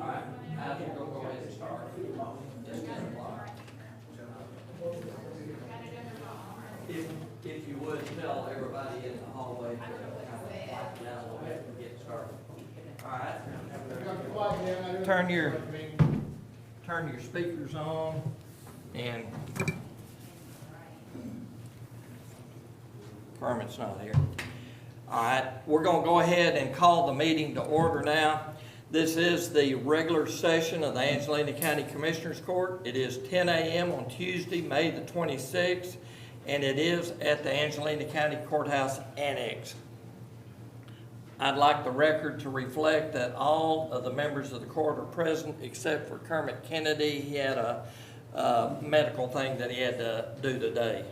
right, I think we'll go ahead and start. It's 10 o'clock. If you would tell everybody in the hallway to kind of quiet down a little bit and get started. All right. Turn your speakers on and Kermit's not here. All right, we're going to go ahead and call the meeting to order now. This is the regular session of the Angelina County Commissioners Court. It is 10 a.m. on Tuesday, May the 26th, and it is at the Angelina County Courthouse Annex. I'd like the record to reflect that all of the members of the court are present except for Kermit Kennedy. He had a medical thing that he had to do today.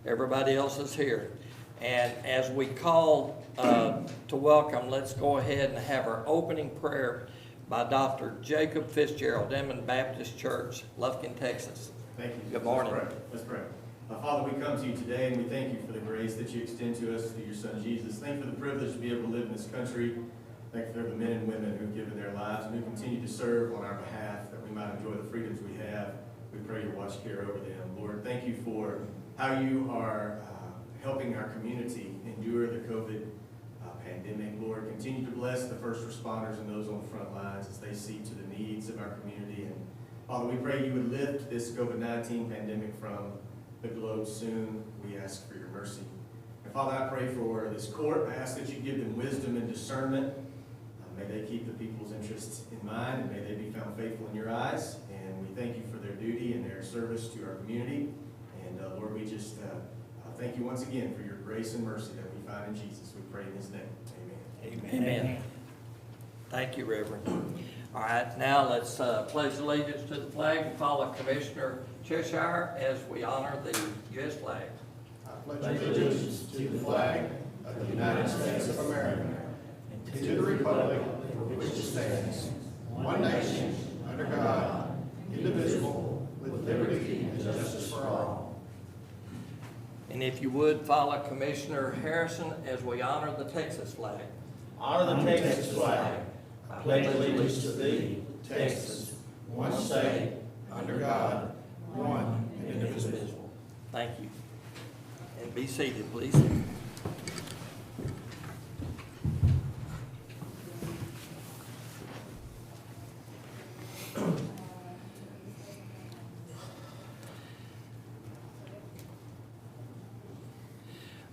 Everybody else is here. And as we call to welcome, let's go ahead and have our opening prayer by Dr. Jacob Fitzgerald, Emmons Baptist Church, Lufkin, Texas. Thank you. Good morning. Let's pray. Father, we come to you today and we thank you for the grace that you extend to us through your Son Jesus. Thank you for the privilege to be able to live in this country. Thank you for the men and women who have given their lives and who continue to serve on our behalf that we might enjoy the freedoms we have. We pray your watch care over them. Lord, thank you for how you are helping our community endure the COVID pandemic. Lord, continue to bless the first responders and those on the front lines as they see to the needs of our community. And Father, we pray you would lift this COVID-19 pandemic from the globe soon. We ask for your mercy. And Father, I pray for this court. I ask that you give them wisdom and discernment. May they keep the people's interests in mind, and may they be found faithful in your eyes. And we thank you for their duty and their service to our community. And Lord, we just thank you once again for your grace and mercy that we find in Jesus. We pray in his name. Amen. Amen. Thank you, Reverend. All right, now let's pledge allegiance to the flag and follow Commissioner Cheshire as we honor the U.S. flag. I pledge allegiance to the flag of the United States of America and to the republic for which it stands, one nation, under God, indivisible, with liberty and justice for all. And if you would, follow Commissioner Harrison as we honor the Texas flag. Honor the Texas flag. I pledge allegiance to thee, Texas, one state, under God, one and indivisible. Thank you. And be seated, please.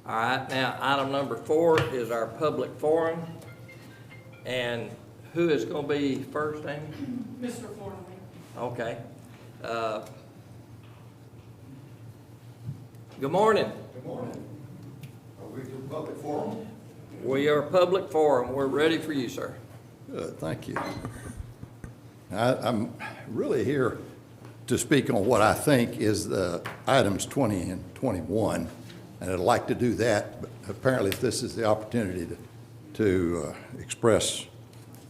All right, now item number 4 is our public forum. And who is going to be first, Amy? Mr. Forney. Okay. Good morning. Good morning. Are we to public forum? We are public forum. We're ready for you, sir. Good, thank you. I'm really here to speak on what I think is the items 20 and 21, and I'd like to do that, but apparently if this is the opportunity to express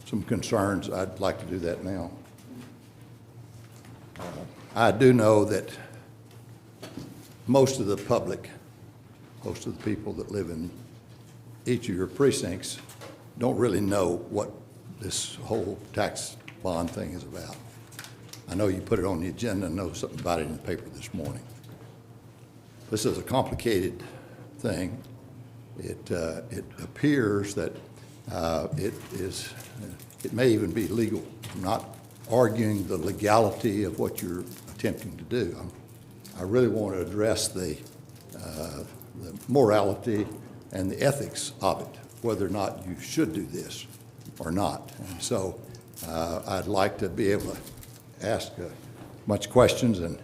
some concerns, I'd like to do that now. I do know that most of the public, most of the people that live in each of your precincts don't really know what this whole tax bond thing is about. I know you put it on the agenda and know something about it in the paper this morning. This is a complicated thing. It appears that it may even be legal. I'm not arguing the legality of what you're attempting to do. I really want to address the morality and the ethics of it, whether or not you should do this or not. And so I'd like to be able to ask much questions, and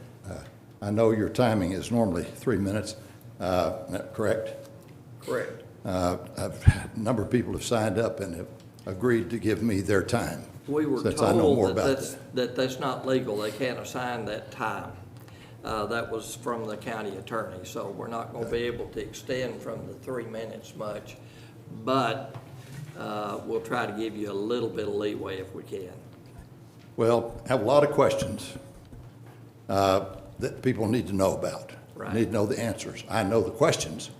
I know your timing is normally 3 minutes. Is that correct? Correct. A number of people have signed up and have agreed to give me their time. We were since I know more told about that that's not legal. They can't assign that time. That was from the county attorney, so we're not going to be able to extend from the 3 minutes much, but we'll try to give you a little bit of leeway if we can. Well, I have a lot of questions that people need to know about. Right. Need to know the answers. I know the questions,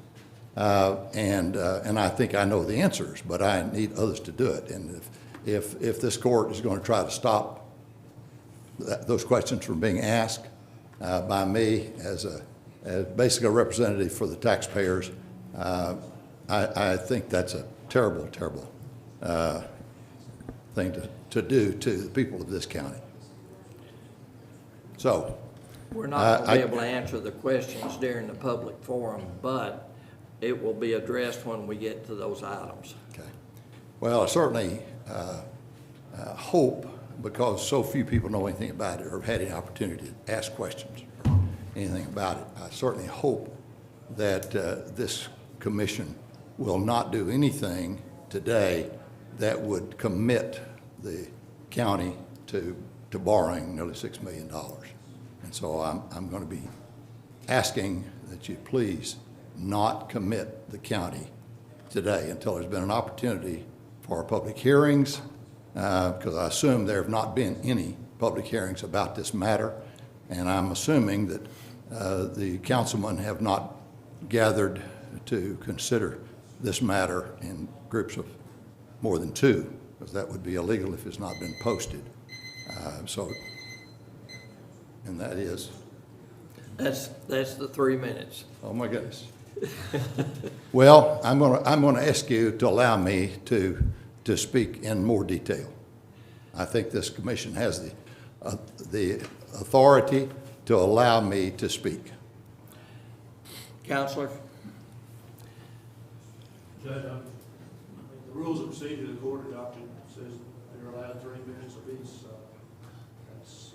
and I think I know the answers, but I need others to do it. And if this court is going to try to stop those questions from being asked by me as basically a representative for the taxpayers, I think that's a terrible, terrible thing to do to the people of this county. So, We're not going to be able to answer the questions during the public forum, but it will be addressed when we get to those items. okay. Well, I certainly hope, because so few people know anything about it or have had any opportunity to ask questions or anything about it, I certainly hope that this commission will not do anything today that would commit the county to borrowing nearly $6 million. And so I'm going to be asking that you please not commit the county today until there's been an opportunity for public hearings, because I assume there have not been any public hearings about this matter, and I'm assuming that the councilmen have not gathered to consider this matter in groups of more than 2, because that would be illegal if it's not been posted. And that is, That's the 3 minutes. oh my goodness. Well, I'm gonna ask you to allow me to speak in more detail. I think this commission has the authority to allow me to speak. Counselor? Judge, the rules of procedure the court adopted says they're allowed 3 minutes apiece. That's,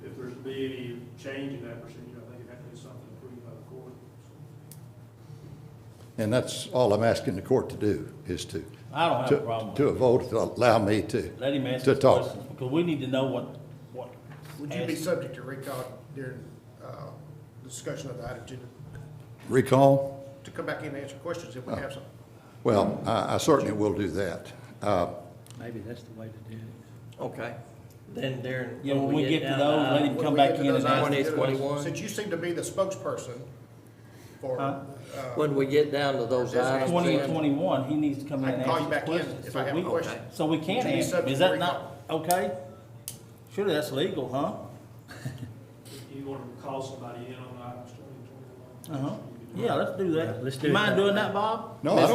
if there's to be any change in that procedure, I think it has to be something approved by the court. And that's all I'm asking the court to do, is to I don't have a problem with to it. vote to allow me to Let him ask to his talk. questions, because we need to know what. Would you be subject to recall during the discussion of the item, Recall? to come back in and answer questions if we have some? Well, I certainly will do that. Maybe that's the way to do it. Okay. Then Darren. Yeah, when we get to down those, let him When come we back get to in and those ask. items, 2021. Since you seem to be the spokesperson for, Huh? When we get down to those items. 2021, he needs to come in I and can call you ask back in questions. if I have a question. So we can Would you be answer. subject Is to that not, okay? Surely that's legal, huh? If you want to call somebody in on items 2021. Uh-huh. Yeah, let's do that. Let's do You it mind that doing way. that, Bob? No, I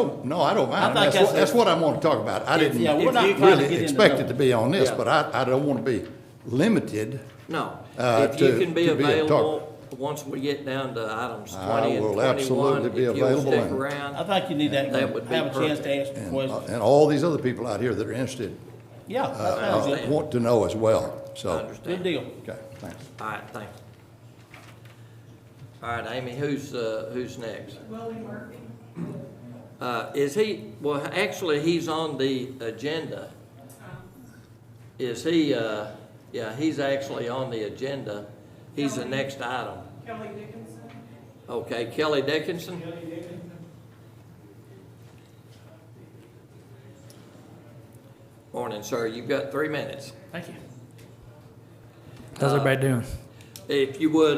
don't mind. I think That's what I want to talk about. I didn't Yeah, we're not you- trying to really get into expect no- it to be on this, Yeah. but I don't want to be limited. No. If you to- can be to be a available, once we get down to items I 20 and will 21, absolutely if be you'll available stick and- around. I think you need that, That would be have a chance to ask And questions. and all these other people out here that are interested Yeah, that sounds good. want to know as well. I So, understand. Good deal. okay, thanks. All right, thanks. All right, Amy, who's next? Willie Murphy. Is he, well, actually, he's on the agenda. Is he, yeah, he's actually on the agenda. He's the next item. Kelly Dickinson. Okay, Kelly Dickinson? Morning, sir. You've got 3 minutes. Thank you. How's everybody doing? If you would,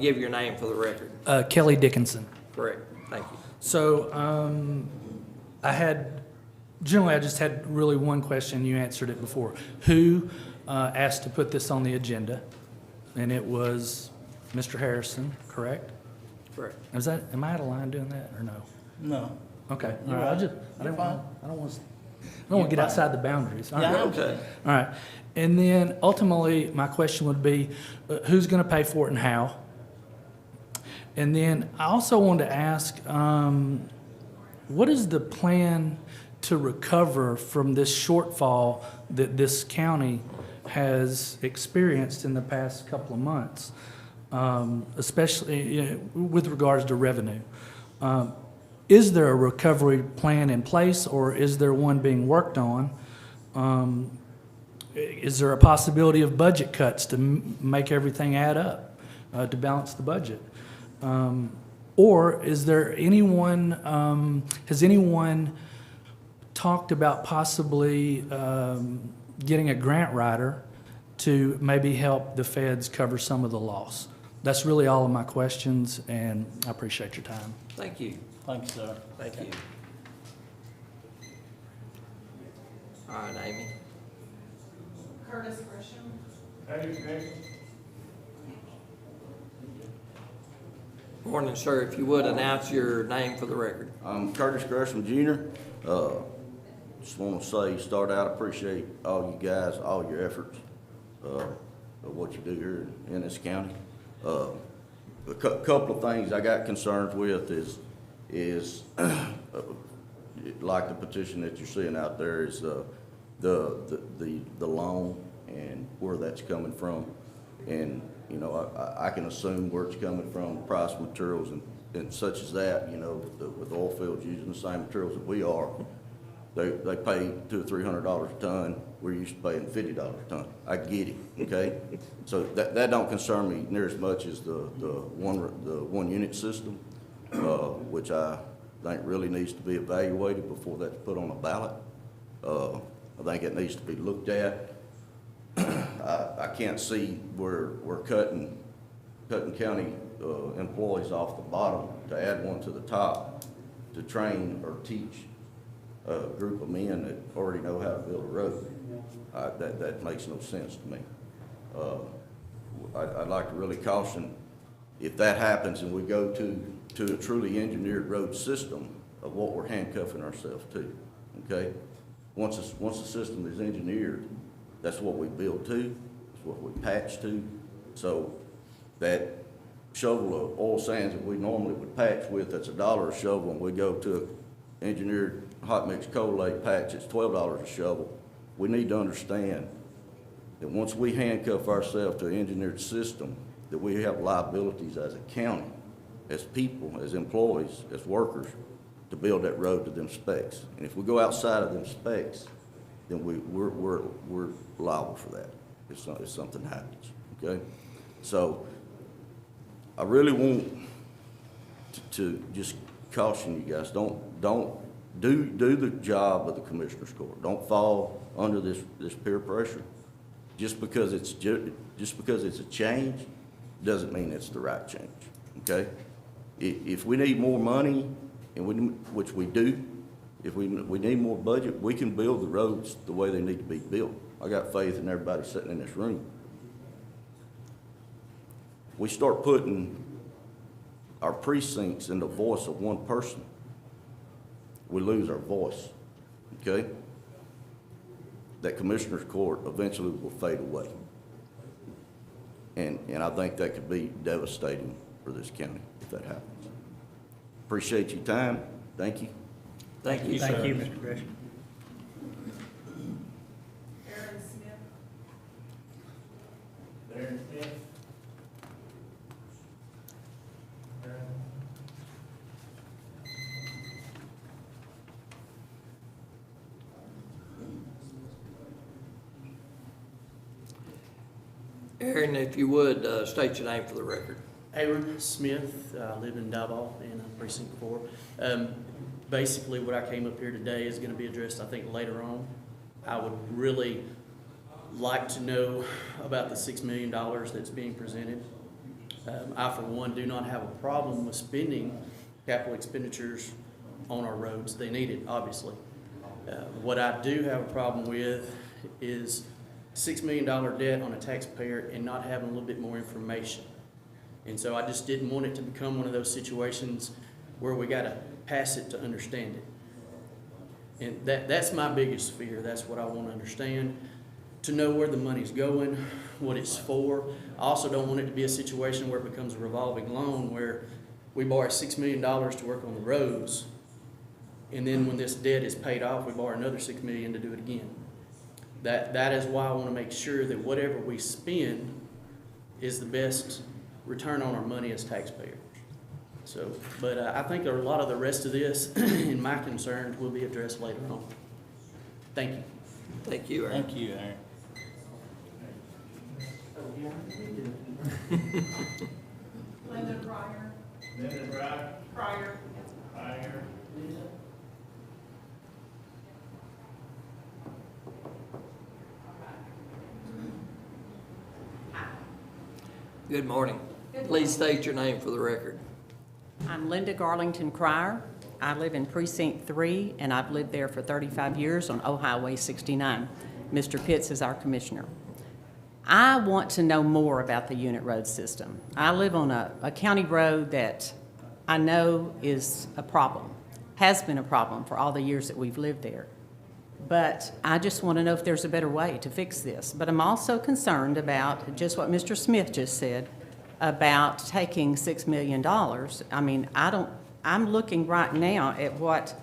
give your name for the record. Kelly Dickinson. Correct. Thank you. So I just had really one question. You answered it before. Who asked to put this on the agenda? And it was Mr. Harrison, correct? Correct. Am I out of line doing that or no? No. Okay. You're All right. right. I don't fine. want to get outside the boundaries. All Yeah, right. I understand. All right. And then ultimately, my question would be, who's going to pay for it and how? And then I also wanted to ask, what is the plan to recover from this shortfall that this county has experienced in the past couple of months, especially with regards to revenue? Is there a recovery plan in place, or is there one being worked on? Is there a possibility of budget cuts to make everything add up, to balance the budget? Or is there anyone, has anyone talked about possibly getting a grant writer to maybe help the feds cover some of the loss? That's really all of my questions, and I appreciate your time. Thank you. Thanks, sir. Thank you. All right, Amy. Curtis Gresham. Morning, sir. If you would announce your name for the record. I'm Curtis Gresham Jr. Just want to say, start out, appreciate all you guys, all your efforts of what you do here in this county. A couple of things I got concerns with is like the petition that you're seeing out there is the loan and where that's coming from. And, you know, I can assume where it's coming from, price of materials and such as that, you know, with oil fields using the same materials that we are. They pay $200 or $300 a ton. We're used to paying $50 a ton. I get it, okay? So that don't concern me near as much as the one unit system, which I think really needs to be evaluated before that's put on a ballot. I think it needs to be looked at. I can't see where we're cutting county employees off the bottom to add one to the top to train or teach a group of men that already know how to build a road. That makes no sense to me. I'd like to really caution, if that happens and we go to a truly engineered road system, of what we're handcuffing ourselves to, okay? Once the system is engineered, that's what we build to, that's what we patch to. So that shovel of oil sands that we normally would patch with, that's $1 a shovel, and we go to an engineered hot mix coal lake patch, it's $12 a shovel. We need to understand that once we handcuff ourselves to an engineered system, that we have liabilities as a county, as people, as employees, as workers, to build that road to them specs. And if we go outside of them specs, then we're liable for that if something happens, okay? So I really want to just caution you guys, don't do the job of the Commissioner's Court. Don't fall under this peer pressure. Just because it's a change doesn't mean it's the right change, okay? If we need more money, which we do, if we need more budget, we can build the roads the way they need to be built. I got faith in everybody sitting in this room. We start putting our precincts in the voice of one person, we lose our voice, okay? That Commissioner's Court eventually will fade away. And I think that could be devastating for this county if that happens. Appreciate your time. Thank you. Thank you, sir. Thank you, Mr. Gresham. Aaron Smith. Aaron Smith. Aaron, if you would, state your name for the record. Aaron Smith, I live in Diboll in Precinct 4. Basically, what I came up here today is going to be addressed, I think, later on. I would really like to know about the $6 million that's being presented. I, for one, do not have a problem with spending capital expenditures on our roads. They need it, obviously. What I do have a problem with is $6 million debt on a taxpayer and not having a little bit more information. And so I just didn't want it to become one of those situations where we got to pass it to understand it. And that's my biggest fear. That's what I want to understand, to know where the money's going, what it's for. I also don't want it to be a situation where it becomes a revolving loan where we borrow $6 million to work on the roads, and then when this debt is paid off, we borrow another $6 million to do it again. That is why I want to make sure that whatever we spend is the best return on our money as taxpayers. So, but I think a lot of the rest of this and my concerns will be addressed later on. Thank you. Thank you, Aaron. Thank you, Aaron. Linda Pryor. Linda Pryor. Pryor. Pryor. Good morning. Please state your name for the record. I'm Linda Garlington Cryer. I live in Precinct 3, and I've lived there for 35 years on Highway 69. Mr. Pitts is our commissioner. I want to know more about the unit road system. I live on a county road that I know is a problem, has been a problem for all the years that we've lived there. But I just want to know if there's a better way to fix this. But I'm also concerned about just what Mr. Smith just said about taking $6 million. I mean, I'm looking right now at what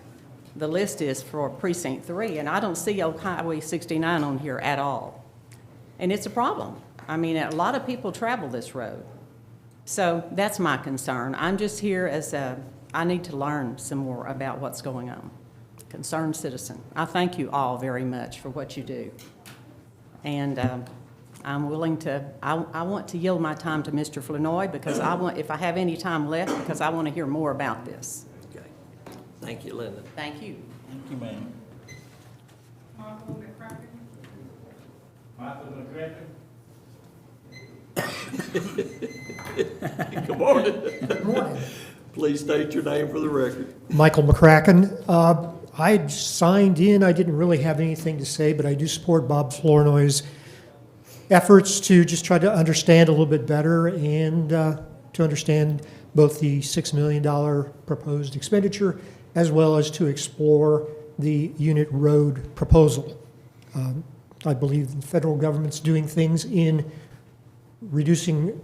the list is for Precinct 3, and I don't see Old Highway 69 on here at all. And it's a problem. I mean, a lot of people travel this road. So that's my concern. I'm just here I need to learn some more about what's going on. Concerned citizen. I thank you all very much for what you do. And I'm willing to, I want to yield my time to Mr. Flournoy because if I have any time left, because I want to hear more about this. Okay. Thank you, Linda. Thank you. Thank you, ma'am. Michael McCracken. Michael McCracken. Good morning. Good morning. Please state your name for the record. Michael McCracken. I signed in. I didn't really have anything to say, but I do support Bob Flournoy's efforts to just try to understand a little bit better and to understand both the $6 million proposed expenditure as well as to explore the unit road proposal. I believe the federal government's doing things in reducing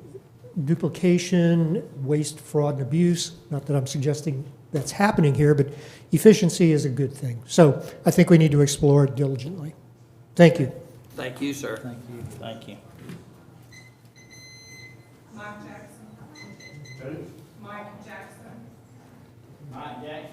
duplication, waste, fraud, and abuse. Not that I'm suggesting that's happening here, but efficiency is a good thing. So I think we need to explore it diligently. Thank you. Thank you, sir. Thank you. Thank you. Mike Jackson. Who? Mike Jackson. Mike Jackson.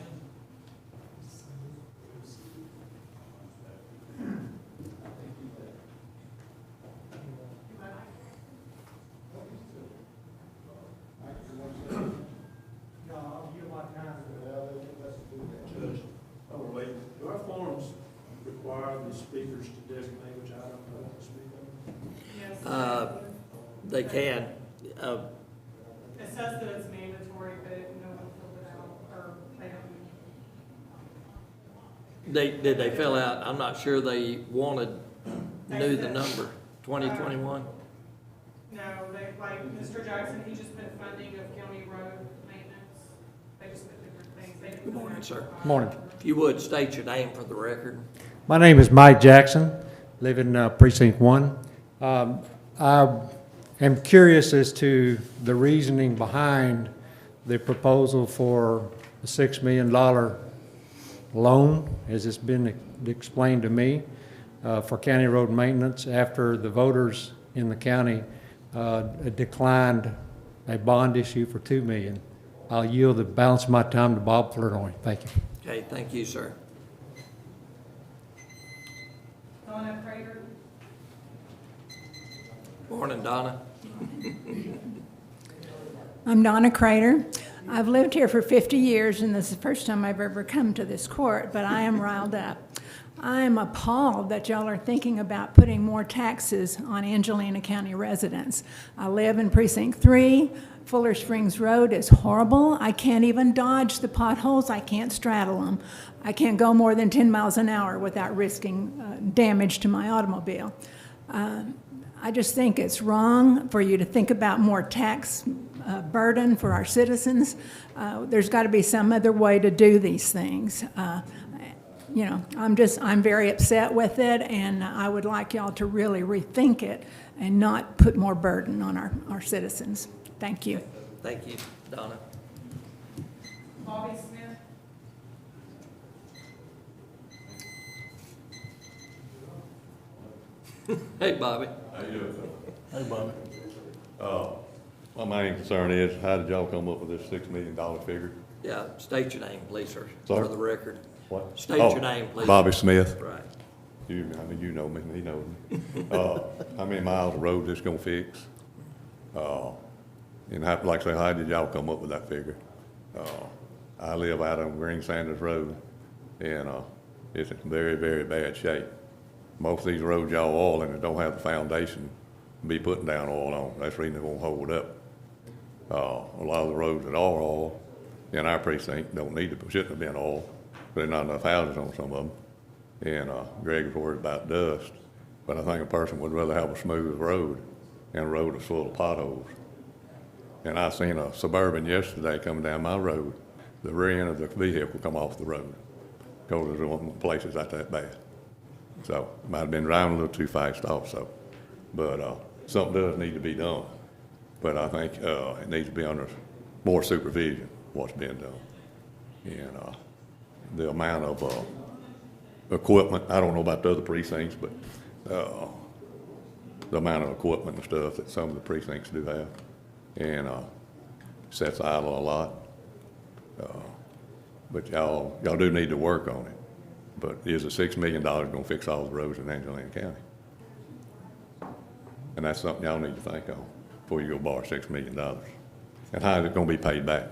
Judge, do our forms require the speakers to designate which item they want to speak on? Yes. They can. It says that it's mandatory, but no one filled it out, or they haven't. Did they fill out, I'm not sure they knew the number, 2021? No, like Mr. Jackson, he just put funding of county road maintenance. They just put different things. They didn't Good put morning, it sir. out. Morning. If you would, state your name for the record. My name is Mike Jackson, live in Precinct 1. I am curious as to the reasoning behind the proposal for a $6 million loan, as it's been explained to me, for county road maintenance after the voters in the county declined a bond issue for $2 million. I'll yield the balance of my time to Bob Flournoy. Thank you. Okay, thank you, sir. Donna Crater. Morning, Donna. I'm Donna Crater. I've lived here for 50 years, and this is the first time I've ever come to this court, but I am riled up. I am appalled that y'all are thinking about putting more taxes on Angelina County residents. I live in Precinct 3. Fuller Springs Road is horrible. I can't even dodge the potholes. I can't straddle them. I can't go more than 10 miles an hour without risking damage to my automobile. I just think it's wrong for you to think about more tax burden for our citizens. There's got to be some other way to do these things. You know, I'm very upset with it, and I would like y'all to really rethink it and not put more burden on our citizens. Thank you. Thank you, Donna. Bobby Smith. Hey, Bobby. How you doing, sir? Hey, Bobby. My main concern is, how did y'all come up with this $6 million figure? Yeah, state your name, please, sir, Sorry? for the record. What? State your name, please. Bobby Smith. Right. I mean, you know me, he knows me. How many miles of road this gonna fix? And like I say, how did y'all come up with that figure? I live out on Green Sanders Road, and it's in very, very bad shape. Most of these roads y'all oil and it don't have the foundation to be putting down oil on. That's the reason it won't hold up. A lot of the roads that are oil, in our precinct don't need to, shouldn't have been all, but there's not enough houses on some of them. And Greg was worried about dust, but I think a person would rather have a smooth road and a road that's full of potholes. And I seen a Suburban yesterday coming down my road, the rear end of the vehicle come off the road, because there's one places that's that bad. So, might have been driving a little too fast also. But something does need to be done. But I think it needs to be under more supervision, what's being done. And the amount of equipment, I don't know about the other precincts, but the amount of equipment and stuff that some of the precincts do have, and sets idle a lot. But y'all do need to work on it. But is the $6 million gonna fix all the roads in Angelina County? And that's something y'all need to think on before you go borrow $6 million. And how is it gonna be paid back?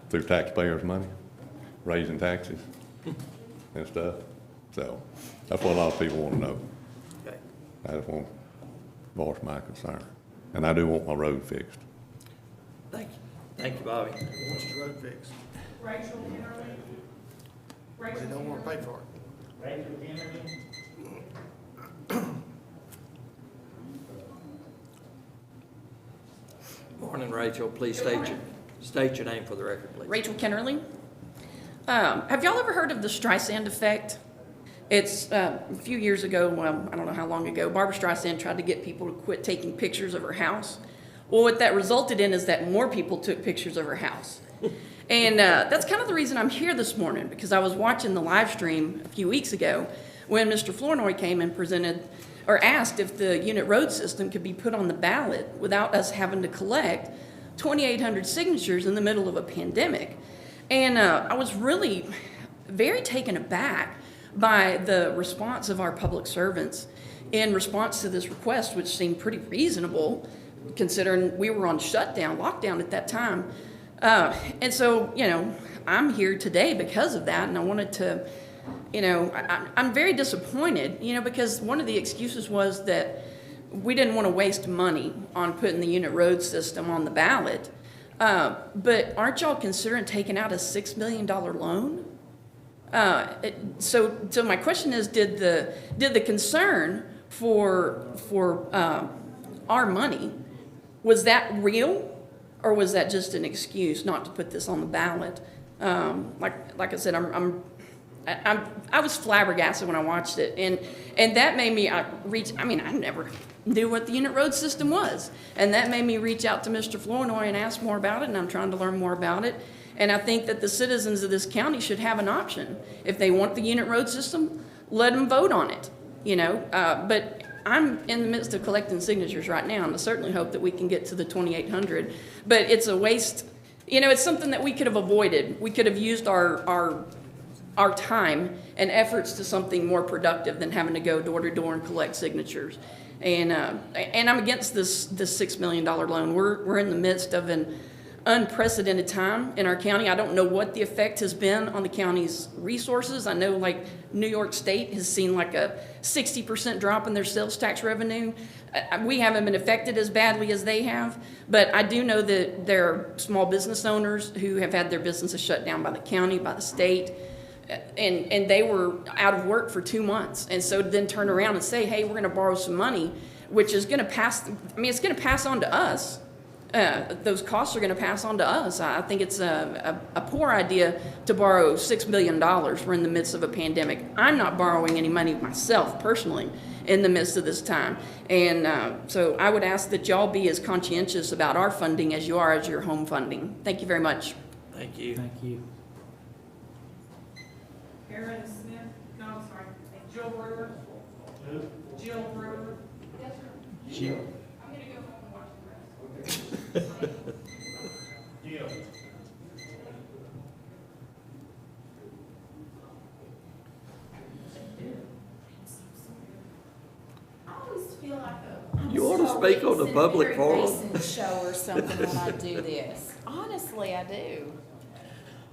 Through taxpayers' money, raising taxes and stuff. So that's what a lot of people want to know. Okay. I just want to voice my concern. And I do want my road fixed. Thank you. Thank you, Bobby. What's the road fixed? Rachel Kennerly. But Rachel they don't want to Kennerly. pay for it. Morning, Rachel. Please state your name for the record, please. Rachel Kennerly. Have y'all ever heard of the Streisand effect? It's a few years ago, well, I don't know how long ago, Barbara Streisand tried to get people to quit taking pictures of her house. Well, what that resulted in is that more people took pictures of her house. And that's kind of the reason I'm here this morning, because I was watching the live stream a few weeks ago when Mr. Flournoy came and presented or asked if the unit road system could be put on the ballot without us having to collect 2,800 signatures in the middle of a pandemic. And I was really very taken aback by the response of our public servants in response to this request, which seemed pretty reasonable considering we were on lockdown at that time. And so, I'm here today because of that, and I wanted to, I'm very disappointed, because one of the excuses was that we didn't want to waste money on putting the unit road system on the ballot. But aren't y'all considering taking out a $6 million loan? So my question is, did the concern for our money, was that real, or was that just an excuse not to put this on the ballot? Like I said, I was flabbergasted when I watched it, and that made me I never knew what the unit road system was, and that made me reach out to Mr. Flournoy and ask more about it, and I'm trying to learn more about it. And I think that the citizens of this county should have an option. If they want the unit road system, let them vote on it, But I'm in the midst of collecting signatures right now, and I certainly hope that we can get to the 2,800. But it's a waste. It's something that we could have avoided. We could have used our time and efforts to something more productive than having to go door to door and collect signatures. And I'm against this $6 million loan. We're in the midst of an unprecedented time in our county. I don't know what the effect has been on the county's resources. I know like New York State has seen like a 60% drop in their sales tax revenue. We haven't been affected as badly as they have, but I do know that there are small business owners who have had their businesses shut down by the county, by the state, and they were out of work for 2 months. And so to then turn around and say, hey, we're going to borrow some money, which is going to pass, it's going to pass on to us. Those costs are going to pass on to us. I think it's a poor idea to borrow $6 million. We're in the midst of a pandemic. I'm not borrowing any money myself, personally, in the midst of this time. And so I would ask that y'all be as conscientious about our funding as you are as your home funding. Thank you very much. Thank you. Thank you. Aaron Smith, no, I'm sorry, Jill Brewer. Jill Brewer. Yes, sir. Jill. I'm gonna go home and watch the rest. Jill. I always feel like You ought to speak on the public forum. show or something when I do this. Honestly, I do.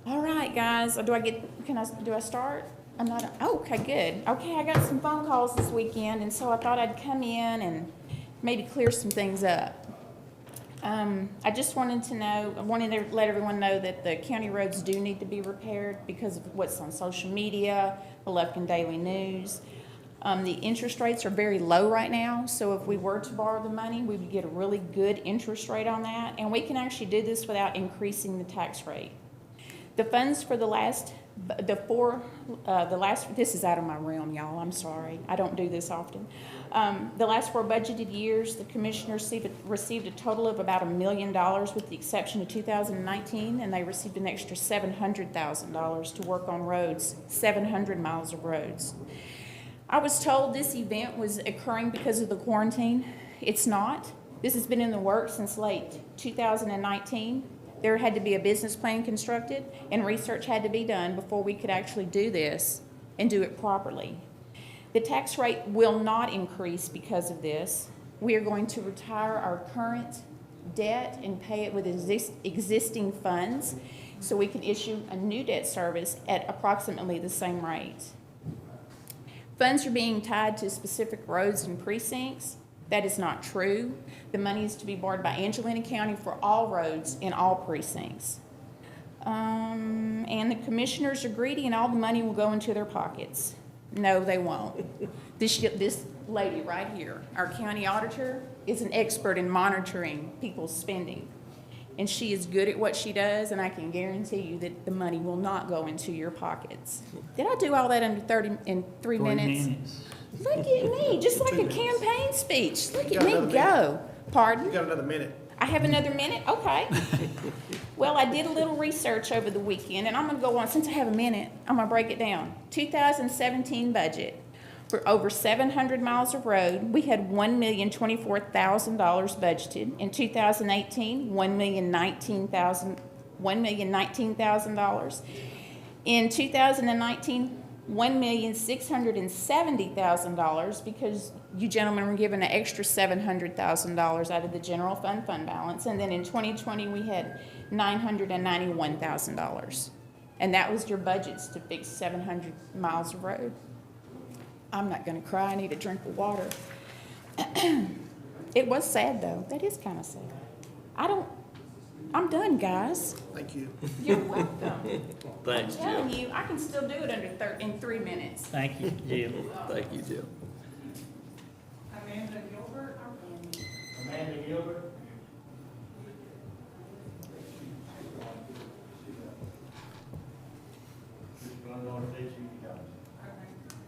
All right, guys. Do I start? I'm not. Okay, good. Okay, I got some phone calls this weekend, and so I thought I'd come in and maybe clear some things up. I just wanted to know, I wanted to let everyone know that the county roads do need to be repaired because of what's on social media, the Lufkin Daily News. The interest rates are very low right now, so if we were to borrow the money, we would get a really good interest rate on that, and we can actually do this without increasing the tax rate. The funds for this is out of my realm, y'all, I'm sorry. I don't do this often. The last 4 budgeted years, the commissioners received a total of about $1 million with the exception of 2019, and they received an extra $700,000 to work on roads, 700 miles of roads. I was told this event was occurring because of the quarantine. It's not. This has been in the works since late 2019. There had to be a business plan constructed and research had to be done before we could actually do this and do it properly. The tax rate will not increase because of this. We are going to retire our current debt and pay it with existing funds so we can issue a new debt service at approximately the same rate. Funds are being tied to specific roads and precincts. That is not true. The money is to be borrowed by Angelina County for all roads in all precincts. And the commissioners are greedy and all the money will go into their pockets. No, they won't. This lady right here, our county auditor, is an expert in monitoring people's spending. And she is good at what she does, and I can guarantee you that the money will not go into your pockets. Did I do all that in 3 minutes? Look at me, just like a campaign speech. Look at me go. Pardon? You got another minute. I have another minute? Okay. Well, I did a little research over the weekend, and I'm going to go on. Since I have a minute, I'm going to break it down. 2017 budget. For over 700 miles of road, we had $1,024,000 budgeted. In 2018, $1,019,000. In 2019, $1,670,000 because you gentlemen were given an extra $700,000 out of the general fund balance. And then in 2020, we had $991,000. And that was your budgets to fix 700 miles of road. I'm not going to cry. I need a drink of water. It was sad, though. That is kind of sad. I'm done, guys. Thank you. You're welcome. Thanks, I'm telling Jim. you, I can still do it in 3 minutes. Thank you, Jim. Thank you, Jim. Amanda Gilbert. Amanda Gilbert.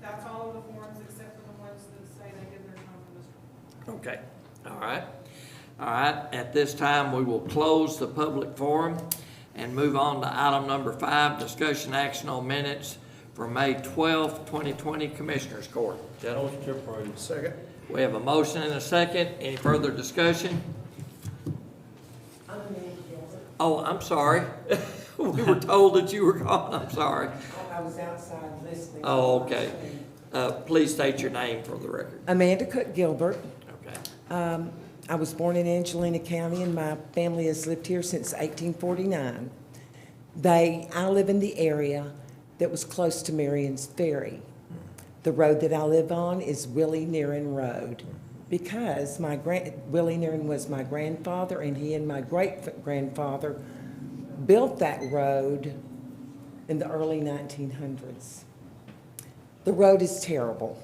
That's all of the forms except for the ones that say they did their time for this. Okay, all right. All right, at this time, we will close the public forum and move on to item number 5, discussion action on minutes for May 12th, 2020 Commissioners Court. Gentlemen, Motion to approve. Second. we have a motion and a second. Any further discussion? Oh, I'm sorry. We were told that you were gone. I'm sorry. I was outside listening. Oh, okay. Please state your name for the record. Amanda Cook Gilbert. Okay. I was born in Angelina County, and my family has lived here since 1849. I live in the area that was close to Marion's Ferry. The road that I live on is Willie Nearin Road because Willie Nearin was my grandfather, and he and my great-grandfather built that road in the early 1900s. The road is terrible.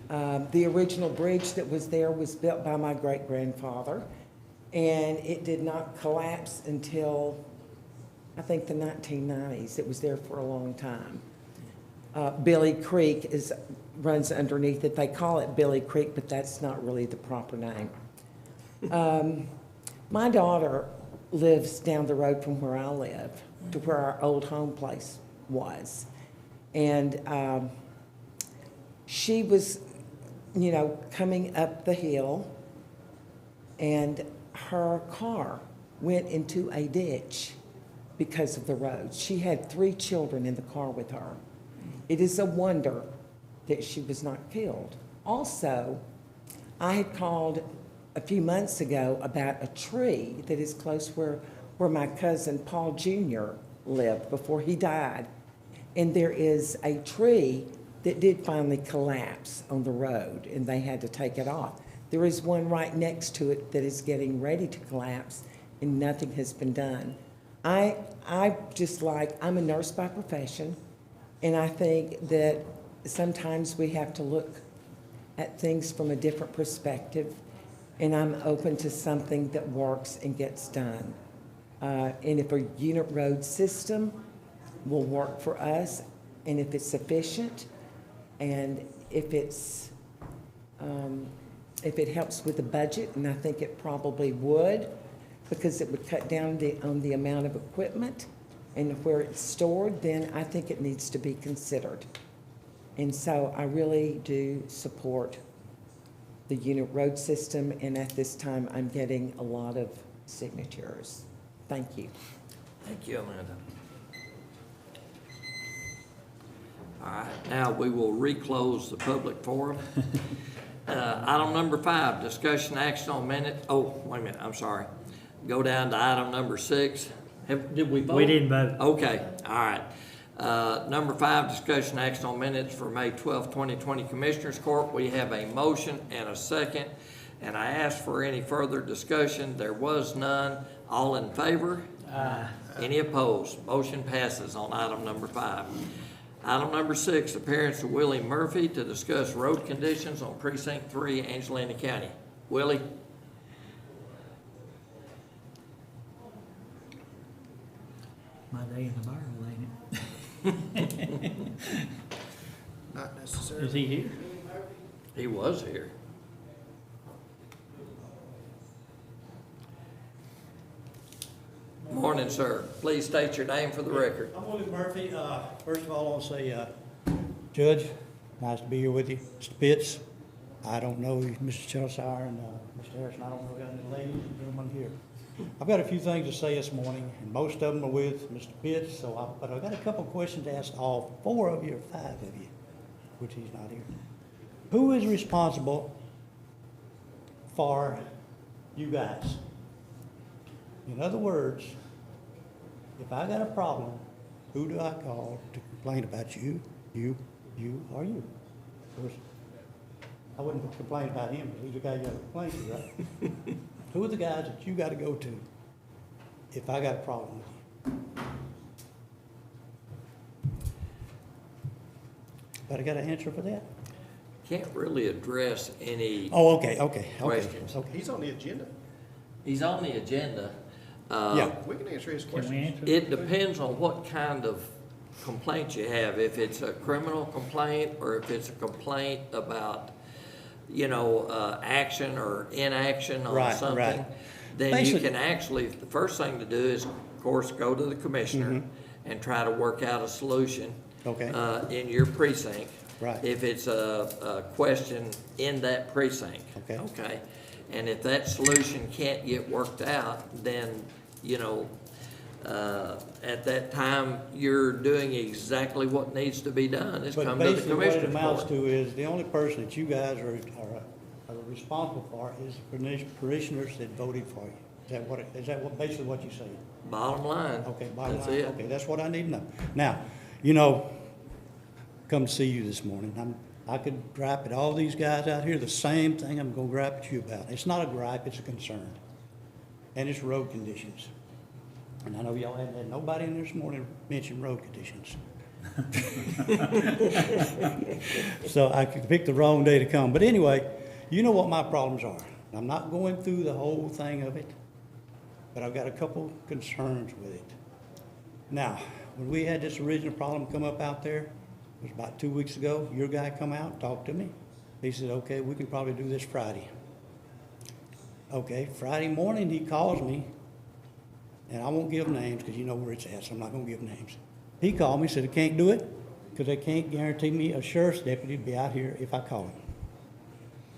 The original bridge that was there was built by my great-grandfather, and it did not collapse until, I think, the 1990s. It was there for a long time. Billy Creek runs underneath it. They call it Billy Creek, but that's not really the proper name. My daughter lives down the road from where I live to where our old home place was. And she was, coming up the hill, and her car went into a ditch because of the road. She had 3 children in the car with her. It is a wonder that she was not killed. Also, I had called a few months ago about a tree that is close where my cousin Paul Jr. lived before he died. And there is a tree that did finally collapse on the road, and they had to take it off. There is one right next to it that is getting ready to collapse, and nothing has been done. I'm a nurse by profession, and I think that sometimes we have to look at things from a different perspective, and I'm open to something that works and gets done. And if a unit road system will work for us, and if it's efficient, and if it helps with the budget, and I think it probably would, because it would cut down on the amount of equipment and where it's stored, then I think it needs to be considered. And so I really do support the unit road system, and at this time, I'm getting a lot of signatures. Thank you. Thank you, Amanda. All right, now we will reclose the public forum. Item number 5, discussion action on minute, oh, wait a minute, I'm sorry. Go down to item number 6. Did we vote? We didn't vote. Okay, all right. Number 5, discussion action on minutes for May 12th, 2020 Commissioners Court. We have a motion and a second, and I asked for any further discussion. There was none. All in favor? Aye. Any opposed? Motion passes on item number 5. Item number 6, appearance of Willie Murphy to discuss road conditions on Precinct 3, Angelina County. Willie? My day in the Bible, ain't it? Not necessarily. Is he here? He was here. Morning, sir. Please state your name for the record. I'm Willie Murphy. First of all, I want to say, Judge, nice to be here with you. Mr. Pitts, I don't know you, Mr. Chelsire and Mr. Harrison. I don't know any ladies and gentlemen here. I've got a few things to say this morning, and most of them are with Mr. Pitts, but I've got a couple of questions to ask all 4 of you or 5 of you, which he's not here. Who is responsible for you guys? In other words, if I got a problem, who do I call to complain about you, or you? Of course, I wouldn't complain about him, but he's the guy you got to complain to, right? Who are the guys that you got to go to if I got a problem with you? But I got an answer for that? Can't really address any Oh, okay. questions. Okay. He's on the agenda. He's on the agenda. Yeah. We can answer his Can we questions. answer? It depends on what kind of complaint you have. If it's a criminal complaint or if it's a complaint about, action or inaction on Right, something, right. then Basically- you can actually, the first thing to do is, of course, go to the commissioner and try to work out a solution Okay. in your precinct. Right. If it's a question in that precinct. Okay. Okay? And if that solution can't get worked out, then, at that time, you're doing exactly what needs to be done, is But come to the basically what it commissioner's amounts court. to is, the only person that you guys are responsible for is the parishioners that voted for you. Is that basically what you're saying? Bottom line. Okay, bottom That's line. it. Okay, that's what I need to know. Now, come to see you this morning. I could gripe at all these guys out here, the same thing I'm gonna gripe at you about. It's not a gripe, it's a concern. And it's road conditions. And I know y'all haven't had nobody in this morning mention road conditions. So I could pick the wrong day to come. But anyway, you know what my problems are. I'm not going through the whole thing of it, but I've got a couple concerns with it. Now, when we had this original problem come up out there, it was about 2 weeks ago, your guy come out and talked to me. He said, okay, we can probably do this Friday. Okay, Friday morning he calls me, and I won't give names because you know where it's at, so I'm not going to give names. He called me, said, I can't do it because they can't guarantee me a sheriff's deputy to be out here if I call him.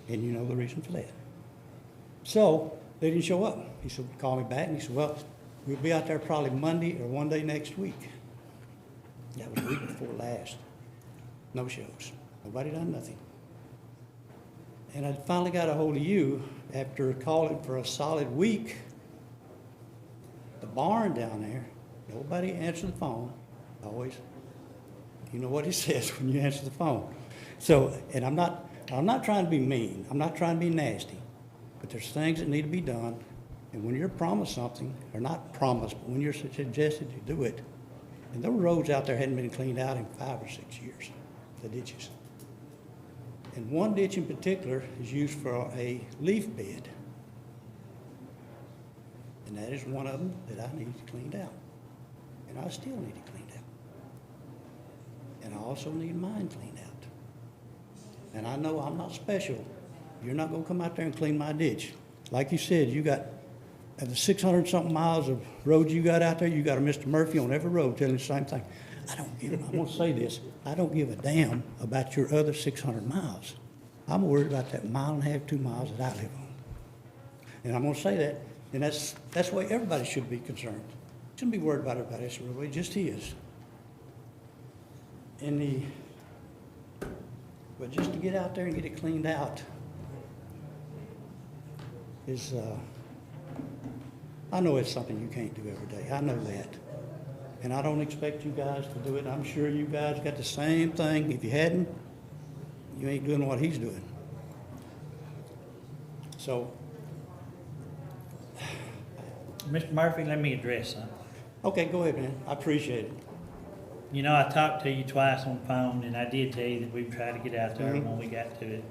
And you know the reason for that. So they didn't show up. He said, call me back, and he said, well, we'll be out there probably Monday or one day next week. That was the week before last. No shows. Nobody done nothing. And I finally got a hold of you after calling for a solid week. The barn down there, nobody answered the phone. Always. You know what he says when you answer the phone. So, and I'm not I'm not trying to be mean, I'm not trying to be nasty, but there's things that need to be done, and when you're promised something, or not promised, but when you're suggested to do it, and those roads out there hadn't been cleaned out in 5 or 6 years, the ditches. And one ditch in particular is used for a leaf bed. And that is one of them that I need cleaned out. And I still need it cleaned out. And I also need mine cleaned out. And I know I'm not special. You're not gonna come out there and clean my ditch. Like you said, you got, of the 600-something miles of roads you got out there, you got a Mr. Murphy on every road telling you the same thing. I'm gonna say this, I don't give a damn about your other 600 miles. I'm worried about that 1.5 miles, 2 miles that I live on. And I'm gonna say that, and that's the way everybody should be concerned. Shouldn't be worried about everybody else, really, just his. But just to get out there and get it cleaned out is, I know it's something you can't do every day, I know that. And I don't expect you guys to do it. I'm sure you guys got the same thing. If you hadn't, you ain't doing what he's doing. So. Mr. Murphy, let me address something. Okay, go ahead, man. I appreciate it. You know, I talked to you twice on the phone, and I did tell you that we'd try to get out there when we got to it.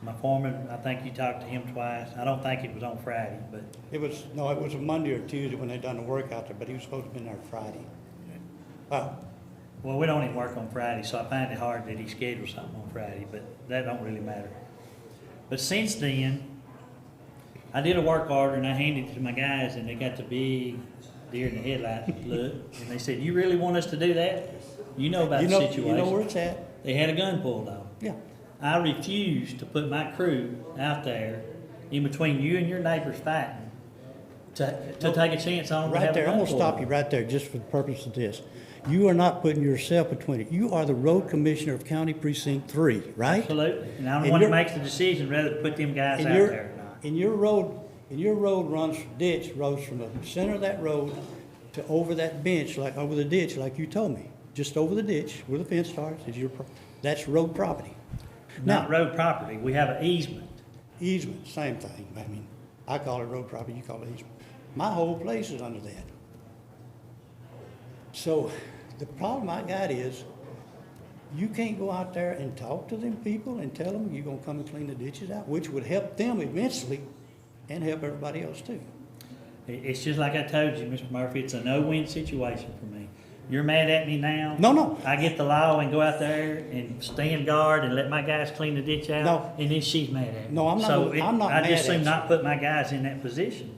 My foreman, I think you talked to him twice. I don't think it was on Friday, but. It was a Monday or Tuesday when they done the work out there, but he was supposed to be there Friday. Well, we don't even work on Friday, so I find it hard that he scheduled something on Friday, but that don't really matter. But since then, I did a work order and I handed it to my guys, and they got the big deer in the headlights look, and they said, "You really want us to do that? You know about the situation." You know where it's at. They had a gun pulled on. Yeah. I refused to put my crew out there in between you and your neighbors fighting to take a chance on them. Right there, I'm gonna stop you right there just for the purpose of this. You are not putting yourself between it. You are the road commissioner of County Precinct 3, right? Absolutely. And I'm the one that makes the decision whether to put them guys out there or not. And your road runs from the center of that road to over that bench, like over the ditch, like you told me. Just over the ditch where the fence starts is that's road property. Not road property. We have an easement. Easement, same thing. I mean, I call it road property, you call it easement. My whole place is under that. So the problem I got is you can't go out there and talk to them people and tell them you're gonna come and clean the ditches out, which would help them immensely and help everybody else too. It's just like I told you, Mr. Murphy, it's a no-win situation for me. You're mad at me now. No. I get the law and go out there and stand guard and let my guys clean the ditch out. No. And then she's mad at me. No, I'm not. So I'm not mad I just at soon you. not put my guys in that position.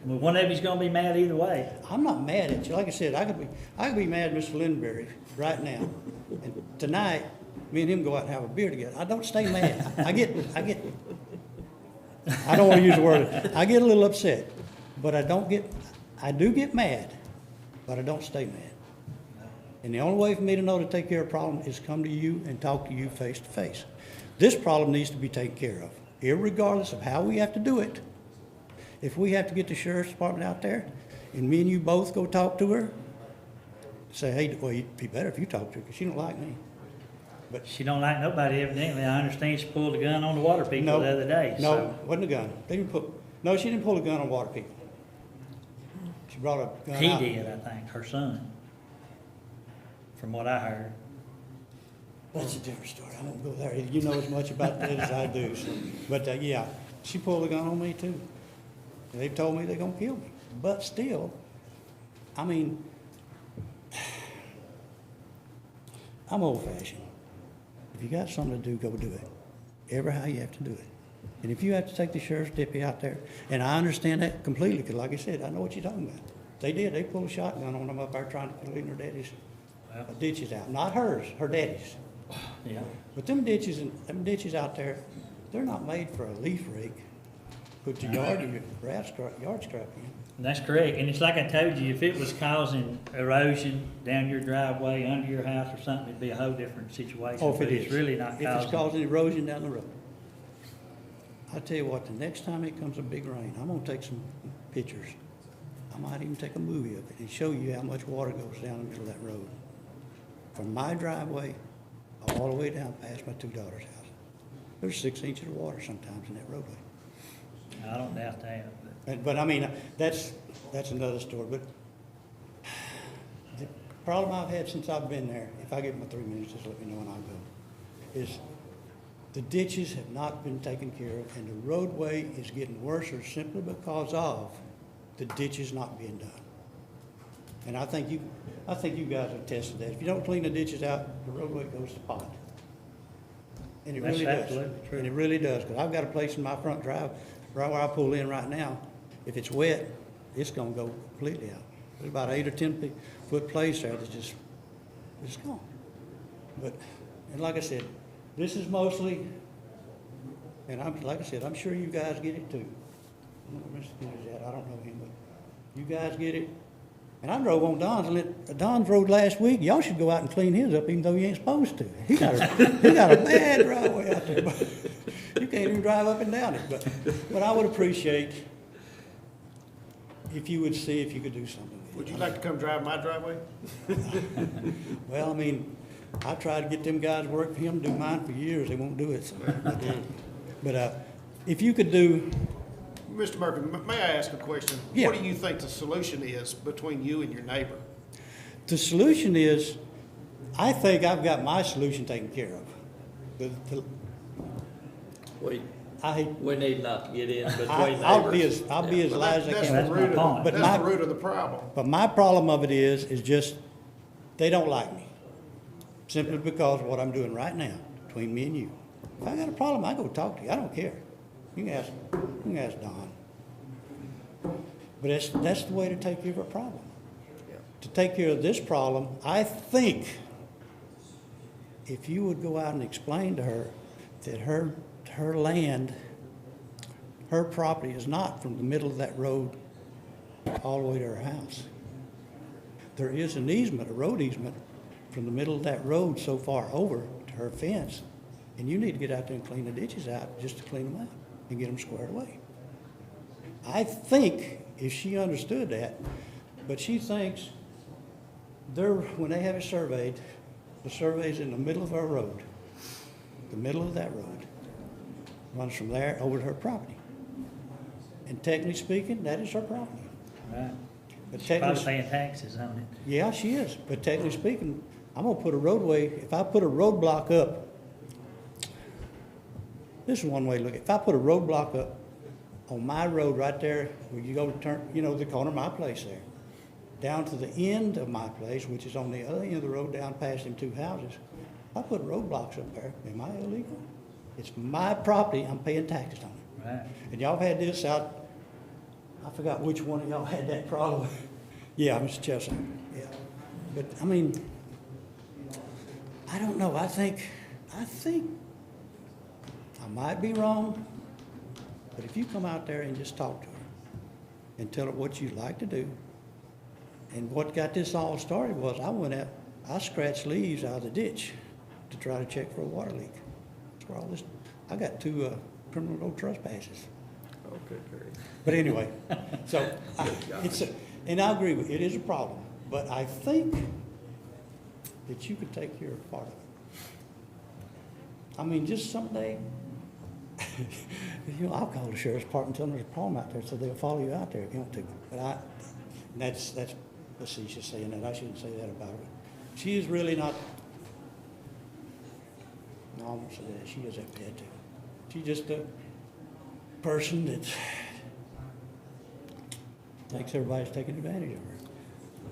Well, one of you's gonna be mad either way. I'm not mad at you. Like I said, I could be mad at Mr. Lindenberry right now. And tonight, me and him go out and have a beer together. I don't stay mad. I don't want to use the word. I get a little upset, but I do get mad, but I don't stay mad. And the only way for me to know to take care of a problem is come to you and talk to you face to face. This problem needs to be taken care of, irregardless of how we have to do it. If we have to get the sheriff's department out there, and me and you both go talk to her, say, hey, well, it'd be better if you talk to her, because she don't like me. But she don't like nobody, evidently. I understand she pulled a gun on the water people the other day. No, wasn't a gun. She didn't pull a gun on water people. She brought a gun out. He did, I think, her son, from what I heard. That's a different story. I won't go there. You know as much about that as I do. So. But yeah, she pulled a gun on me too. They told me they're gonna kill me. But still, I mean, I'm old-fashioned. If you got something to do, go do it. Ever how you have to do it. And if you have to take the sheriff's deputy out there, and I understand that completely, because like I said, I know what you're talking about. They did. They pulled a shotgun on them up there trying to clean their daddy's ditches out. Not hers, her daddy's. Yeah. But them ditches out there, they're not made for a leaf rake. Put the yard scrap in. That's correct. And it's like I told you, if it was causing erosion down your driveway, under your house or something, it'd be a whole different situation. Oh, if it is. It's really not causing. If it's causing erosion down the road. I tell you what, the next time it comes a big rain, I'm gonna take some pictures. I might even take a movie of it and show you how much water goes down the middle of that road. From my driveway all the way down past my two daughters' house. there's 6 inches of water sometimes in that roadway. I don't doubt that, but But I mean, that's another story, but the problem I've had since I've been there, if I get my 3 minutes, just let me know when I go, is the ditches have not been taken care of, and the roadway is getting worse simply because of the ditches not being done. And I think you guys have tested that. If you don't clean the ditches out, the roadway goes to pot. And it That's really does. absolutely true. And it really does, because I've got a place in my front drive, right where I pull in right now. If it's wet, it's gonna go completely out. There's about 8 or 10 foot place there that's just gone. But, and like I said, this is mostly, and like I said, I'm sure you guys get it too. I don't know where Mr. Kennerly's at, I don't know him, but you guys get it. And I drove on Don's road last week. Y'all should go out and clean his up, even though you ain't supposed to. He got a bad driveway out there, but you can't even drive up and down it. But I would appreciate if you would see if you could do something. Would you like to come drive my driveway? Well, I mean, I tried to get them guys to work for him, do mine for years. They won't do it. So. But if you could do. Mr. Murphy, may I ask a question? Yeah. What do you think the solution is between you and your neighbor? The solution is, I think I've got my solution taken care of. We need not to get in between neighbors. I'll be as loud as I can. That's my point. That's the root of the problem. But my problem of it is just, they don't like me. Simply because of what I'm doing right now, between me and you. If I got a problem, I go talk to you. I don't care. You can ask Don. But that's the way to take care of a problem. To take care of this problem, I think if you would go out and explain to her that her land, her property is not from the middle of that road all the way to her house. There is an easement, a road easement, from the middle of that road so far over to her fence, and you need to get out there and clean the ditches out just to clean them out and get them squared away. I think if she understood that, but she thinks when they have it surveyed, the survey's in the middle of our road, the middle of that road, runs from there over to her property. And technically speaking, that is her property. right. But She's probably paying taxes on it. yeah, she is. But technically speaking, I'm gonna put a roadway, if I put a roadblock up, this is one way to look at it. If I put a roadblock up on my road right there, where you go to turn, the corner of my place there, down to the end of my place, which is on the other end of the road down past them 2 houses, if I put roadblocks up there, am I illegal? It's my property, I'm paying taxes on it. Right. And y'all had this out, I forgot which one of y'all had that problem. Yeah, Mr. Chestnut, yeah. But, I mean, I don't know, I think I might be wrong, but if you come out there and just talk to her and tell her what you'd like to do, and what got this all started was I scratched leaves out of the ditch to try to check for a water leak. That's where all this, I got 2 criminal no trespasses. Okay, great. But anyway, so and I agree with you, it is a problem, but I think that you could take care of part of it. I mean, just someday, I'll call the sheriff's department and tell them there's a problem out there, so they'll follow you out there if you want to. But that's facetious saying that. I shouldn't say that about her. She is really not. No, I won't say that. She is that bad too. She's just a person that thinks everybody's taking advantage of her.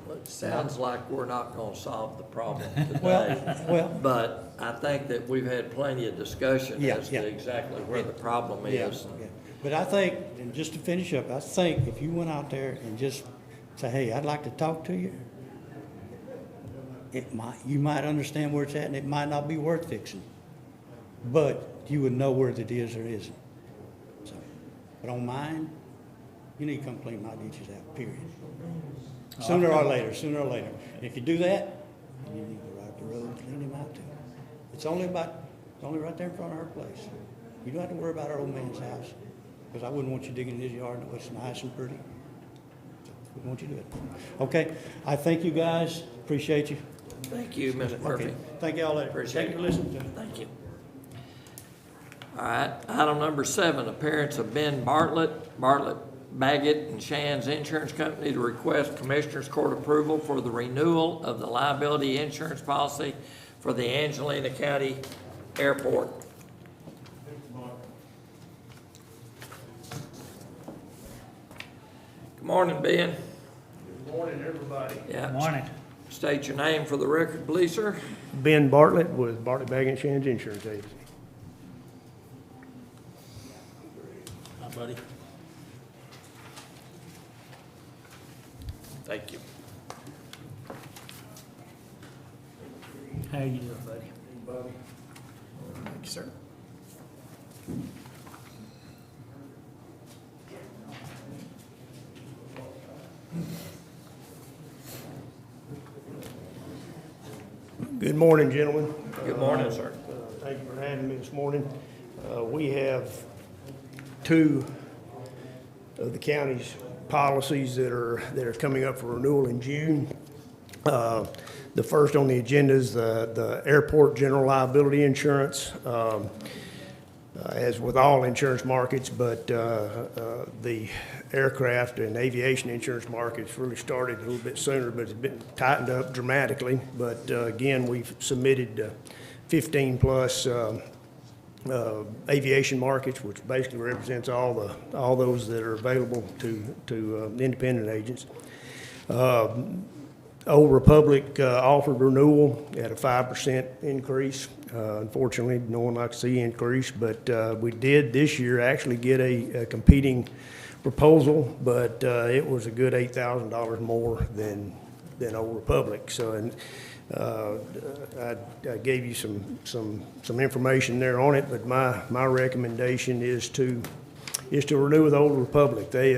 Well, it sounds like we're not gonna solve the problem Well, today. But I think that we've had plenty of discussion as to exactly where the problem is. Yeah. But I think, and just to finish up, I think if you went out there and just say, hey, I'd like to talk to you, you might understand where it's at, and it might not be worth fixing. But you would know where it is or isn't. So, but on mine, you need to come clean my ditches out, period. Sooner or later. If you do that, you need to go right up the road and clean them out too. It's only right there in front of her place. You don't have to worry about our old man's house, because I wouldn't want you digging in his yard and it's nice and pretty. So, we want you to do it. Okay, I thank you guys, appreciate you. Thank you, Mr. Murphy. Okay. Thank you all later. Appreciate Thank you it. for listening to me. Thank you. All right, item number 7, appearance of Ben Bartlett, Baggett and Shands Insurance Company to request Commissioners Court approval for the renewal of the liability insurance policy for the Angelina County Airport. Good morning, Ben. Good morning, everybody. Yeah. Good morning. State your name for the record, please, sir. Ben Bartlett with Bartlett Baggett Shands Insurance Agency. Hi, buddy. Thank you. How you doing, buddy? Thank you, sir. Good morning, gentlemen. Good morning, sir. Thank you for having me this morning. We have 2 of the county's policies that are coming up for renewal in June. The first on the agenda is the airport general liability insurance. As with all insurance markets, but the aircraft and aviation insurance markets really started a little bit sooner, but it's been tightened up dramatically. But again, we've submitted 15 plus aviation markets, which basically represents all those that are available to independent agents. Old Republic offered renewal at a 5% increase. Unfortunately, no one likes to see increase, but we did this year actually get a competing proposal, but it was a good $8,000 more than Old Republic. So, and I gave you some information there on it, but my recommendation is to renew with Old Republic. They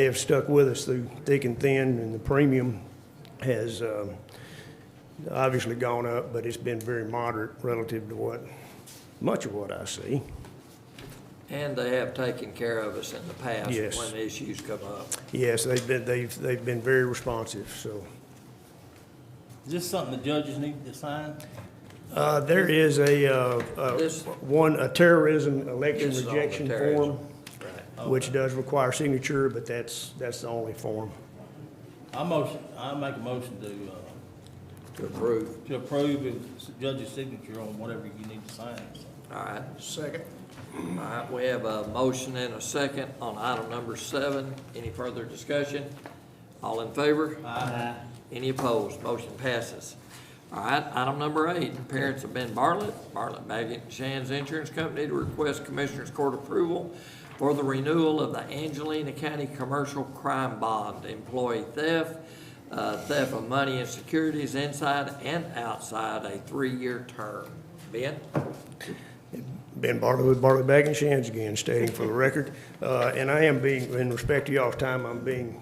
have stuck with us through thick and thin, and the premium has obviously gone up, but it's been very moderate relative to much of what I see. And they have taken care of us in the past Yes. when issues come up. Yes, they've been very responsive. So Is this something the judges need to sign? there is a terrorism election This is on the rejection terrorism. form, which does require signature, but that's the only form. I make a motion To approve. to approve the judge's signature on whatever you need to sign. All right. Second. All right, we have a motion and a second on item number 7. Any further discussion? All in favor? Aye. Any opposed? Motion passes. All right, item number 8, appearance of Ben Bartlett, Baggett and Shands Insurance Company to request Commissioners Court approval for the renewal of the Angelina County Commercial Crime Bond, employee theft, theft of money and securities inside and outside a 3-year term. Ben? Ben Bartlett with Bartlett Baggett and Shands again, stating for the record. And I am being, in respect to y'all's time, I'm being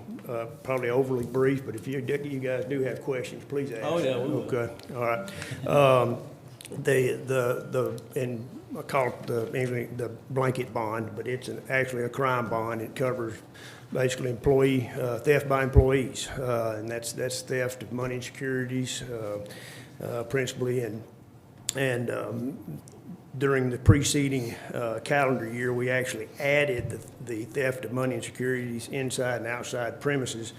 probably overly brief, but if you guys do have questions, please ask. Oh, yeah, we will. Okay, all right. And I call it the blanket bond, but it's actually a crime bond. It covers basically employee, theft by employees. And that's theft of money and securities, principally, and during the preceding calendar year, we actually added the theft of money and securities inside and outside premises.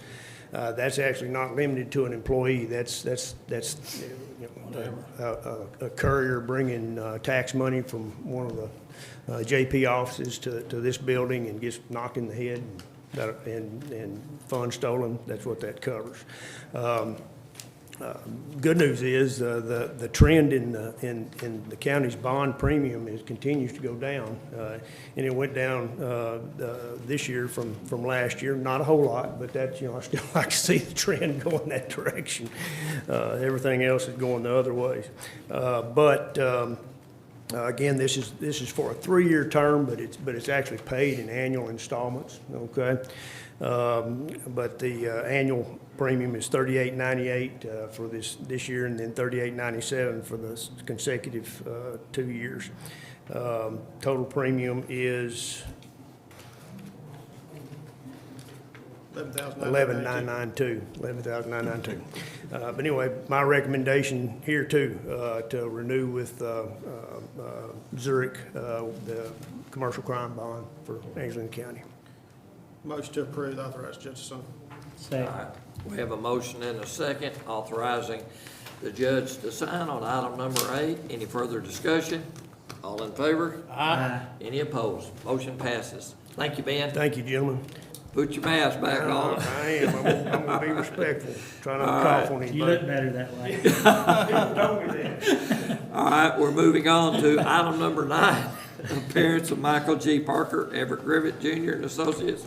That's actually not limited to an employee. That's a courier bringing tax money from one of the JP offices to this building and gets knocked in the head and funds stolen. That's what that covers. Good news is the trend in the county's bond premium continues to go down, and it went down this year from last year. Not a whole lot, but I still like to see the trend go in that direction. Everything else is going the other way. Again, this is for a 3-year term, but it's actually paid in annual installments. Okay. But the annual premium is $38.98 for this year, and then $38.97 for the consecutive 2 years. Total premium is $11,992. But anyway, my recommendation here too, to renew with Zurich, the commercial crime bond for Angelina County. Motion to approve, authorize judge to sign. Second. All right, we have a motion and a second authorizing the judge to sign on item number 8. Any further discussion? All in favor? Aye. Any opposed? Motion passes. Thank you, Ben. Thank you, gentlemen. Put your mask back on. I am. I'm gonna be respectful. Try not to cough on anybody. You look better that way. Told me that. All right, we're moving on to item number 9, appearance of Michael G. Parker, Everett Griffith Jr. and Associates,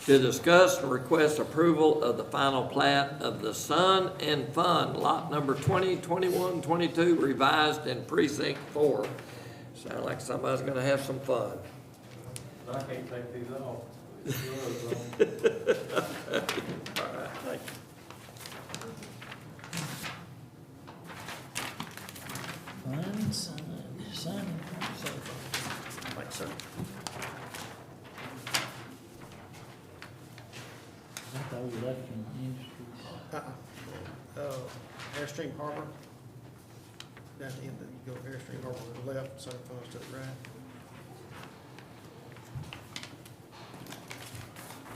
to discuss and request approval of the final plat of the Sun and Fun, lot number 20, 21, 22, revised in precinct 4. Sound like somebody's gonna have some fun. I can't take these off. All right, thank you. Fun, sun, Thanks, sir. I thought we left in industries. Airstream Harbor. Down at the end, you go Airstream Harbor to the left, Sun Funds to the right.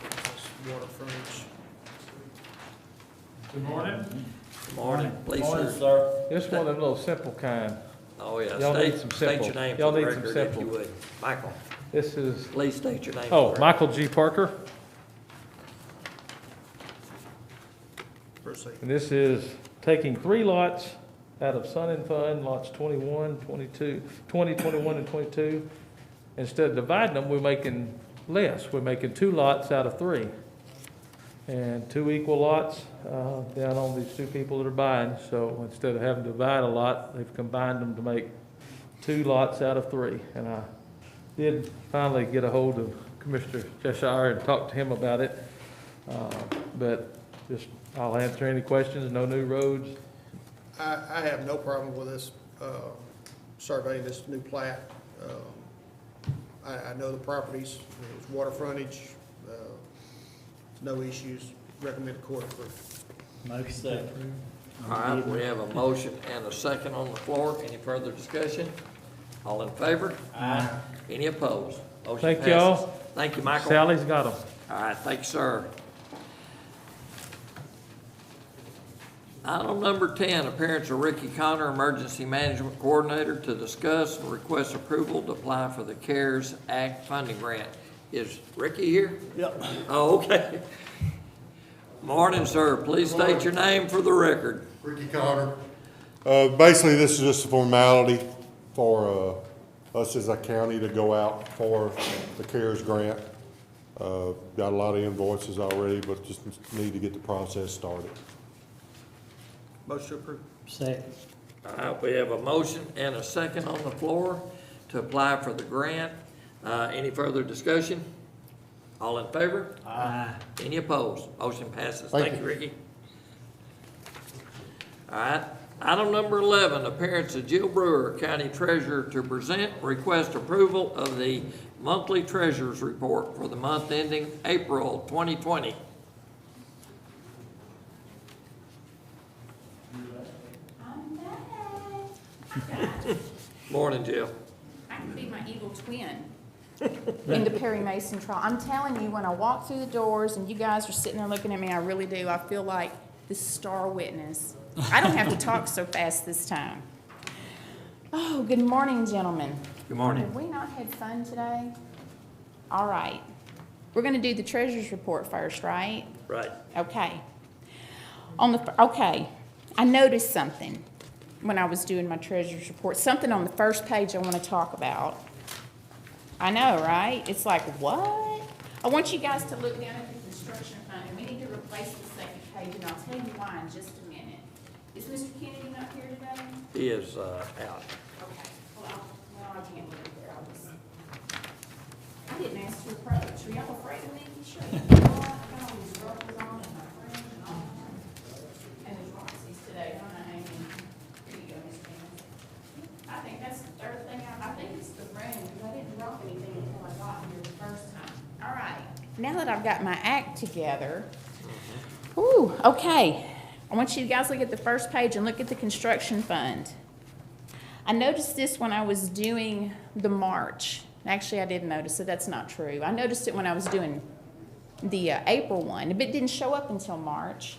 That's water frontage. Good morning. Good morning, please, Morning, sir. sir. Just one of them little simple kind. Oh, yeah, Y'all need state, some state simple. your name Y'all for the need some record if you simple. would. Michael, This is, please state your name. for oh, the record. Michael G. Parker. Proceed. And this is taking 3 lots out of Sun and Fun, lots 21, 22, 20, 21, and 22. Instead of dividing them, we're making less. We're making 2 lots out of 3. And 2 equal lots down on these 2 people that are buying. So instead of having to divide a lot, they've combined them to make 2 lots out of 3. And I did finally get a hold of Commissioner Cheshire and talk to him about it. But just, I'll answer any questions, no new roads. I have no problem with this, survey, this new plat. I know the properties, there's water frontage, no issues, recommend court approve. Motion to approve. All right, we have a motion and a second on the floor. Any further discussion? All in favor? Aye. Any opposed? Motion Thank passes. y'all. Thank you, Michael. Sally's got them. All right, thank you, sir. Item number 10, appearance of Ricky Connor, Emergency Management Coordinator, to discuss and request approval to apply for the CARES Act funding grant. Is Ricky here? Yep. Oh, okay. Morning, sir. Please state your name for the record. Ricky Connor. Basically, this is just a formality for us as a county to go out for the CARES grant. Got a lot of invoices already, but just need to get the process started. Motion approved. Second. All right, we have a motion and a second on the floor to apply for the grant. Any further discussion? All in favor? Aye. Any opposed? Motion passes. Thank Thank you, you. Ricky. All right, item number 11, appearance of Jill Brewer, County Treasurer, to present, request approval of the monthly treasurer's report for the month ending April 2020. Morning, Jill. I can be my evil twin in the Perry Mason trial. I'm telling you, when I walk through the doors and you guys are sitting there looking at me, I really do. I feel like the star witness. I don't have to talk so fast this time. Oh, good morning, gentlemen. Good morning. Have we not had fun today? All right. We're going to do the treasurer's report first, right? Right. Okay. Okay. I noticed something when I was doing my treasurer's report. Something on the first page I want to talk about. I know, right? It's like, what? I want you guys to look down at the construction fund, and we need to replace the second page, and I'll tell you why in just a minute. Is Mr. Kennedy not here today? He is out. Okay. Well, I can't leave there. I didn't ask to approach. Are y'all afraid of me? Sure. I got all these ruffles on and my friends and all. And there's Roxy's today, don't I, Amy? Here you go, Miss Kennedy. I think that's the third thing. I think it's the room, because I didn't drop anything until I got here the first time. All right. Now that I've got my act together, ooh, okay. I want you guys to look at the first page and look at the construction fund. I noticed this when I was doing the March. Actually, I didn't notice it. That's not true. I noticed it when I was doing the April one, but it didn't show up until March.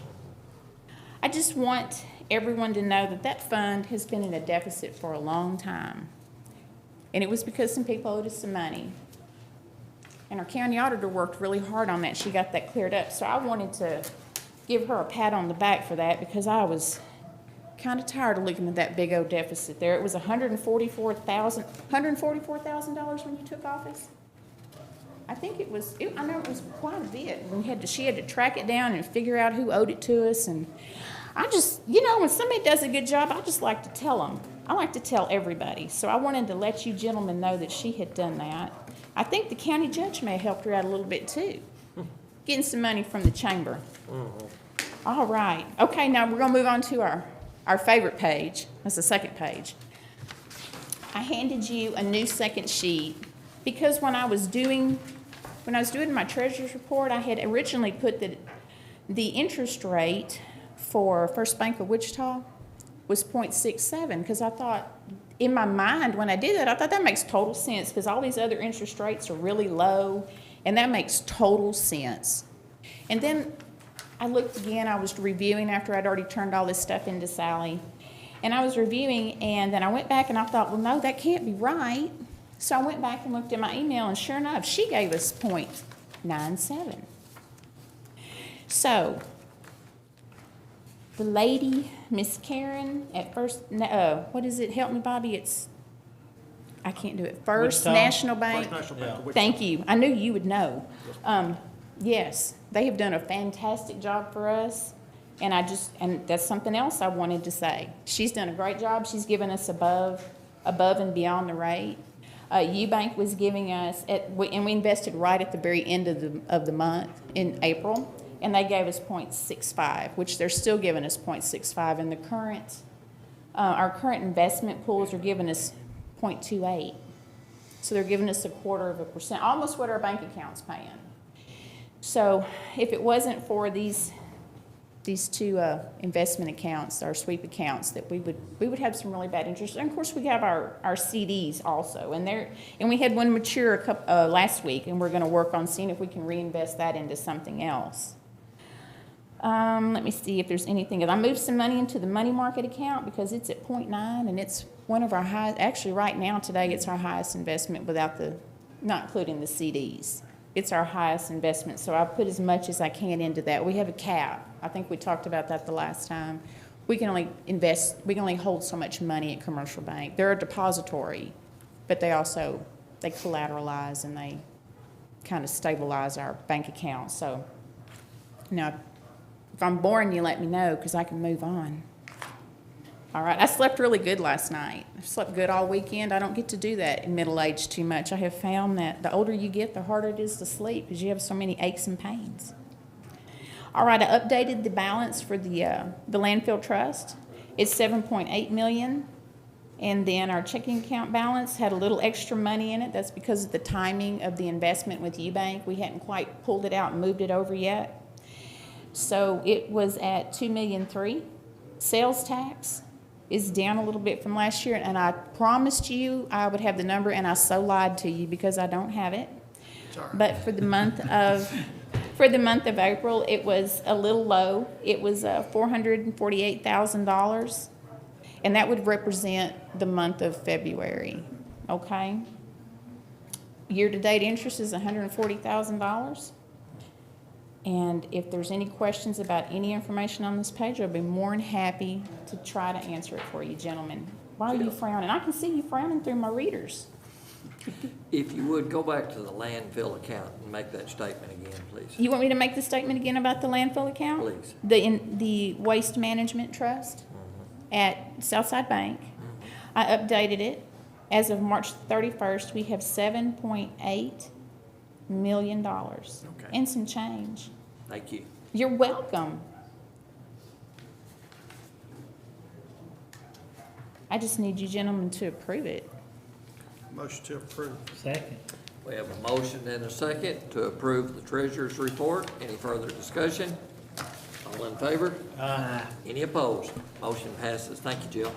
I just want everyone to know that that fund has been in a deficit for a long time. And it was because some people owed us some money. And our county auditor worked really hard on that. She got that cleared up. So I wanted to give her a pat on the back for that because I was kind of tired of looking at that big old deficit there. It was $144,000 when you took office. I think it was, I know it was quite a bit. She had to track it down and figure out who owed it to us. And I just, when somebody does a good job, I just like to tell them. I like to tell everybody. So I wanted to let you gentlemen know that she had done that. I think the county judge may have helped her out a little bit too, getting some money from the chamber. All right. Okay, now we're going to move on to our favorite page. That's the second page. I handed you a new second sheet because when I was doing my treasurer's report, I had originally put that the interest rate for First Bank of Wichita was 0.67 because I thought, in my mind, when I did that, I thought that makes total sense because all these other interest rates are really low, and that makes total sense. And then I looked again, I was reviewing after I'd already turned all this stuff into Sally, and I was reviewing, and then I went back and I thought, well, no, that can't be right. So I went back and looked at my email, and sure enough, she gave us 0.97. So the lady, Miss Karen, at First, what is it? Help me, Bobby. I can't do it. First Wichita. National Bank. First National Bank of Wichita. Thank you. I knew you would know. Yes, they have done a fantastic job for us. And that's something else I wanted to say. She's done a great job. She's given us above and beyond the rate. UBank was giving us, and we invested right at the very end of the month in April, and they gave us 0.65, which they're still giving us 0.65. And our current investment pools are giving us 0.28. So they're giving us 0.25%, almost what our bank account's paying. So if it wasn't for these two investment accounts, our sweep accounts, that we would have some really bad interest. And of course, we have our CDs also, and we had one mature last week, and we're going to work on seeing if we can reinvest that into something else. Let me see if there's anything. I moved some money into the money market account because it's at 0.9, and it's one of our highest. Actually, right now today, it's our highest investment not including the CDs. It's our highest investment, so I put as much as I can into that. We have a cap. I think we talked about that the last time. We can only hold so much money at Commercial Bank. They're a depository, but they collateralize and they kind of stabilize our bank account. So now, if I'm boring you, let me know because I can move on. All right, I slept really good last night. I slept good all weekend. I don't get to do that in middle age too much. I have found that the older you get, the harder it is to sleep because you have so many aches and pains. All right, I updated the balance for the landfill trust. It's $7.8 million, and then our checking account balance had a little extra money in it. That's because of the timing of the investment with UBank. We hadn't quite pulled it out and moved it over yet. So it was at $2.3 million. Sales tax is down a little bit from last year, and I promised you I would have the number, and I so lied to you because I don't have it. But for the month of April, it was a little low. It was $448,000, and that would represent the month of February. Okay. Year-to-date interest is $140,000. And if there's any questions about any information on this page, I'll be more than happy to try to answer it for you, gentlemen. Why are you frowning? I can see you frowning through my readers. If you would, go back to the landfill account and make that statement again, please. You want me to make the statement again about the landfill account? Please. The Waste Management Trust at Southside Bank. I updated it. As of March 31st, we have $7.8 million and some change. Thank you. You're welcome. I just need you gentlemen to approve it. Motion to approve. Second. We have a motion and a second to approve the treasurer's report. Any further discussion? All in favor? Any opposed? Motion passes. Thank you, Jill.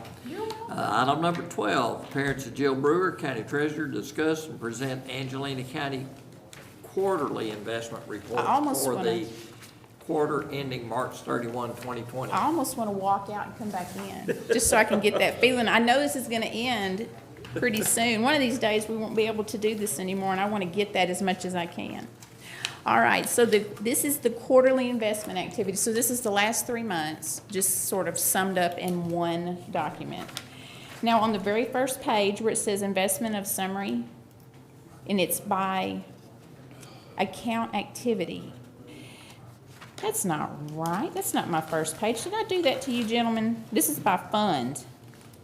Item number 12, appearance of Jill Brewer, County Treasurer, discuss and present Angelina County quarterly investment report I almost for wanna- the quarter ending March 31, 2020. I almost want to walk out and come back in, just so I can get that feeling. I know this is going to end pretty soon. One of these days, we won't be able to do this anymore, and I want to get that as much as I can. All right, so this is the quarterly investment activity. So this is the last 3 months, just sort of summed up in one document. Now, on the very first page where it says investment of summary, and it's by account activity. That's not right. That's not my first page. Did I do that to you, gentlemen? This is by fund.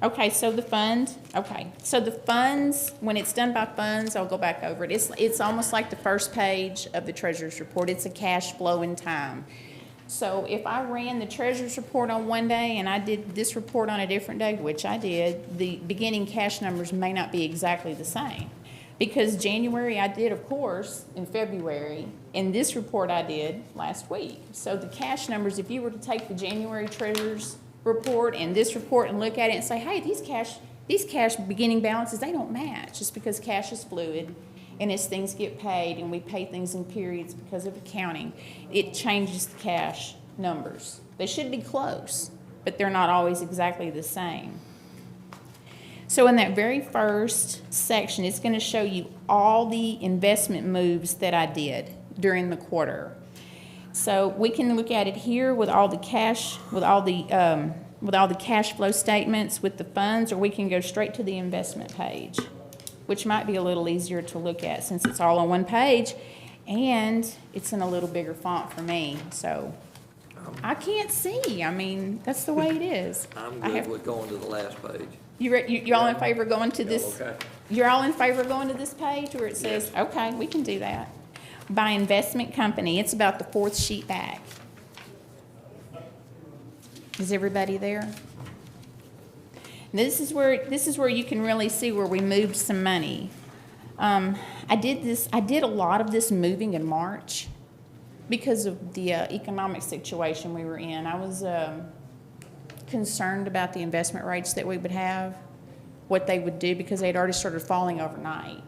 Okay, so the fund, okay. So the funds, when it's done by funds, I'll go back over it. It's almost like the first page of the treasurer's report. It's a cash flow in time. So if I ran the treasurer's report on one day and I did this report on a different day, which I did, the beginning cash numbers may not be exactly the same. Because January I did, of course, in February, and this report I did last week. So the cash numbers, if you were to take the January treasurer's report and this report and look at it and say, hey, these cash beginning balances, they don't match, just because cash is fluid, and as things get paid and we pay things in periods because of accounting, it changes the cash numbers. They should be close, but they're not always exactly the same. So in that very first section, it's going to show you all the investment moves that I did during the quarter. So we can look at it here with all the cash, with all the cash flow statements with the funds, or we can go straight to the investment page, which might be a little easier to look at since it's all on one page, and it's in a little bigger font for me. So I can't see. I mean, that's the way it is. I'm good with going to the last page. You're all in favor of going to this? Okay. You're all in favor of going to this page where it says, Yes. okay, we can do that. By investment company, it's about the fourth sheet back. Is everybody there? This is where you can really see where we moved some money. I did a lot of this moving in March because of the economic situation we were in. I was concerned about the investment rates that we would have, what they would do, because they'd already started falling overnight.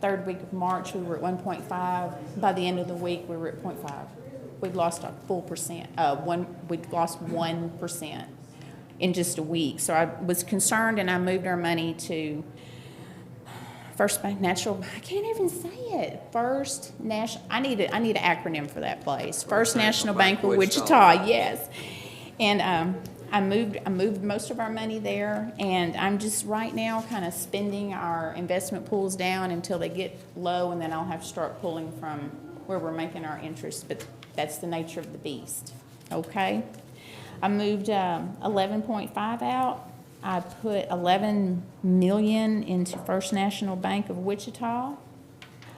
Third week of March, we were at 1.5. By the end of the week, we were at 0.5. We'd lost a full percent. We'd lost 1% in just a week. So I was concerned, and I moved our money to First Bank National. I can't even say it. First National. I need an acronym for that place. First National Bank of Wichita. Yes. And I moved most of our money there, and I'm just right now kind of spending our investment pools down until they get low, and then I'll have to start pulling from where we're making our interest, but that's the nature of the beast, okay? I moved 11.5 out. I put 11 million into First National Bank of Wichita.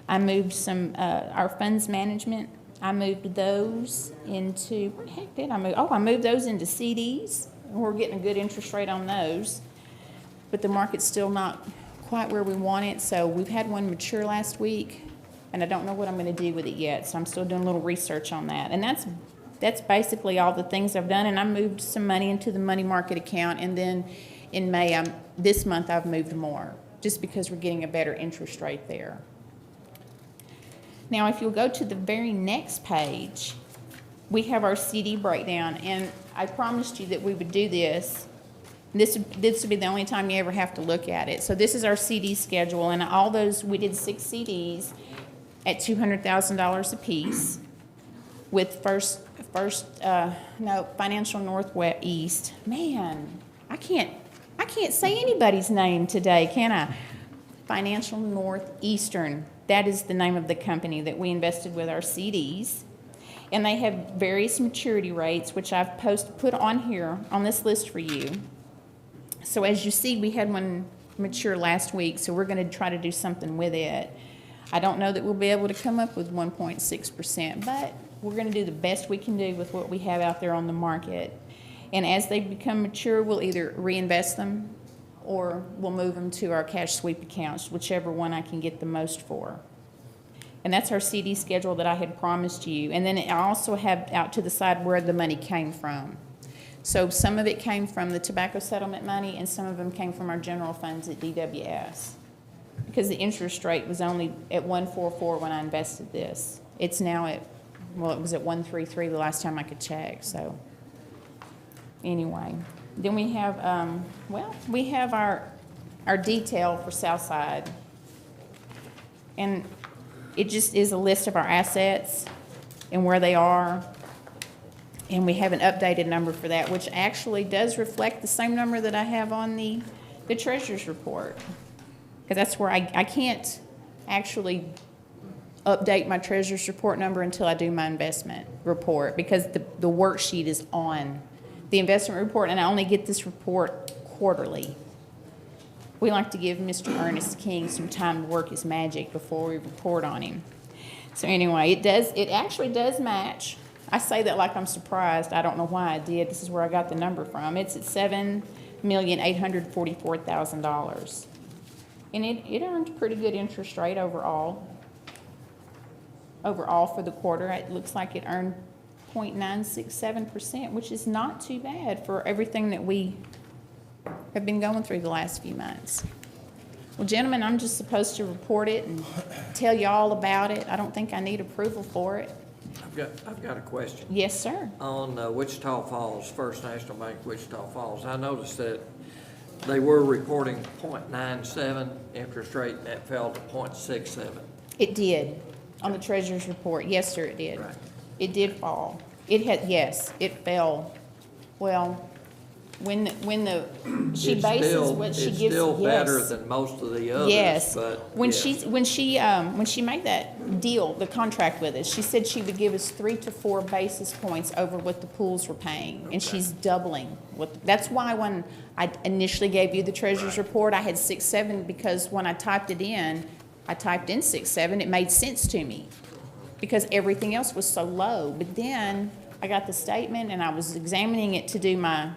I moved some, our funds management, I moved those into, what the heck did I move? Oh, I moved those into CDs. We're getting a good interest rate on those. But the market's still not quite where we want it, so we've had one mature last week, and I don't know what I'm going to do with it yet, so I'm still doing a little research on that. And that's basically all the things I've done, and I moved some money into the money market account, and then in May, this month, I've moved more, just because we're getting a better interest rate there. Now, if you'll go to the very next page, we have our CD breakdown, and I promised you that we would do this. This would be the only time you ever have to look at it. So this is our CD schedule, and all those, we did 6 CDs at $200,000 apiece with Financial Northwest. Man, I can't say anybody's name today, can I? Financial Northeastern. That is the name of the company that we invested with our CDs. And they have various maturity rates, which I've put on here on this list for you. So as you see, we had one mature last week, so we're going to try to do something with it. I don't know that we'll be able to come up with 1.6%, but we're going to do the best we can do with what we have out there on the market. And as they become mature, we'll either reinvest them or we'll move them to our cash sweep accounts, whichever one I can get the most for. And that's our CD schedule that I had promised you. And then I also have out to the side where the money came from. So some of it came from the tobacco settlement money, and some of them came from our general funds at DWS. Because the interest rate was only at 1.44 when I invested this. It's now at, well, it was at 1.33 the last time I could check, so. Anyway, then we have, we have our detail for Southside. And it just is a list of our assets and where they are. And we have an updated number for that, which actually does reflect the same number that I have on the treasurer's report. Because that's where I can't actually update my treasurer's report number until I do my investment report, because the worksheet is on the investment report, and I only get this report quarterly. We like to give Mr. Ernest King some time to work his magic before we report on him. So anyway, it actually does match. I say that like I'm surprised. I don't know why I did. This is where I got the number from. It's at $7,844,000. And it earned a pretty good interest rate overall. Overall for the quarter, it looks like it earned 0.967%, which is not too bad for everything that we have been going through the last few months. Well, gentlemen, I'm just supposed to report it and tell you all about it. I don't think I need approval for it. I've got a question. Yes, sir. On Wichita Falls, First National Bank, Wichita Falls, I noticed that they were reporting 0.97 interest rate, and that fell to 0.67. It did, on the treasurer's report. Yes, sir, it did. Right. It did fall. It had, yes, it fell. Well, when she bases what she gives, It's still better yes. than most of the others. Yes, But when yes. she made that deal, the contract with us, she said she would give us 3 to 4 basis points over what the pools were paying, and she's doubling. That's why when I initially gave you the treasurer's report, I had 6.7, because when I typed it in, I typed in 6.7. It made sense to me because everything else was so low. But then I got the statement and I was examining it to do my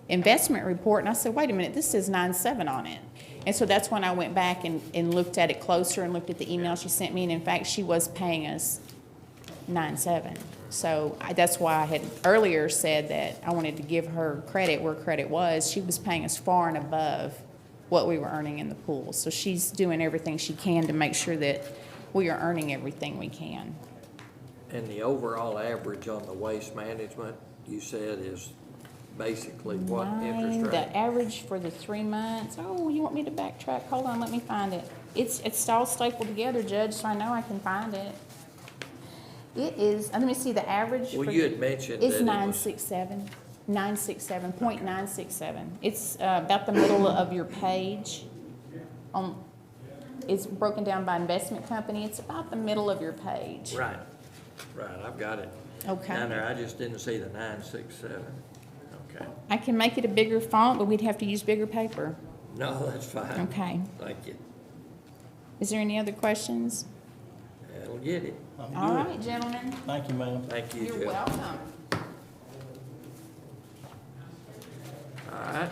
investment report, and I said, wait a minute, this says 9.7 on it. And so that's when I went back and looked at it closer and looked at the email she sent me, and in fact, she was paying us 9.7. So that's why I had earlier said that I wanted to give her credit where credit was. She was paying us far and above what we were earning in the pool. So she's doing everything she can to make sure that we are earning everything we can. And the overall average on the waste management, you said, is basically what interest rate? The average for the 3 months, oh, you want me to backtrack? Hold on, let me find it. It's all stapled together, Judge, so I know I can find it. It is, let me see, the average. Well, you had mentioned it's that it was 967, 0.967. It's about the middle of your page. It's broken down by investment company. It's about the middle of your page. Right, I've got it. Okay. Down there, I just didn't see the 967. Okay. I can make it a bigger font, but we'd have to use bigger paper. No, that's fine. Okay. Thank you. Is there any other questions? That'll get it. All right, gentlemen. Thank you, ma'am. Thank you, You're Jeff. welcome. All right.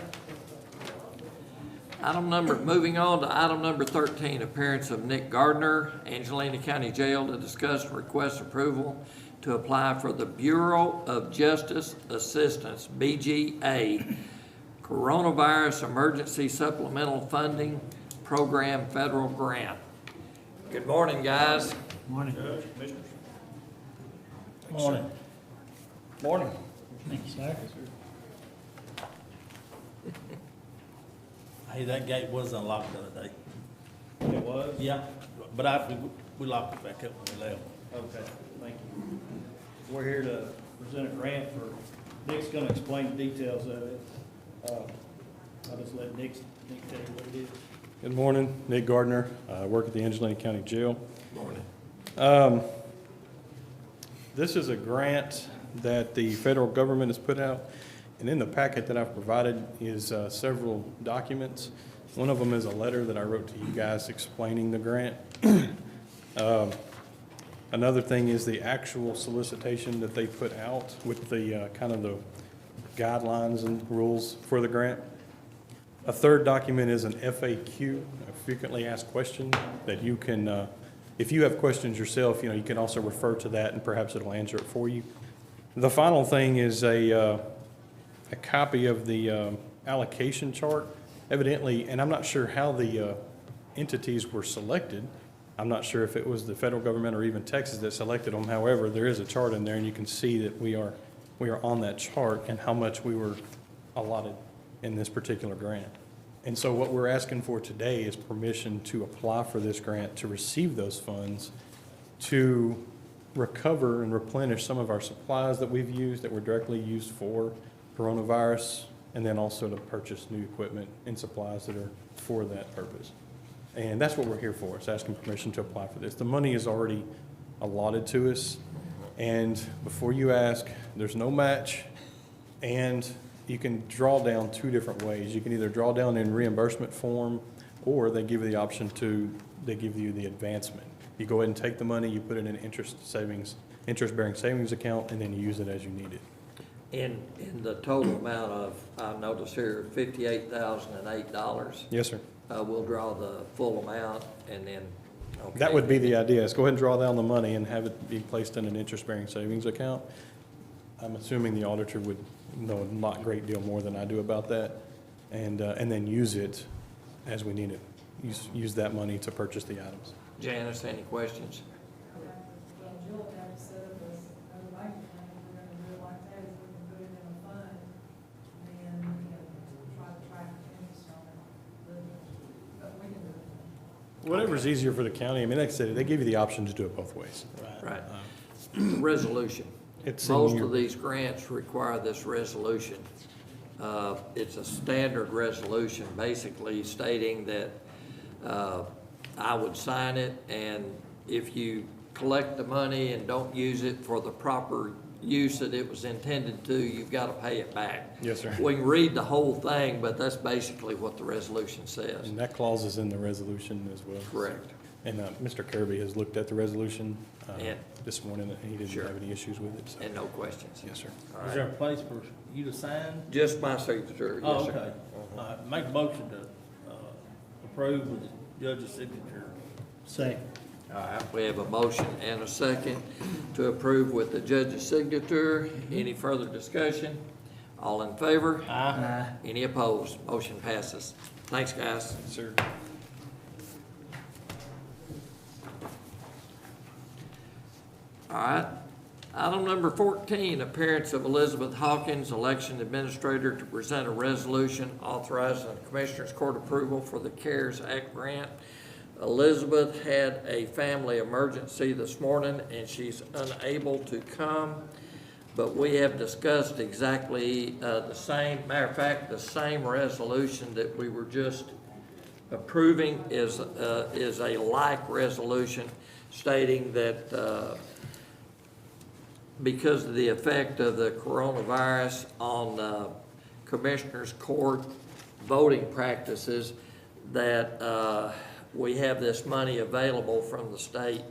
Moving on to item number 13, appearance of Nick Gardner, Angelina County Jail, to discuss and request approval to apply for the Bureau of Justice Assistance, BGA, Coronavirus Emergency Supplemental Funding Program Federal Grant. Good morning, guys. Morning. Judge, Commissioners. Morning. Morning. Thank you, sir. Hey, that gate was unlocked the other day. It was? Yeah, but we locked it back up when we left. Okay, thank you. We're here to present a grant for, Nick's gonna explain the details of it. I'll just let Nick tell you what it is. Good morning, Nick Gardner. I work at the Angelina County Jail. Morning. This is a grant that the federal government has put out, and in the packet that I've provided is several documents. One of them is a letter that I wrote to you guys explaining the grant. Another thing is the actual solicitation that they put out with the kind of the guidelines and rules for the grant. A third document is an FAQ, a frequently asked question, that you can if you have questions yourself, you can also refer to that and perhaps it'll answer it for you. The final thing is a copy of the allocation chart. Evidently, and I'm not sure how the entities were selected. I'm not sure if it was the federal government or even Texas that selected them. However, there is a chart in there and you can see that we are on that chart and how much we were allotted in this particular grant. And so what we're asking for today is permission to apply for this grant, to receive those funds, to recover and replenish some of our supplies that we've used, that were directly used for coronavirus, and then also to purchase new equipment and supplies that are for that purpose. And that's what we're here for, is asking permission to apply for this. The money is already allotted to us, and before you ask, there's no match, and you can draw down two different ways. You can either draw down in reimbursement form, or they give you the option they give you the advancement. You go ahead and take the money, you put it in an interest-bearing savings account, and then you use it as you need it. In the total amount of, I notice here, $58,008. Yes, sir. We'll draw the full amount and then, okay. That would be the idea, is go ahead and draw down the money and have it be placed in an interest-bearing savings account. I'm assuming the auditor would know a not great deal more than I do about that, and then use it as we need it. Use that money to purchase the items. Janice, any questions? Whatever's easier for the county. I mean, like I said, they give you the option to do it both ways. Right. Resolution. Most of these grants require this resolution. It's a standard resolution, basically stating that I would sign it, and if you collect the money and don't use it for the proper use that it was intended to, you've got to pay it back. Yes, sir. We can read the whole thing, but that's basically what the resolution says. And that clause is in the resolution as well. Correct. And Mr. Kirby has looked at the resolution this morning, and he didn't have any issues with it. So. And no questions. Yes, sir. Is there a place for you to sign? Just my signature, Oh, yes, okay. sir. Make a motion to approve with the judge's signature. Second. All right, we have a motion and a second to approve with the judge's signature. Any further discussion? All in favor? Aye. Any opposed? Motion passes. Thanks, guys. Yes, sir. All right. Item number 14, appearance of Elizabeth Hawkins, election administrator, to present a resolution authorizing the Commissioners Court approval for the CARES Act grant. Elizabeth had a family emergency this morning and she's unable to come, but we have discussed exactly the same, matter of fact, the same resolution that we were just approving is a like resolution stating that because of the effect of the coronavirus on Commissioners Court voting practices, that we have this money available from the state.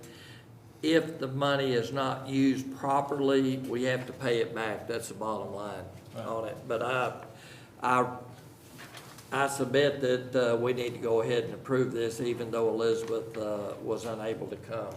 If the money is not used properly, we have to pay it back. That's the bottom line on it. But I submit that we need to go ahead and approve this, even though Elizabeth was unable to come.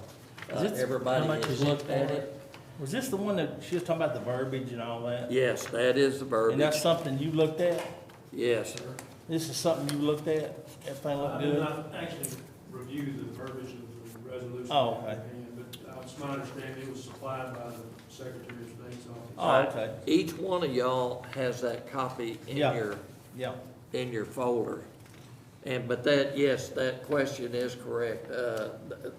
Everybody has looked at it. Was this the one that she was talking about, the verbiage and all that? Yes, that is the verbiage. And that's something you looked at? Yes, sir. This is something you looked at? Everything looked good? I did not actually review the verbiage of the resolution. Oh, okay. But it's my understanding it was supplied by the Secretary of State's office. Oh, okay. Each one of y'all has that copy in in your folder. But that, yes, that question is correct.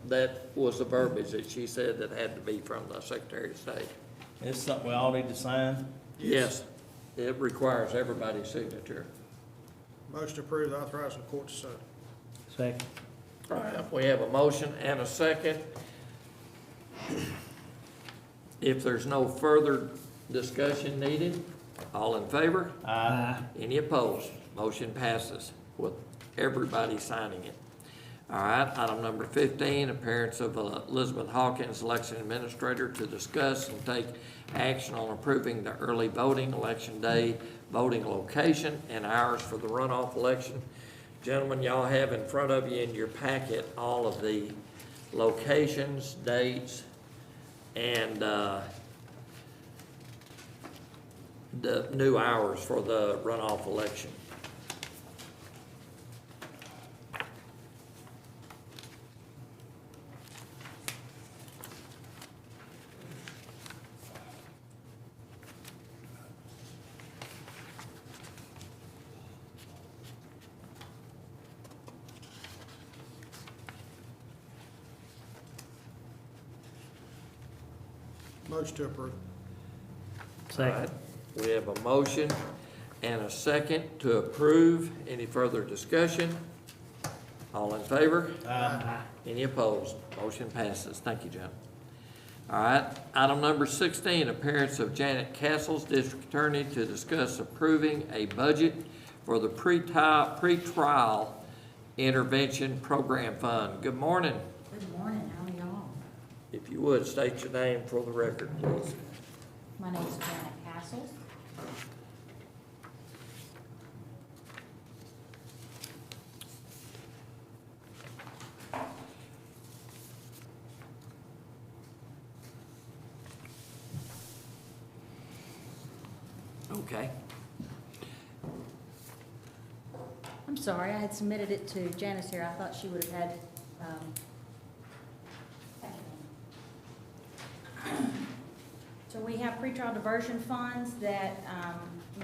That was the verbiage that she said that had to be from the Secretary of State. It's something we all need to sign? Yes, it requires everybody's signature. Motion approved, authorizing the court to sign. Second. All right, we have a motion and a second. If there's no further discussion needed, all in favor? Aye. Any opposed? Motion passes with everybody signing it. All right, item number 15, appearance of Elizabeth Hawkins, election administrator, to discuss and take action on approving the early voting, election day, voting location, and hours for the runoff election. Gentlemen, y'all have in front of you in your packet all of the locations, dates, and the new hours for the runoff election. Motion to approve. All right, we have a motion and a second to approve. Any further discussion? All in favor? Any opposed? Motion passes. Thank you, John. All right, item number 16, appearance of Janet Castles, District Attorney, to discuss approving a budget for the pretrial intervention program fund. Good morning. Good morning, how are y'all? If you would, state your name for the record, please. My name is Janet Castles. Okay. I'm sorry, I had submitted it to Janice here. I thought she would have had, so we have pretrial diversion funds that,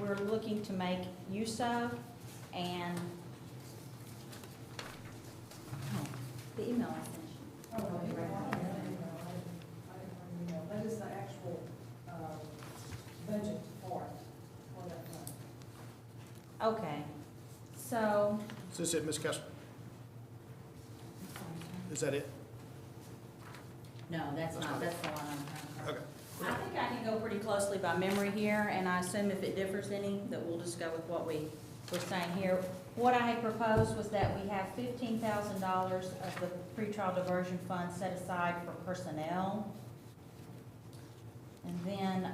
we're looking to make use of, and, the email I sent you. That is the actual, budget for that fund. Okay, so, Is this it, Ms. Kessler? Is that it? no, that's not the one I'm trying to. Okay. I think I can go pretty closely by memory here, and I assume if it differs any, that we'll just go with what we were saying here. What I had proposed was that we have $15,000 of the pretrial diversion fund set aside for personnel. And then,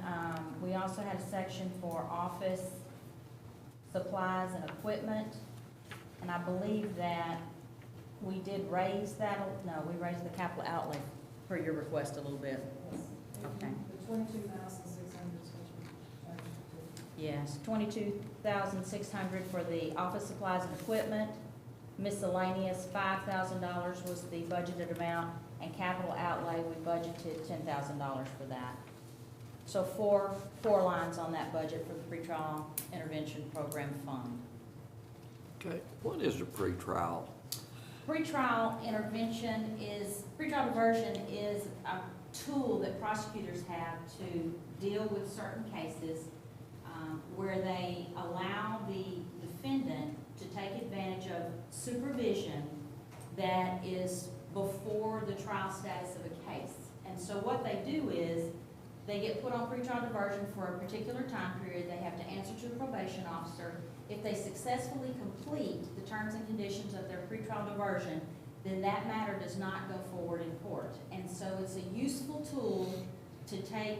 we also had a section for office supplies and equipment. And I believe that we did raise that, no, we raised the capital outlay per your request a little bit. Okay. The 22,600 is what you. Yes, 22,600 for the office supplies and equipment. Miscellaneous, $5,000 was the budgeted amount, and capital outlay, we budgeted $10,000 for that. So four lines on that budget for the pretrial intervention program fund. Okay, what is a pretrial? Pretrial intervention is, pretrial diversion is a tool that prosecutors have to deal with certain cases where they allow the defendant to take advantage of supervision that is before the trial status of a case. And so what they do is, they get put on pretrial diversion for a particular time period. They have to answer to the probation officer. If they successfully complete the terms and conditions of their pretrial diversion, then that matter does not go forward in court. And so it's a useful tool to take,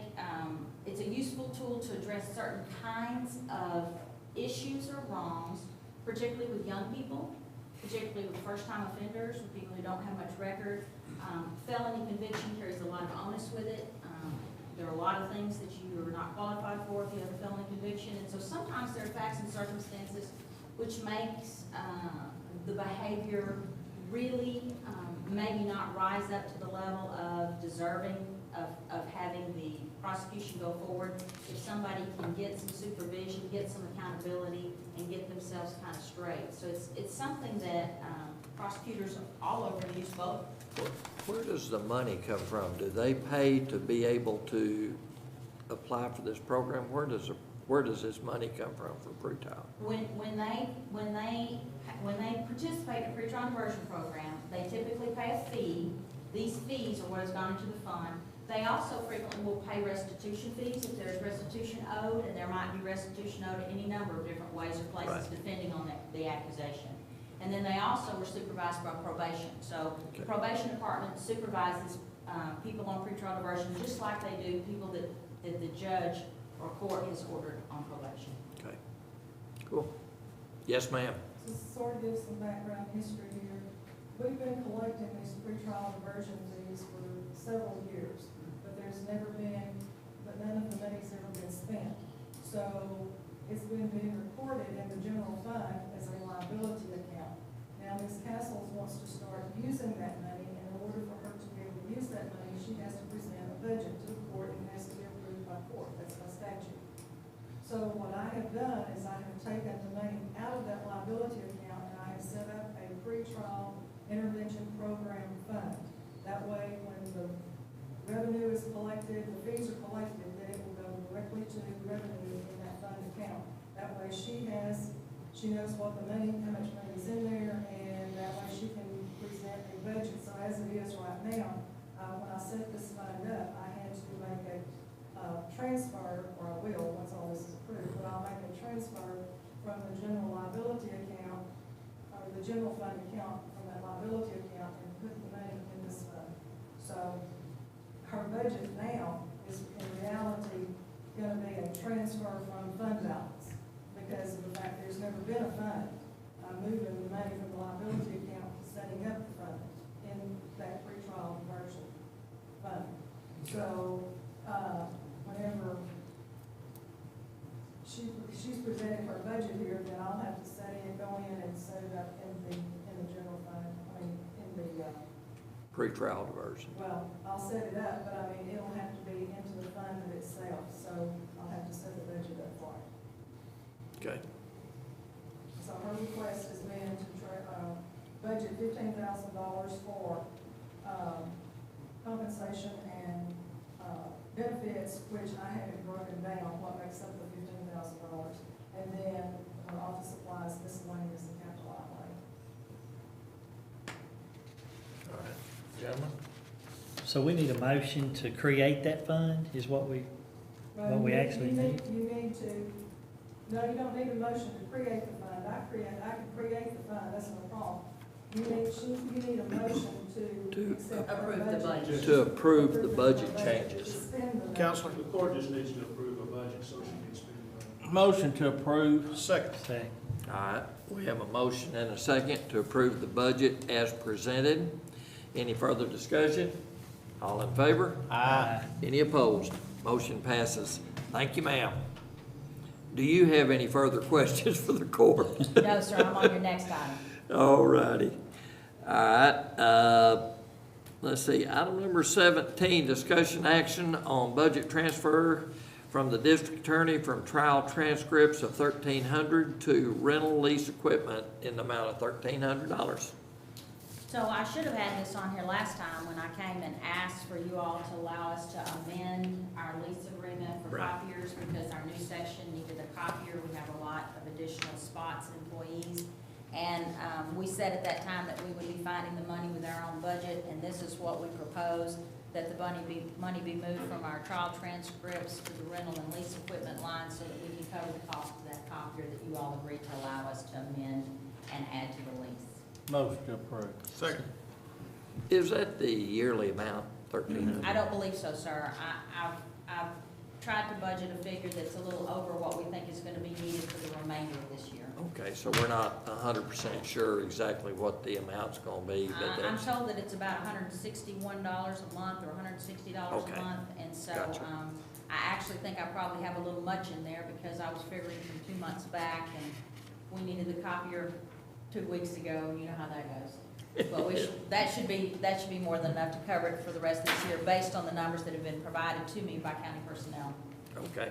it's a useful tool to address certain kinds of issues or wrongs, particularly with young people, particularly with first-time offenders, with people who don't have much record. Felony conviction carries a lot of onus with it. There are a lot of things that you are not qualified for if you have a felony conviction. And so sometimes there are facts and circumstances which makes the behavior really maybe not rise up to the level of deserving of having the prosecution go forward. If somebody can get some supervision, get some accountability, and get themselves kind of straight. So it's something that prosecutors all over use both. Where does the money come from? Do they pay to be able to apply for this program? Where does this money come from for pretrial? When they participate in a pretrial diversion program, they typically pay a fee. These fees are what has gone into the fund. They also frequently will pay restitution fees if there's restitution owed, and there might be restitution owed in any number of different ways or places, depending on the accusation. And then they also were supervised by probation. So the probation department supervises people on pretrial diversion just like they do people that the judge or court has ordered on probation. Okay, cool. Yes, ma'am. To sort of give some background history here, we've been collecting these pretrial diversion diversion fees for several years, but none of the money's ever been spent. So it's been being recorded in the general fund as a liability account. Now, Ms. Castles wants to start using that money. In order for her to be able to use that money, she has to present a budget to the court and has to be approved by court. That's by statute. So what I have done is I have taken the money out of that liability account and I have set up a pretrial intervention program fund. That way, when the revenue is collected, the fees are collected, then it will go directly to revenue in that fund account. That way she knows what the money, how much money is in there, and that way she can present a budget. So as it is right now, when I set this fund up, I had to make a transfer, or I will, once all this is approved, but I'll make a transfer from the general liability account, or the general fund account, from that liability account, and put the money in this fund. So her budget now is in reality going to be a transfer from fund balance, because of the fact there's never been a fund. I'm moving the money from the liability account to setting up the fund in that pretrial diversion fund. So, whenever she's presenting her budget here, then I'll have to go in and set it up in the general fund, in the, Pre-trial diversion. well, I'll set it up, but it'll have to be into the fund itself, so I'll have to set the budget up for it. Okay. So her request has been to budget $15,000 for compensation and benefits, which I haven't broken down what makes up the $15,000, and then her office supplies, miscellaneous, and capital outlay. All right. Gentlemen? So we need a motion to create that fund, is what we actually need? You need to, no, you don't need a motion to create the fund. I can create the fund, that's no problem. You need a motion to accept approve the budget. To approve the budget changes. Counselor, the court just needs to approve a budget, so she can spend the money. Motion to approve. Second. All right, we have a motion and a second to approve the budget as presented. Any further discussion? All in favor? Aye. Any opposed? Motion passes. Thank you, ma'am. Do you have any further questions for the court? No, sir, I'm on your next item. All righty. All right, let's see, item number 17, discussion action on budget transfer from the district attorney from trial transcripts of $1,300 to rental lease equipment in the amount of $1,300. So I should have had this on here last time when I came and asked for you all to allow us to amend our lease agreement for Right. copiers, because our new section needed a copier. We have a lot of additional spots and employees. And we said at that time that we would be finding the money with our own budget, and this is what we propose, that the money be moved from our trial transcripts to the rental and lease equipment line so that we can cover the cost of that copier that you all agreed to allow us to amend and add to the lease. Motion to approve. Second. Is that the yearly amount, $1,300? I don't believe so, sir. I've tried to budget a figure that's a little over what we think is gonna be needed for the remainder of this year. Okay, so we're not 100% sure exactly what the amount's gonna be, but I'm that's, told that it's about $161 a month or $160 Okay. a month, and so, Gotcha. I actually think I probably have a little much in there because I was figuring from 2 months back and we needed the copier 2 weeks ago, and you know how that goes. But that should be more than enough to cover it for the rest of this year, based on the numbers that have been provided to me by county personnel. okay.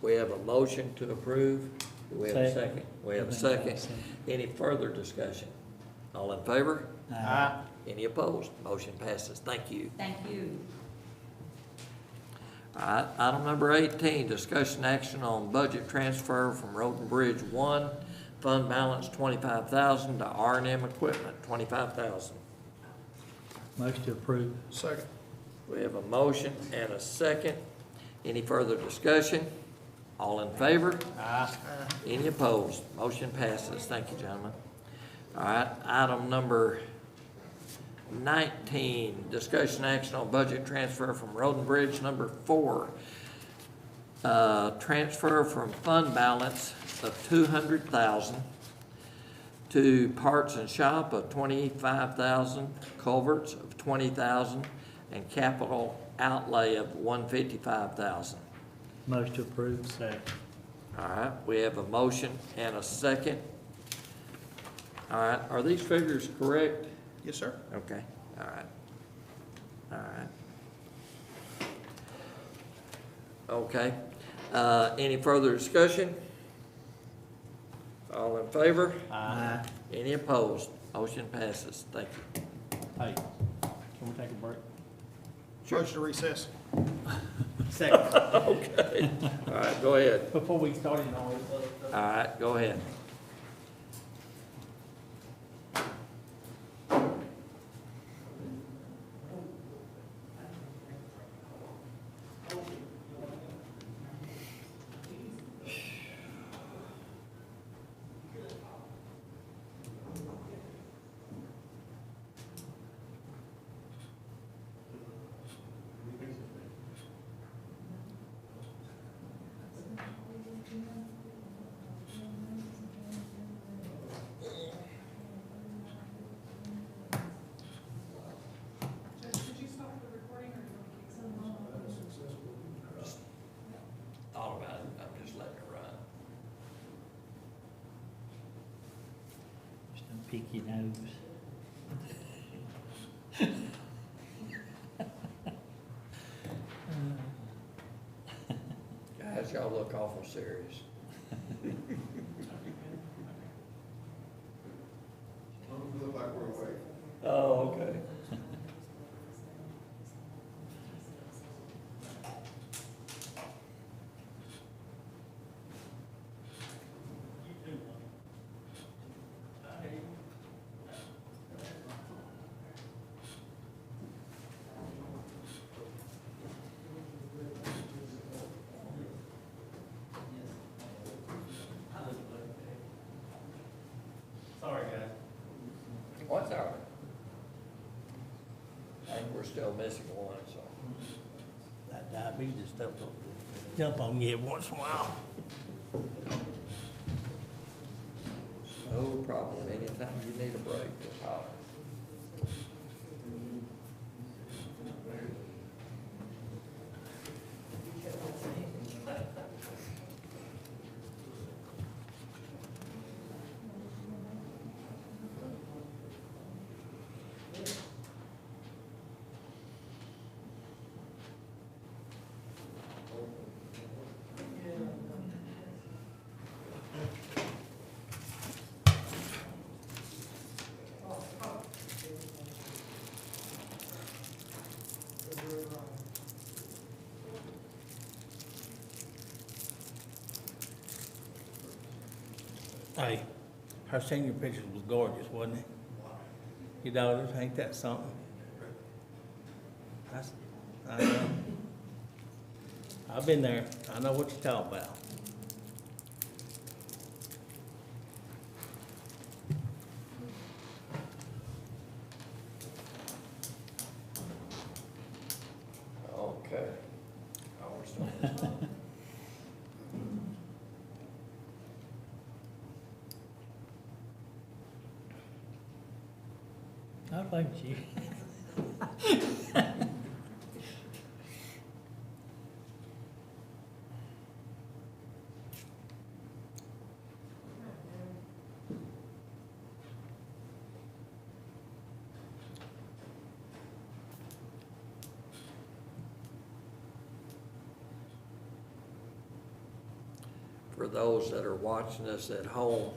We have a motion to approve. Do we have a Second. second? We have a second. Any further discussion? All in favor? Aye. Any opposed? Motion passes. Thank you. Thank you. All right, item number 18, discussion action on budget transfer from Road and Bridge 1, fund balance $25,000 to R&M equipment, $25,000. Motion to approve. Second. We have a motion and a second. Any further discussion? All in favor? Aye. Any opposed? Motion passes. Thank you, gentlemen. All right, item number 19, discussion action on budget transfer from Road and Bridge number 4. Transfer from fund balance of $200,000 to parts and shop of $25,000, culverts of $20,000 and capital outlay of $155,000. Motion to approve. Second. All right, we have a motion and a second. All right, are these figures correct? Yes, sir. Okay, all right. All right. Okay, any further discussion? All in favor? Aye. Any opposed? Motion passes. Thank you. Hey, can we take a break? Motion to recess. Second. Okay, all right, go ahead. Before we started on it. All right, go ahead. Judge, did you stop the recording or you want to keep some? Thought about it, I'm just letting it run. Just don't pick your nose. Guys, y'all look awful serious. Look like we're awake. Oh, okay. Sorry, guys. What's our? I think we're still missing one, so. That diabetes stuff will jump on you every once in a while. No problem. Anytime you need a break, just holler. Hey, her senior picture was gorgeous, wasn't it? Your daughters, ain't that something? I know. I've been there. I know what you're talking about. Okay. Oh, we're still. I like you. For those that are watching us at home,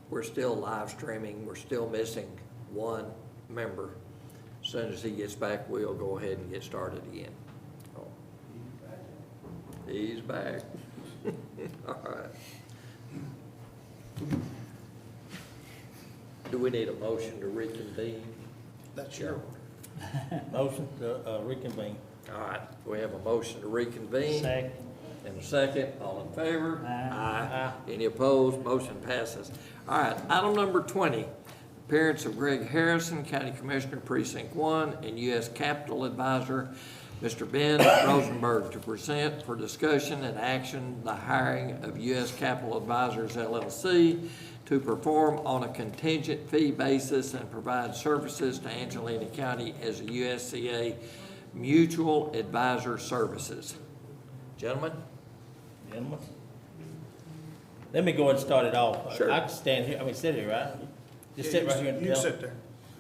we're still live streaming. We're still missing one member. As soon as he gets back, we'll go ahead and get started again. Oh. He's back. All right. Do we need a motion to reconvene? That's your. Motion to reconvene. All right, we have a motion to reconvene. Second. And a second, all in favor? Aye. Any opposed? Motion passes. All right, item number 20, appearance of Greg Harrison, County Commissioner, Precinct 1, and U.S. Capitol Advisor, Mr. Ben Rosenberg to present for discussion and action the hiring of U.S. Capital Advisors LLC to perform on a contingent fee basis and provide services to Angelina County as a USCA Mutual Advisor Services. Gentlemen? Gentlemen? Let me go ahead and start it off. Sure. I can stand here, sit here, right? Just sit right here and You tell. sit there.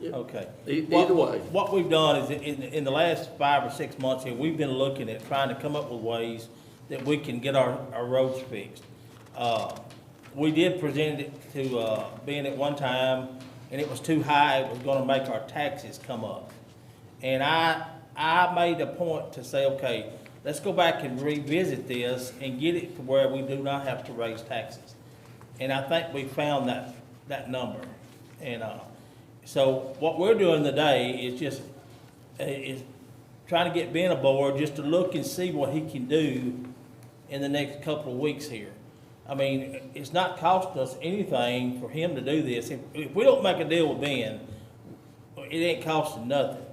Okay. Either way. What we've done is in the last 5 or 6 months here, we've been looking at trying to come up with ways that we can get our roads fixed. We did present it to, Ben at one time, and it was too high, it was gonna make our taxes come up. And I made a point to say, okay, let's go back and revisit this and get it to where we do not have to raise taxes. And I think we found that number. And, so what we're doing today is trying to get Ben aboard just to look and see what he can do in the next couple of weeks here. I mean, it's not costing us anything for him to do this. If we don't make a deal with Ben, it ain't costing nothing.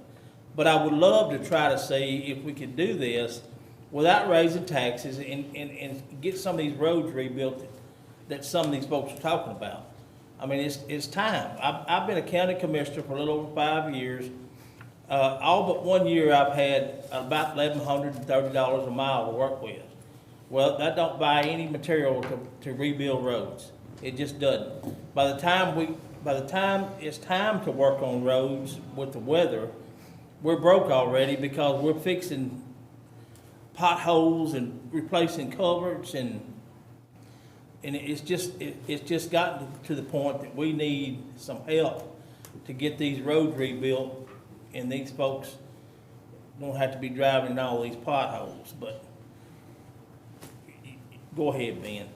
But I would love to try to see if we could do this without raising taxes and get some of these roads rebuilt that some of these folks are talking about. I mean, it's time. I've been a county commissioner for a little over 5 years. All but 1 year I've had about $1,130 a mile to work with. Well, that don't buy any material to rebuild roads. It just doesn't. By the time it's time to work on roads with the weather, we're broke already because we're fixing potholes and replacing culverts and it's just gotten to the point that we need some help to get these roads rebuilt, and these folks don't have to be driving in all these potholes. But go ahead, Ben.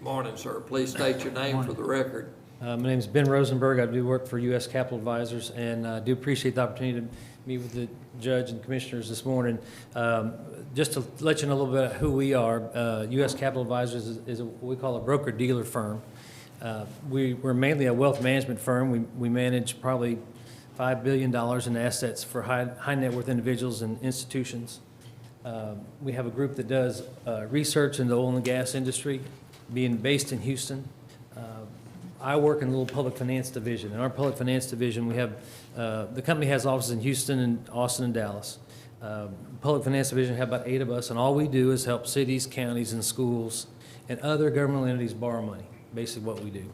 Morning, sir. Please state your name for the record. My name is Ben Rosenberg. I do work for U.S. Capital Advisors, and I do appreciate the opportunity to meet with the judge and commissioners this morning. Just to let you know a little bit about who we are, U.S. Capital Advisors is what we call a broker-dealer firm. We're mainly a wealth management firm. We manage probably $5 billion in assets for high net worth individuals and institutions. We have a group that does research in the oil and gas industry, being based in Houston. I work in the little public finance division. In our public finance division, we have, the company has offices in Houston and Austin and Dallas. Public finance division have about 8 of us, and all we do is help cities, counties, and schools and other governmental entities borrow money, basically what we do.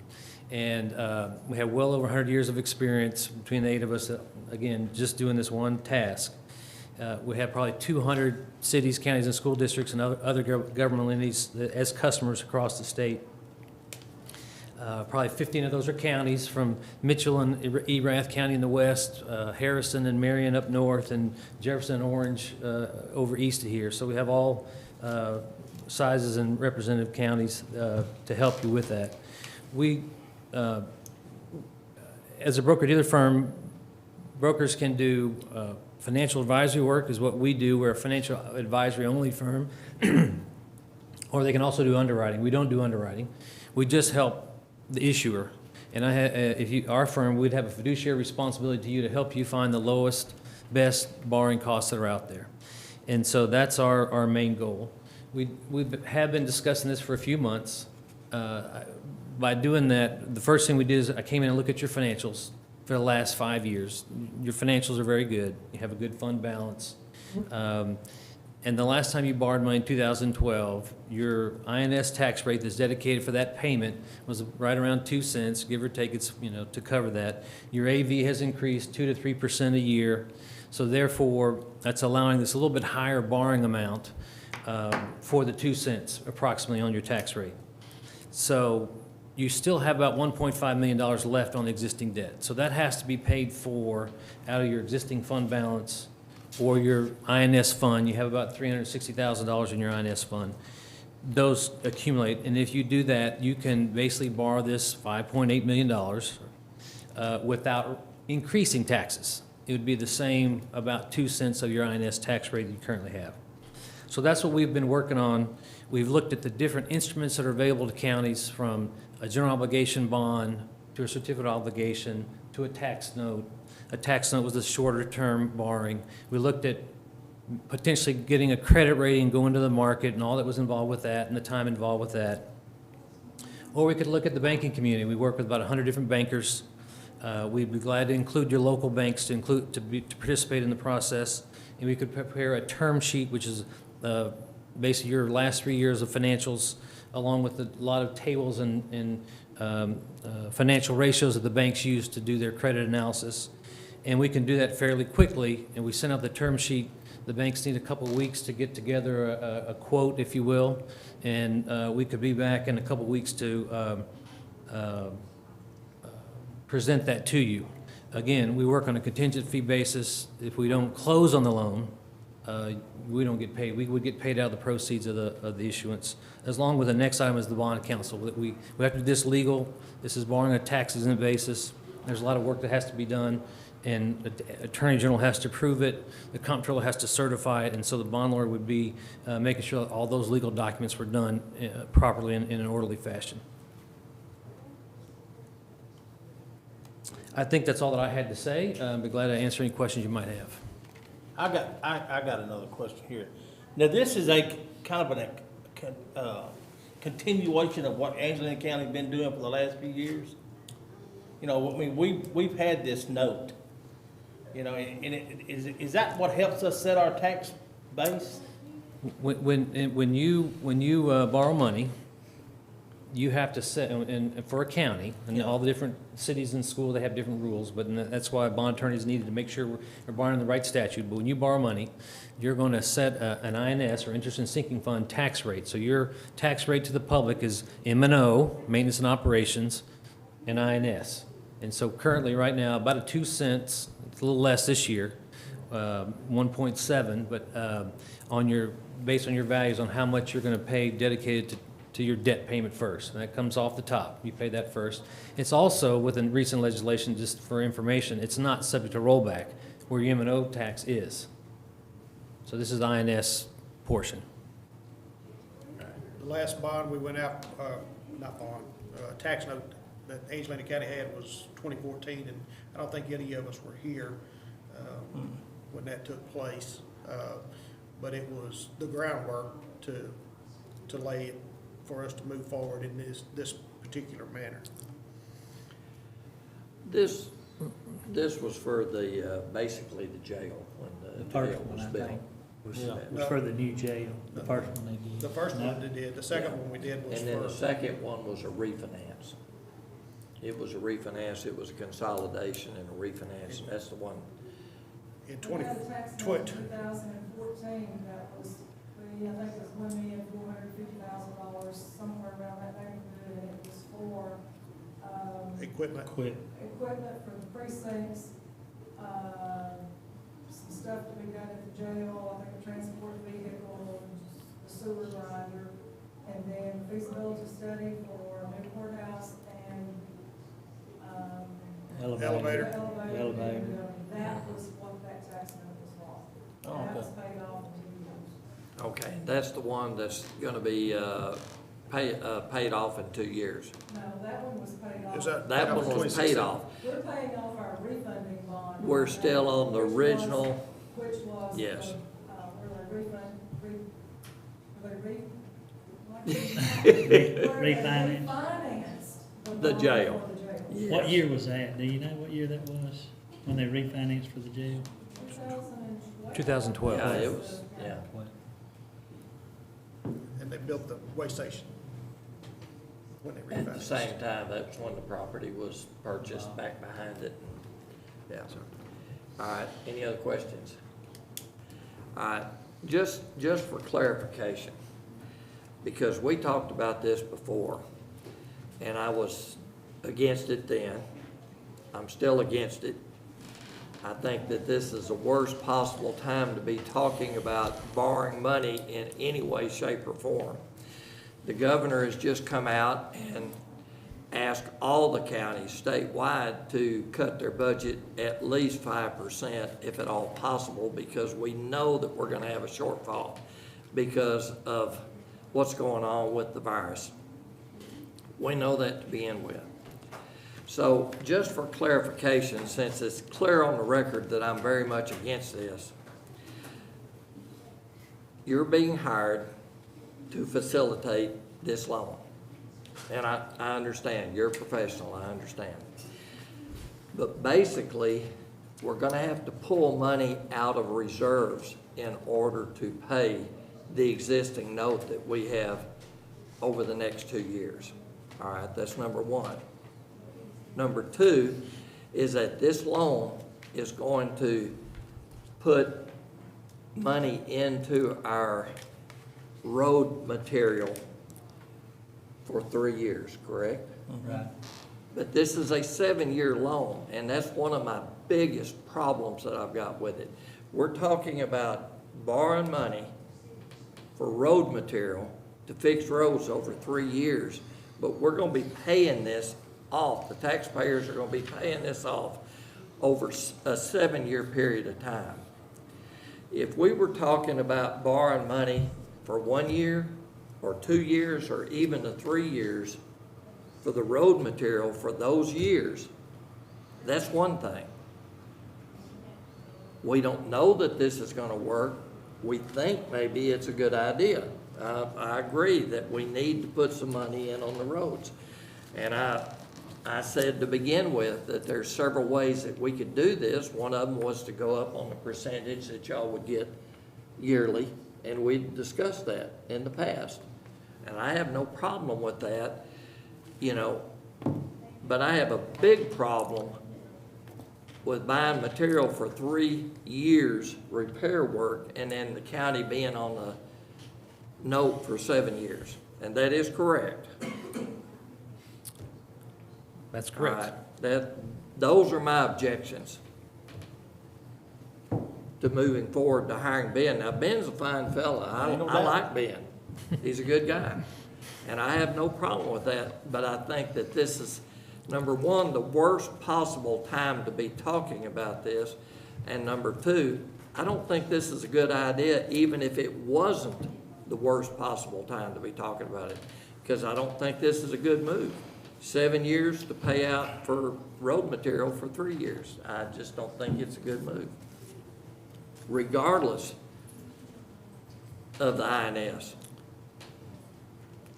And we have well over 100 years of experience between the 8 of us, again, just doing this one task. We have probably 200 cities, counties, and school districts and other governmental entities as customers across the state. Probably 15 of those are counties, from Mitchell and Erath County in the west, Harrison and Marion up north, and Jefferson and Orange over east of here. So we have all sizes and representative counties to help you with that. We, as a broker-dealer firm, brokers can do financial advisory work is what we do. We're a financial advisory only firm. Or they can also do underwriting. We don't do underwriting. We just help the issuer. And our firm, we'd have a fiduciary responsibility to you to help you find the lowest, best borrowing costs that are out there. And so that's our main goal. We have been discussing this for a few months. By doing that, the first thing we did is I came in and looked at your financials for the last 5 years. Your financials are very good. You have a good fund balance. And the last time you borrowed money in 2012, your INS tax rate that's dedicated for that payment was right around 2 cents, give or take, it's, to cover that. Your AV has increased 2 to 3% a year. So therefore, that's allowing this a little bit higher borrowing amount for the 2 cents approximately on your tax rate. So you still have about $1.5 million left on the existing debt. So that has to be paid for out of your existing fund balance or your INS fund. You have about $360,000 in your INS fund. Those accumulate, and if you do that, you can basically borrow this $5.8 million without increasing taxes. It would be the same, about 2 cents of your INS tax rate that you currently have. So that's what we've been working on. We've looked at the different instruments that are available to counties, from a general obligation bond to a certificate of obligation to a tax note. A tax note was a shorter term borrowing. We looked at potentially getting a credit rating, going to the market, and all that was involved with that, and the time involved with that. Or we could look at the banking community. We work with about 100 different bankers. We'd be glad to include your local banks to participate in the process. And we could prepare a term sheet, which is basically your last 3 years of financials, along with a lot of tables and financial ratios that the banks use to do their credit analysis. And we can do that fairly quickly, and we send out the term sheet. The banks need a couple of weeks to get together a quote, if you will, and we could be back in a couple of weeks to present that to you. Again, we work on a contingent fee basis. If we don't close on the loan, we don't get paid. We would get paid out of the proceeds of the issuance, as long with the next item is the bond counsel. We have to do this legal. This is borrowing on a tax-exempt basis. There's a lot of work that has to be done, and the Attorney General has to approve it, the Comptroller has to certify it, and so the bond lawyer would be making sure that all those legal documents were done properly in an orderly fashion. I think that's all that I had to say. I'd be glad to answer any questions you might have. I got another question here. Now, this is a kind of a continuation of what Angelina County been doing for the last few years. You know, I mean, we've had this note, you know, and is that what helps us set our tax base? When you borrow money, you have to set, and for a county, and all the different cities and schools, they have different rules, but that's why bond attorneys needed to make sure we're borrowing the right statute. But when you borrow money, you're going to set an INS, or interest and sinking fund, tax rate. So your tax rate to the public is M&O, maintenance and operations, and INS. And so currently, right now, about a 2 cents, it's a little less this year, 1.7, but based on your values on how much you're going to pay dedicated to your debt payment first, and that comes off the top. You pay that first. It's also, within recent legislation, just for information, it's not subject to rollback, where your M&O tax is. So this is the INS portion. The last bond we went out, not bond, tax note that Angelina County had was 2014, and I don't think any of us were here when that took place. But it was the groundwork to lay it for us to move forward in this particular manner. This was for the, basically the jail, when the first jail one, was I built. think, was for the new jail, the first one they did. The first one they did, the second one we did was And then for. the second one was a refinance. It was a refinance, it was a consolidation and a refinance, and that's the one. In We had a tax note in 2014 that was, I think it was $1,450,000, somewhere around that neighborhood, and it was for Equipment. equipment for the precincts, some stuff to be done at the jail, I think a transport vehicle, the sewer grinder, and then feasibility study for a new courthouse and Elevator. And, that was what that tax note was for. Oh, That okay. was paid off in 2 years. Okay, that's the one that's gonna be, paid off in 2 years. No, that one was paid off. Is that? That one was paid off. We're paying off our refunding bond. We're still on the original, Which was. yes. Where they refund, Refinance. refinanced. The jail. For the jail. What year was that? Do you know what year that was, when they refinanced for the jail? 2012. Yeah, it was, yeah. And they built the way station when they refinanced. At the same time, that's when the property was purchased back behind it. Yeah. All right, any other questions? All right, just for clarification, because we talked about this before, and I was against it then. I'm still against it. I think that this is the worst possible time to be talking about borrowing money in any way, shape, or form. The governor has just come out and asked all the counties statewide to cut their budget at least 5%, if at all possible, because we know that we're gonna have a shortfall because of what's going on with the virus. We know that to begin with. So just for clarification, since it's clear on the record that I'm very much against this, you're being hired to facilitate this loan. And I understand, you're a professional, I understand. But basically, we're gonna have to pull money out of reserves in order to pay the existing note that we have over the next 2 years. All right, that's number one. Number two is that this loan is going to put money into our road material for 3 years, correct? Right. But this is a 7-year loan, and that's one of my biggest problems that I've got with it. We're talking about borrowing money for road material to fix roads over 3 years, but we're gonna be paying this off. The taxpayers are gonna be paying this off over a 7-year period of time. If we were talking about borrowing money for 1 year, or 2 years, or even the 3 years for the road material for those years, that's one thing. We don't know that this is gonna work. We think maybe it's a good idea. I agree that we need to put some money in on the roads. And I said to begin with that there's several ways that we could do this. One of them was to go up on the percentage that y'all would get yearly, and we discussed that in the past. And I have no problem with that, you know, but I have a big problem with buying material for 3 years repair work and then the county being on the note for 7 years. And that is correct. That's correct. All right. Those are my objections to moving forward to hiring Ben. Now, Ben's a fine fella. I like Ben. He's a good guy. And I have no problem with that, but I think that this is, number one, the worst possible time to be talking about this. And number two, I don't think this is a good idea, even if it wasn't the worst possible time to be talking about it, because I don't think this is a good move. 7 years to pay out for road material for 3 years. I just don't think it's a good move, regardless of the INS.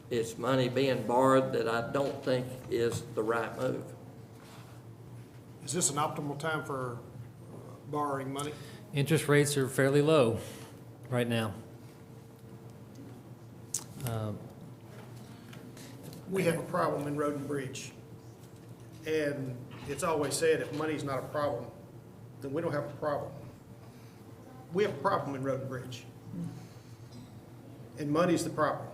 It's money being borrowed that I don't think is the right move. Is this an optimal time for borrowing money? Interest rates are fairly low right now. We have a problem in Road and Bridge. And it's always said if money's not a problem, then we don't have a problem. We have a problem in Road and Bridge. And money's the problem.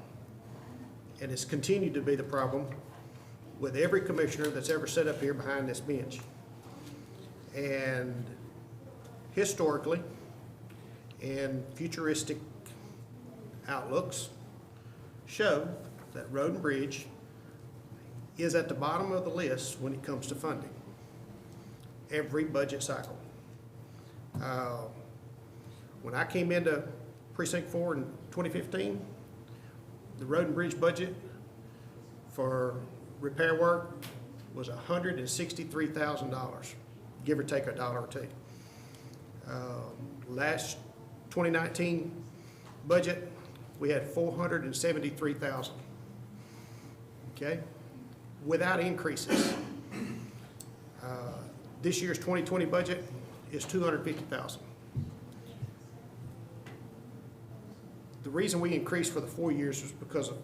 And it's continued to be the problem with every commissioner that's ever sat up here behind this bench. And historically, and futuristic outlooks show that Road and Bridge is at the bottom of the list when it comes to funding. Every budget cycle. When I came into Precinct 4 in 2015, the Road and Bridge budget for repair work was $163,000, give or take $1 or $2. Last 2019 budget, we had $473,000. Okay, without increases. This year's 2020 budget is $250,000. The reason we increased for the 4 years was because of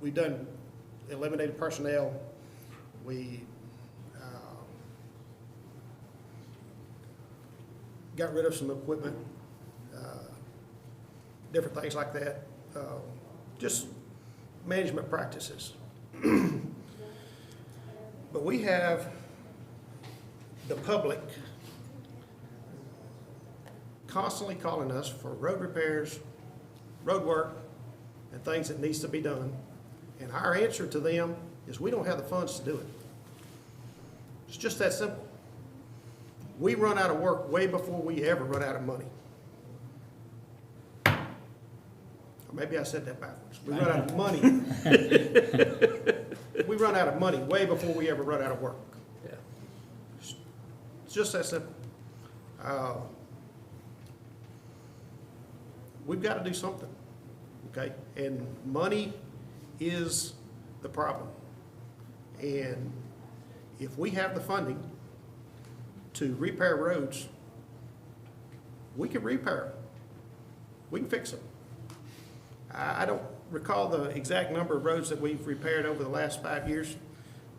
we've done eliminated personnel. We got rid of some equipment, different things like that. Just management practices. But we have the public constantly calling us for road repairs, road work, and things that needs to be done. And our answer to them is we don't have the funds to do it. It's just that simple. We run out of work way before we ever run out of money. Or maybe I said that backwards. We run out of money. We run out of money way before we ever run out of work. Yeah. It's just that simple. we've got to do something, okay? And money is the problem. And if we have the funding to repair roads, we can repair them. We can fix them. I don't recall the exact number of roads that we've repaired over the last 5 years,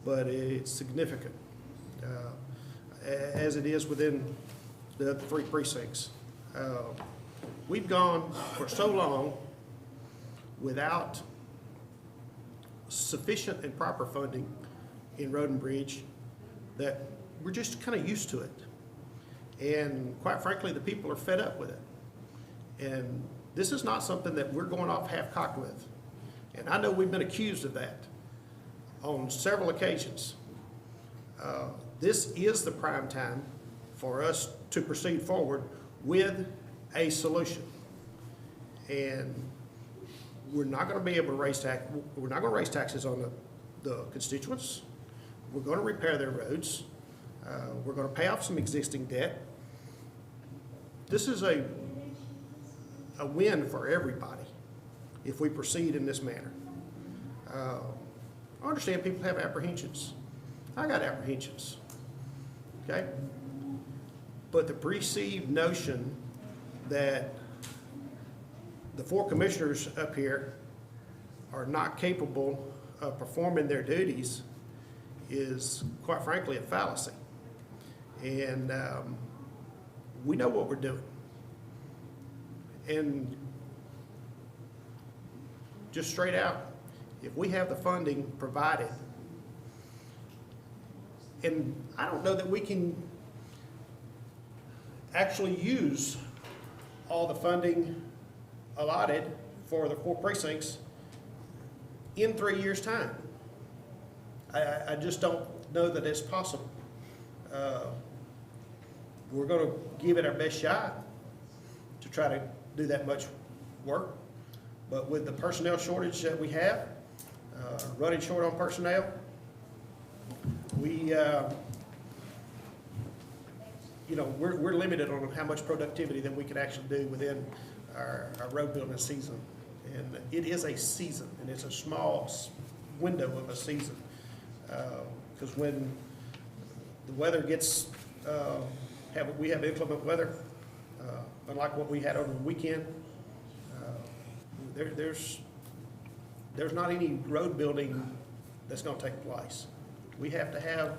but it's significant, as it is within the 3 precincts. We've gone for so long without sufficient and proper funding in road and bridge that we're just kind of used to it. And quite frankly, the people are fed up with it. And this is not something that we're going off half-cocked with. And I know we've been accused of that on several occasions. This is the prime time for us to proceed forward with a solution. And we're not going to be able to raise we're not going to raise taxes on the constituents. We're going to repair their roads. We're going to pay off some existing debt. This is a win for everybody if we proceed in this manner. I understand people have apprehensions. I got apprehensions, okay? But the perceived notion that the 4 commissioners up here are not capable of performing their duties is, quite frankly, a fallacy. And we know what we're doing. And just straight out, if we have the funding provided, and I don't know that we can actually use all the funding allotted for the 4 precincts in 3 years' time. I just don't know that it's possible. We're going to give it our best shot to try to do that much work. But with the personnel shortage that we have, running short on personnel, we, we're limited on how much productivity that we can actually do within our road building season. And it is a season, and it's a small window of a season. Because when the weather gets, we have inclement weather, unlike what we had over the weekend, there's not any road building that's going to take place. We have to have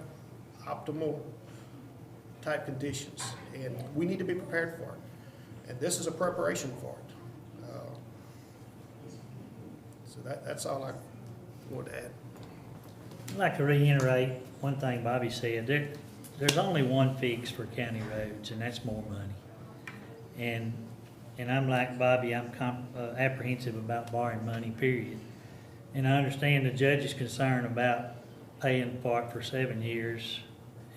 optimal type conditions, and we need to be prepared for it. And this is a preparation for it. So that's all I wanted to add. I'd like to reiterate one thing Bobby said. There's only one fix for county roads, and that's more money. And I'm like Bobby, I'm apprehensive about borrowing money, period. And I understand the judge's concern about paying for it for 7 years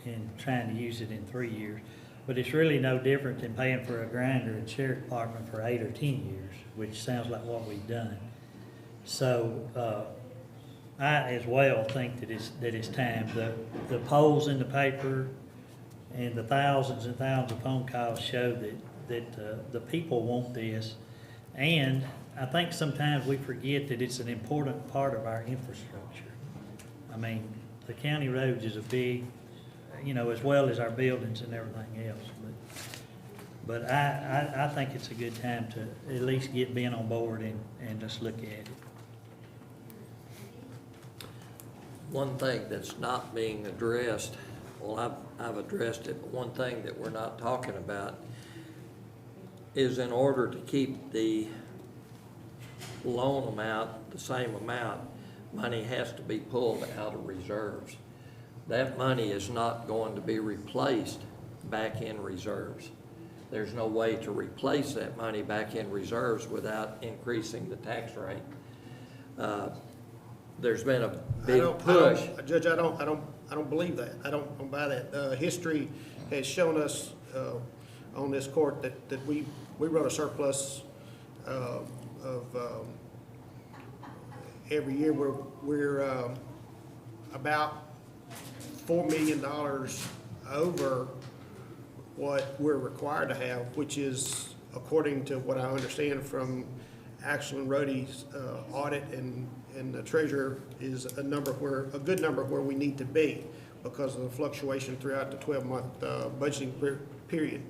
and trying to use it in 3 years. But it's really no different than paying for a grinder in sheriff department for 8 or 10 years, which sounds like what we've done. So I as well think that it's time. The polls in the paper and the thousands and thousands of phone calls show that the people want this. And I think sometimes we forget that it's an important part of our infrastructure. I mean, the county roads is a big, as well as our buildings and everything else. But I think it's a good time to at least get Ben on board and just look at it. One thing that's not being addressed, well, I've addressed it, but one thing that we're not talking about is in order to keep the loan amount the same amount, money has to be pulled out of reserves. That money is not going to be replaced back in reserves. There's no way to replace that money back in reserves without increasing the tax rate. There's been a big push. Judge, I don't believe that. I don't buy that. History has shown us on this court that we run a surplus of every year. We're about $4 million over what we're required to have, which is according to what I understand from Axel and Rody's audit and the treasurer, is a good number where we need to be because of the fluctuation throughout the 12-month budgeting period.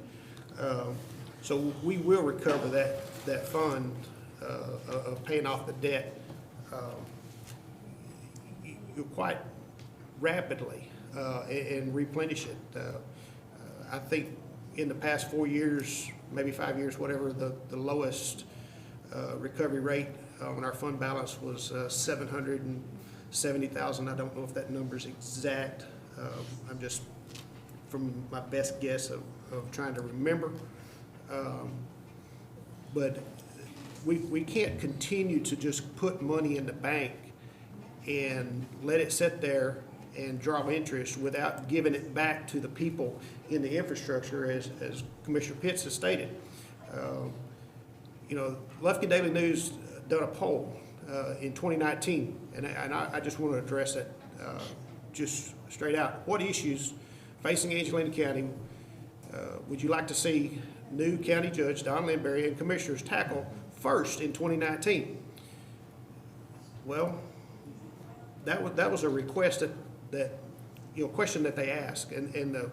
So we will recover that fund of paying off the debt quite rapidly and replenish it. I think in the past 4 years, maybe 5 years, whatever, the lowest recovery rate on our fund balance was $770,000. I don't know if that number's exact. I'm just from my best guess of trying to remember. But we can't continue to just put money in the bank and let it sit there and draw interest without giving it back to the people in the infrastructure, as Commissioner Pitts has stated. You know, Lufkin Daily News done a poll in 2019, and I just want to address that just straight out. What issues facing Angelina County would you like to see new County Judge Don Linbury and Commissioners tackle first in 2019? Well, that was a request that question that they asked, and the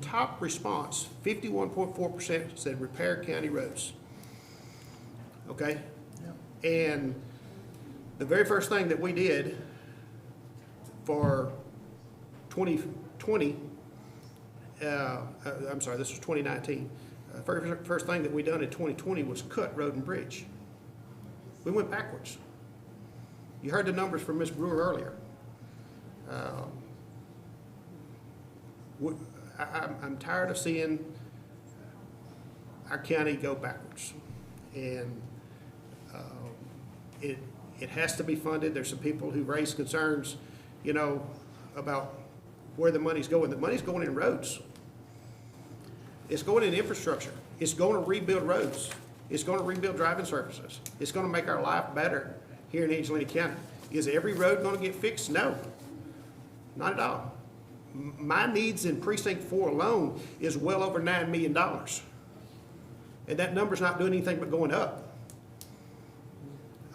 top response, 51.4%, said repair county roads. Okay? And the very first thing that we did for 2020, I'm sorry, this was 2019. First thing that we done in 2020 was cut road and bridge. We went backwards. You heard the numbers from Ms. Brewer earlier. I'm tired of seeing our county go backwards, and it has to be funded. There's some people who raise concerns, about where the money's going. The money's going in roads. It's going in infrastructure. It's going to rebuild roads. It's going to rebuild driving surfaces. It's going to make our life better here in Angelina County. Is every road going to get fixed? No, not at all. My needs in Precinct 4 alone is well over $9 million. And that number's not doing anything but going up.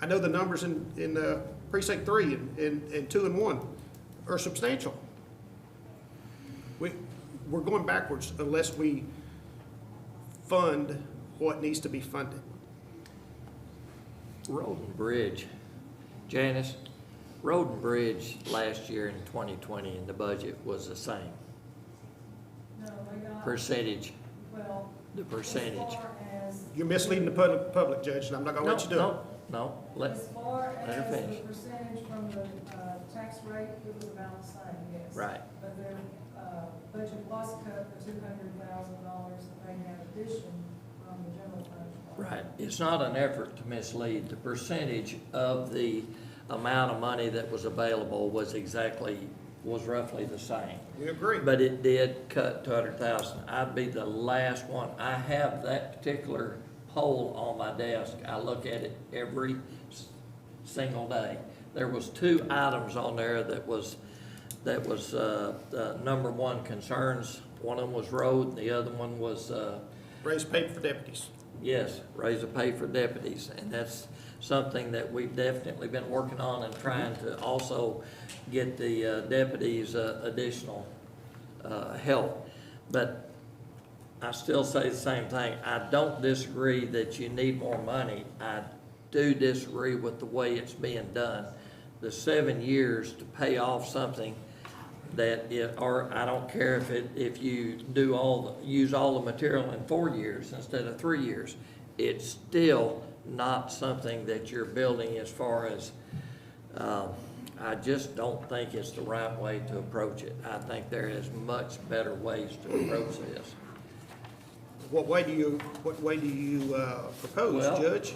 I know the numbers in Precinct 3 and 2 and 1 are substantial. We're going backwards unless we fund what needs to be funded. Road and bridge. Janice, road and bridge last year in 2020 in the budget was the same. No, they got. Percentage. Well. The percentage. As far as. You're misleading the public, Judge, and I'm not going to let you do it. No. As far let her as the finish. percentage from the tax rate, it was about the same, yes. Right. But their budget was cut for $200,000 that they had addition from the general fund. Right. It's not an effort to mislead. The percentage of the amount of money that was available was roughly the same. We agree. But it did cut $200,000. I'd be the last one. I have that particular poll on my desk. I look at it every single day. There was 2 items on there that was the number one concerns. One of them was road, and the other one was raise pay for deputies. Yes, raise the pay for deputies, and that's something that we've definitely been working on and trying to also get the deputies additional help. But I still say the same thing. I don't disagree that you need more money. I do disagree with the way it's being done. The 7 years to pay off something that or I don't care if you use all the material in 4 years instead of 3 years. It's still not something that you're building as far as, I just don't think it's the right way to approach it. I think there is much better ways to approach this. What way do you propose, Well, Judge?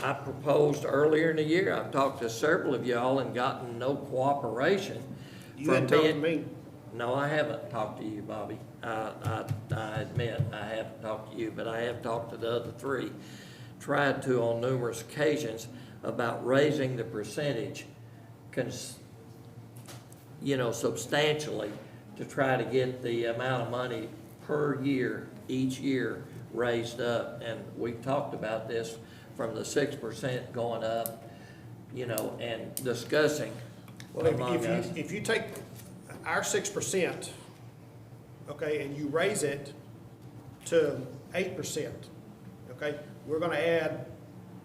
I proposed earlier in the year. I've talked to several of y'all and gotten no cooperation. You haven't talked to me. No, I haven't talked to you, Bobby. I admit I haven't talked to you, but I have talked to the other 3. Tried to on numerous occasions about raising the percentage, substantially to try to get the amount of money per year, each year, raised up, and we've talked about this from the 6% going up, you know, and discussing Well, among us. if you take our 6%, okay, and you raise it to 8%, okay, we're gonna add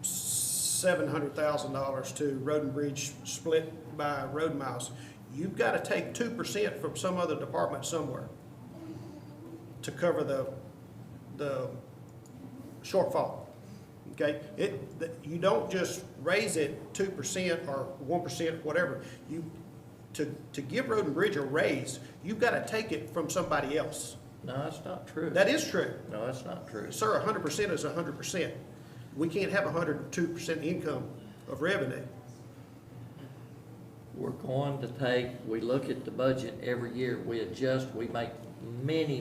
$700,000 to road and bridge split by road miles. You've gotta take 2% from some other department somewhere to cover the shortfall, okay? You don't just raise it 2% or 1%, whatever. To give road and bridge a raise, you've gotta take it from somebody else. No, that's not true. That is true. No, that's not true. Sir, 100% is 100%. We can't have 102% income of revenue. We're going to we look at the budget every year, we adjust, we make many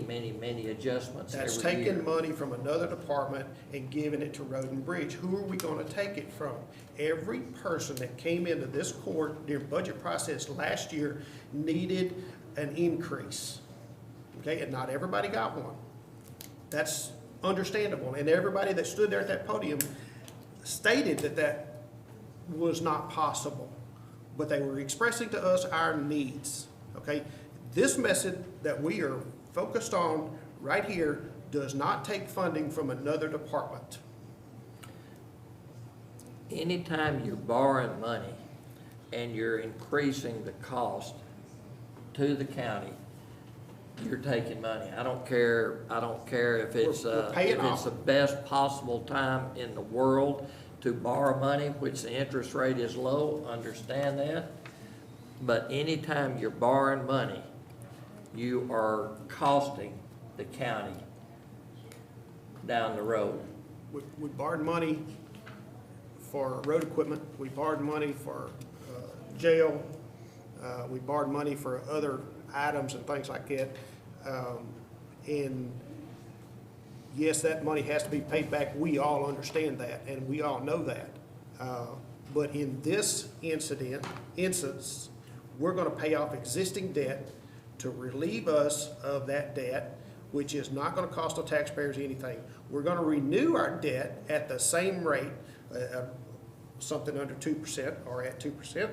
adjustments every year. That's taking money from another department and giving it to road and bridge. Who are we gonna take it from? Every person that came into this court during budget process last year needed an increase. Okay, and not everybody got one. That's understandable, and everybody that stood there at that podium stated that that was not possible, but they were expressing to us our needs, okay? This method that we are focused on right here does not take funding from another department. Anytime you're borrowing money and you're increasing the cost to the county, you're taking money. I don't care if it's, We're paying off. the best possible time in the world to borrow money, which the interest rate is low, understand that. But anytime you're borrowing money, you are costing the county down the road. We borrowed money for road equipment, we borrowed money for jail, we borrowed money for other items and things like that. And yes, that money has to be paid back. We all understand that, and we all know that. But in this instance, we're gonna pay off existing debt to relieve us of that debt, which is not gonna cost the taxpayers anything. We're gonna renew our debt at the same rate, something under 2% or at 2%,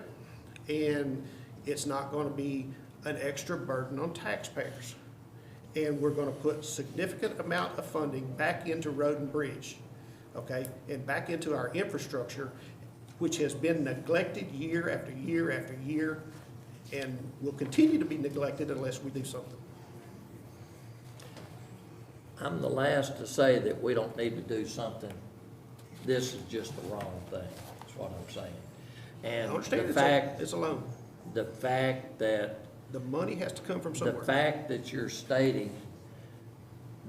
and it's not gonna be an extra burden on taxpayers. And we're gonna put significant amount of funding back into road and bridge, okay? And back into our infrastructure, which has been neglected year after year after year, and will continue to be neglected unless we do something. I'm the last to say that we don't need to do something. This is just the wrong thing, that's what I'm saying. And I understand it's a loan. The fact that the money has to come from somewhere. The fact that you're stating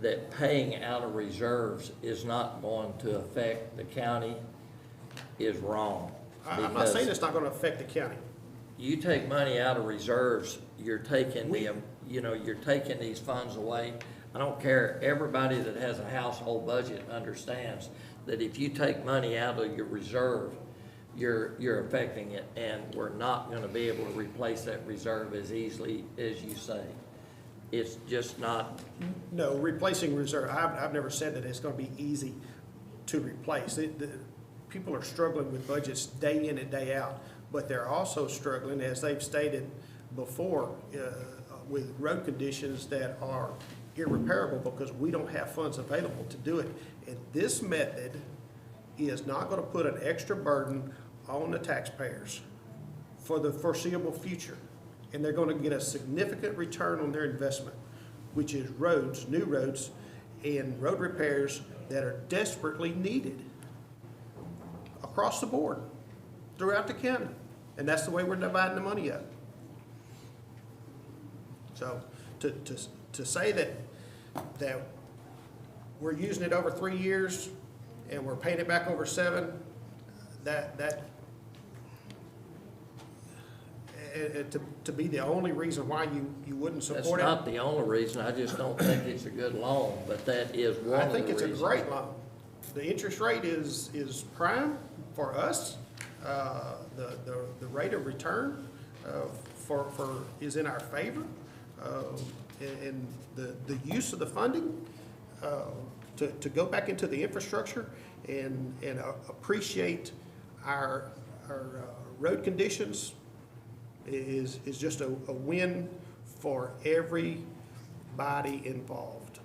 that paying out of reserves is not going to affect the county is wrong. I'm not saying it's not gonna affect the county. You take money out of reserves, you're taking you're taking these funds away. I don't care, everybody that has a household budget understands that if you take money out of your reserve, you're affecting it, and we're not gonna be able to replace that reserve as easily as you say. It's just not. No, replacing reserve, I've never said that it's gonna be easy to replace. People are struggling with budgets day in and day out, but they're also struggling, as they've stated before, with road conditions that are irreparable because we don't have funds available to do it. And this method is not gonna put an extra burden on the taxpayers for the foreseeable future. And they're gonna get a significant return on their investment, which is roads, new roads, and road repairs that are desperately needed across the board, throughout the county. And that's the way we're dividing the money up. So to say that we're using it over 3 years and we're paying it back over 7, to be the only reason why you wouldn't support it. That's not the only reason, I just don't think it's a good loan, but that is one of the reasons. I think it's a great loan. The interest rate is prime for us. The rate of return is in our favor. And the use of the funding to go back into the infrastructure and appreciate our road conditions is just a win for everybody involved.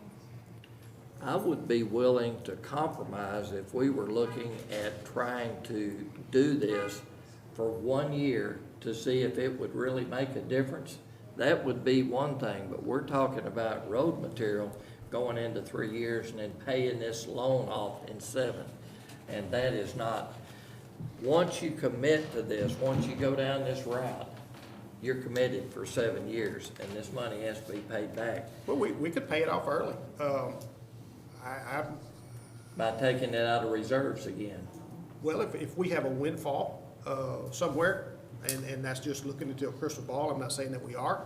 I would be willing to compromise if we were looking at trying to do this for 1 year to see if it would really make a difference. That would be one thing, but we're talking about road material going into 3 years and then paying this loan off in 7. And that is not, once you commit to this, once you go down this route, you're committed for 7 years and this money has to be paid back. Well, we could pay it off early. By taking it out of reserves again. Well, if we have a windfall somewhere, and that's just looking into a crystal ball, I'm not saying that we are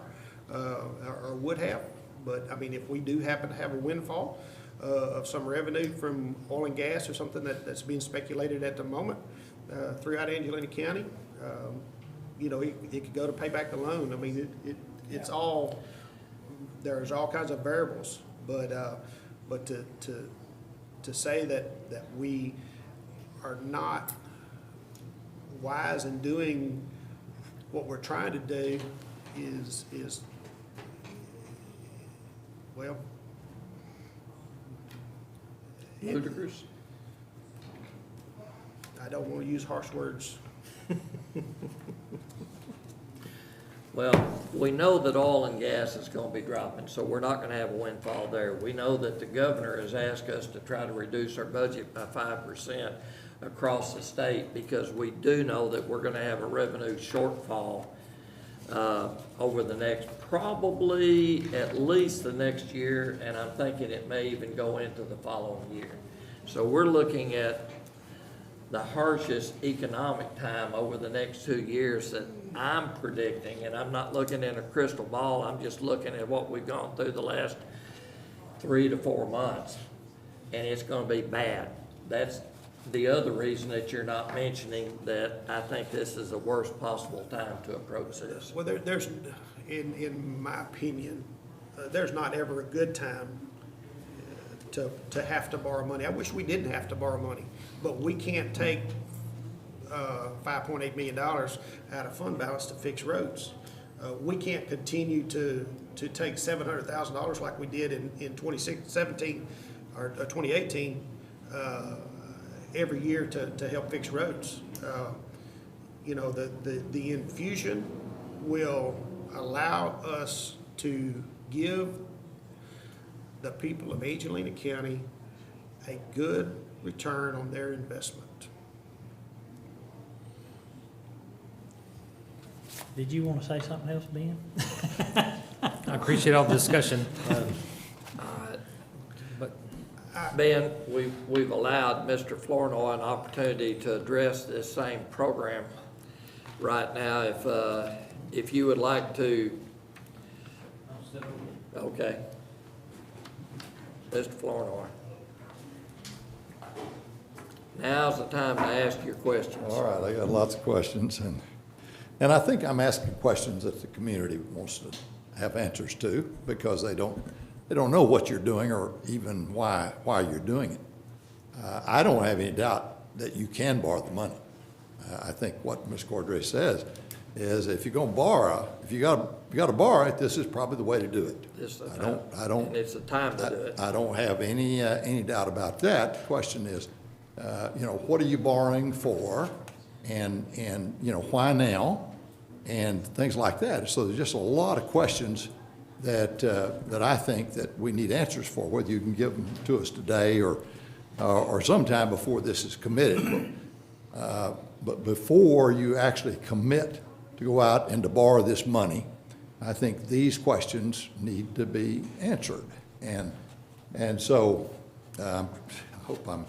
or would have, but I mean, if we do happen to have a windfall of some revenue from oil and gas or something that's being speculated at the moment throughout Angelina County, you know, it could go to pay back the loan. I mean, it's all, there's all kinds of variables, but to say that we are not wise in doing what we're trying to do is well, ludicrous. I don't want to use harsh words. Well, we know that oil and gas is going to be dropping, so we're not going to have a windfall there. We know that the governor has asked us to try to reduce our budget by 5% across the state because we do know that we're going to have a revenue shortfall over the next, probably at least the next year, and I'm thinking it may even go into the following year. So we're looking at the harshest economic time over the next 2 years that I'm predicting, and I'm not looking in a crystal ball, I'm just looking at what we've gone through the last 3 to 4 months, and it's gonna be bad. That's the other reason that you're not mentioning that I think this is the worst possible time to approach this. Well, there's, in my opinion, there's not ever a good time to have to borrow money. I wish we didn't have to borrow money, but we can't take $5.8 million out of fund balance to fix roads. We can't continue to take $700,000 like we did in 2017 or 2018 every year to help fix roads. You know, the infusion will allow us to give the people of Angelina County a good return on their investment. Did you want to say something else, Ben? I appreciate all the discussion. Ben, we've allowed Mr. Flournoy an opportunity to address this same program right now. If you would like to, okay. Mr. Flournoy. Now's the time to ask your questions. All right, I got lots of questions, and I think I'm asking questions that the community wants to have answers to because they don't know what you're doing or even why you're doing it. I don't have any doubt that you can borrow the money. I think what Ms. Cordray says is if you're going to borrow, if you got to borrow it, this is probably the way to do it. And it's the time to do it. I don't have any doubt about that. The question is, you know, what are you borrowing for, and you know, why now, and things like that. So there's just a lot of questions that I think that we need answers for, whether you can give them to us today or sometime before this is committed. But before you actually commit to go out and to borrow this money, I think these questions need to be answered. And so I hope I'm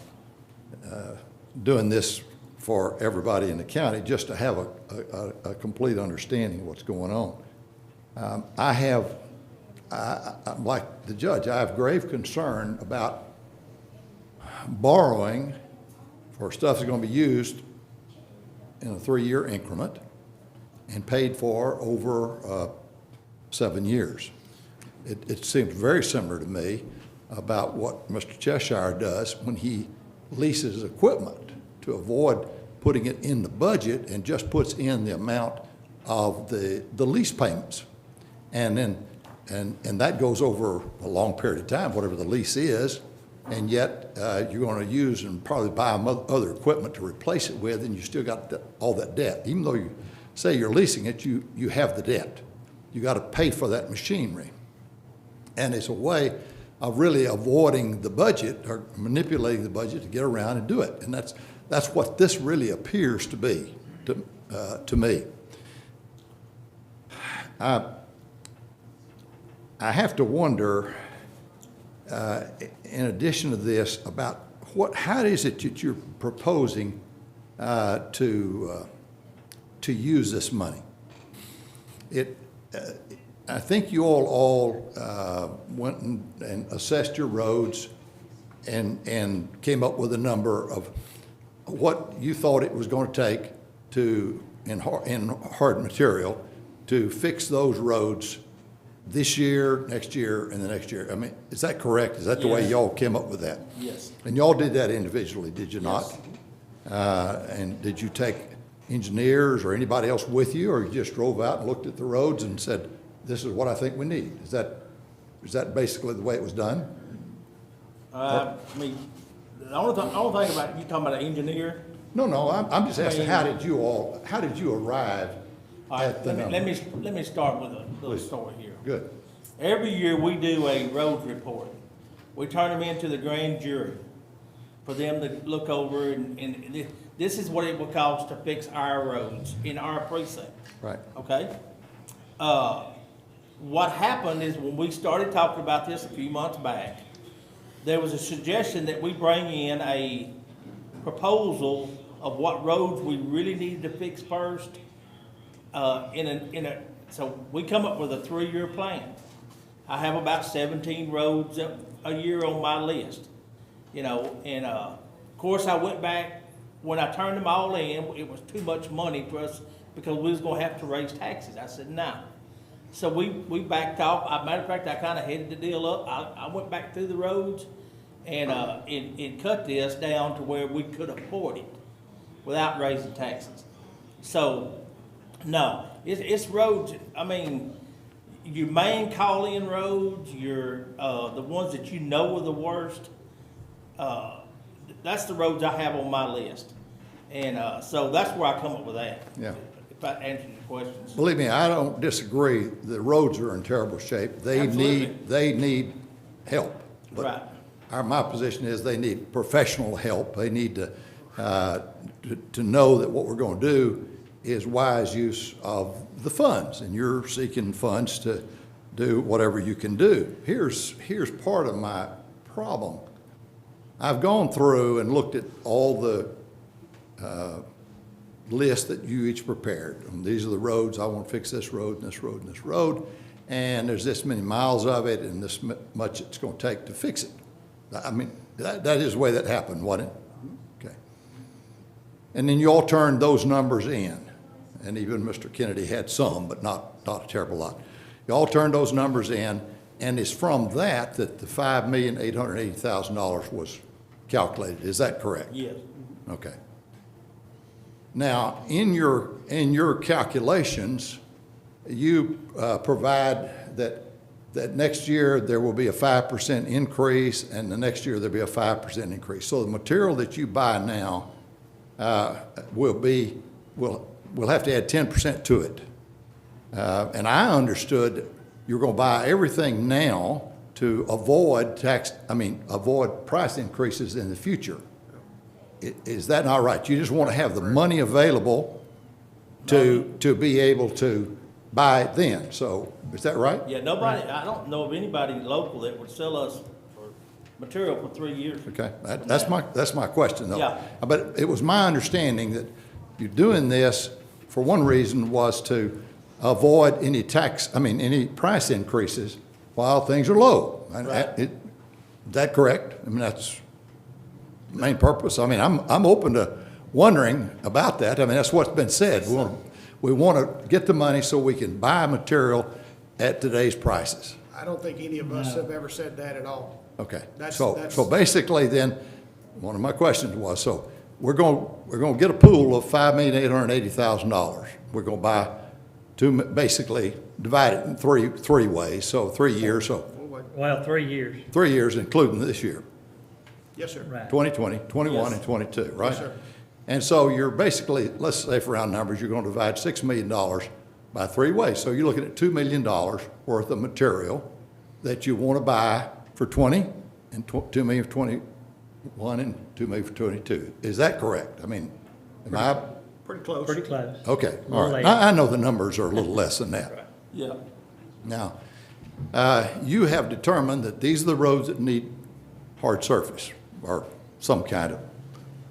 doing this for everybody in the county just to have a complete understanding of what's going on. I'm like the judge, I have grave concern about borrowing for stuff that's going to be used in a 3-year increment and paid for over 7 years. It seems very similar to me about what Mr. Cheshire does when he leases equipment to avoid putting it in the budget and just puts in the amount of the lease payments. And then, and that goes over a long period of time, whatever the lease is, and yet you're going to use and probably buy other equipment to replace it with, and you still got all that debt. Even though you say you're leasing it, you have the debt. You got to pay for that machinery. And it's a way of really avoiding the budget or manipulating the budget to get around and do it. And that's what this really appears to be to me. I have to wonder, in addition to this, about how is it that you're proposing to use this money? I think you all went and assessed your roads and came up with a number of what you thought it was going to take in hard material to fix those roads this year, next year, and the next year. I mean, is that correct? Is that the way y'all came up with that? Yes. And y'all did that individually, did you not? And did you take engineers or anybody else with you, or you just drove out and looked at the roads and said, this is what I think we need? Is that basically the way it was done? I mean, the only thing about, you talking about an engineer? No, I'm just asking, how did you arrive at the number? Let me start with a little story here. Good. Every year we do a road report. We turn them into the grand jury for them to look over, and this is what it will cost to fix our roads in our precinct. Right. Okay? What happened is when we started talking about this a few months back, there was a suggestion that we bring in a proposal of what roads we really needed to fix first. So we come up with a 3-year plan. I have about 17 roads a year on my list, and of course I went back, when I turned them all in, it was too much money for us because we was gonna have to raise taxes. I said, no. So we backed off. Matter of fact, I kind of headed the deal up. I went back through the roads and cut this down to where we could afford it without raising taxes. So, no, it's roads. I mean, your main call-in roads, the ones that you know are the worst, that's the roads I have on my list. And so that's where I come up with that. Yeah. If I answer your questions. Believe me, I don't disagree. The roads are in terrible shape. They need help. But my position is they need professional help. They need to know that what we're going to do is wise use of the funds, and you're seeking funds to do whatever you can do. Here's part of my problem. I've gone through and looked at all the list that you each prepared. And these are the roads, I want to fix this road and this road and this road, and there's this many miles of it and this much it's going to take to fix it. I mean, that is the way that happened, wasn't it? Okay. And then you all turned those numbers in, and even Mr. Kennedy had some, but not a terrible lot. You all turned those numbers in, and it's from that the $5,880,000 was calculated. Is that correct? Yes. Okay. Now, in your calculations, you provide that next year there will be a 5% increase, and the next year there'll be a 5% increase. So the material that you buy now we'll have to add 10% to it. And I understood you're going to buy everything now to avoid price increases in the future. Is that not right? You just want to have the money available to be able to buy it then. So is that right? Yeah, I don't know of anybody local that would sell us for material for 3 years. Okay, that's my question though. Yeah. But it was my understanding that you're doing this for one reason was to avoid any price increases while things are low. Right. Is that correct? I mean, that's the main purpose. I mean, I'm open to wondering about that. I mean, that's what's been said. We want to get the money so we can buy material at today's prices. I don't think any of us have ever said that at all. Okay, That's- so that's- basically then, one of my questions was, so we're gonna get a pool of $5,880,000. We're gonna buy basically divide it in three ways, so 3 years, so Well, 3 years. 3 years, including this year, Yes, sir. Right. 2020, 21, and 22, right? Yes, sir. And so you're basically, let's say for round numbers, you're gonna divide $6 million by 3 ways. So you're looking at $2 million worth of material that you wanna buy for 20, and $2 million for 21, and $2 million for 22. Is that correct? I mean, am I? Pretty close. Pretty close. Okay, A all little right. late. I know the numbers are a little less than that. Yeah. Now, you have determined that these are the roads that need hard surface, or some kind of,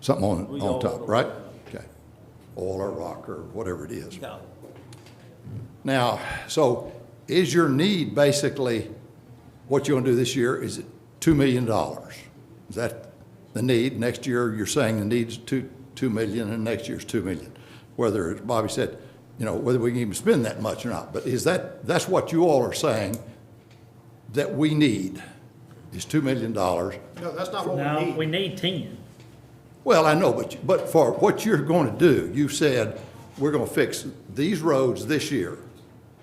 something on top, right? Okay. Oil or rock or whatever it is. Yeah. Now, so is your need basically, what you're gonna do this year, is it $2 million? Is that the need? Next year, you're saying the need's $2 million, and next year's $2 million. Whether, as Bobby said, whether we can even spend that much or not. But that's what you all are saying that we need, is $2 million. No, that's not what we No, need. we need 10. Well, I know, but for what you're going to do, you said, we're going to fix these roads this year,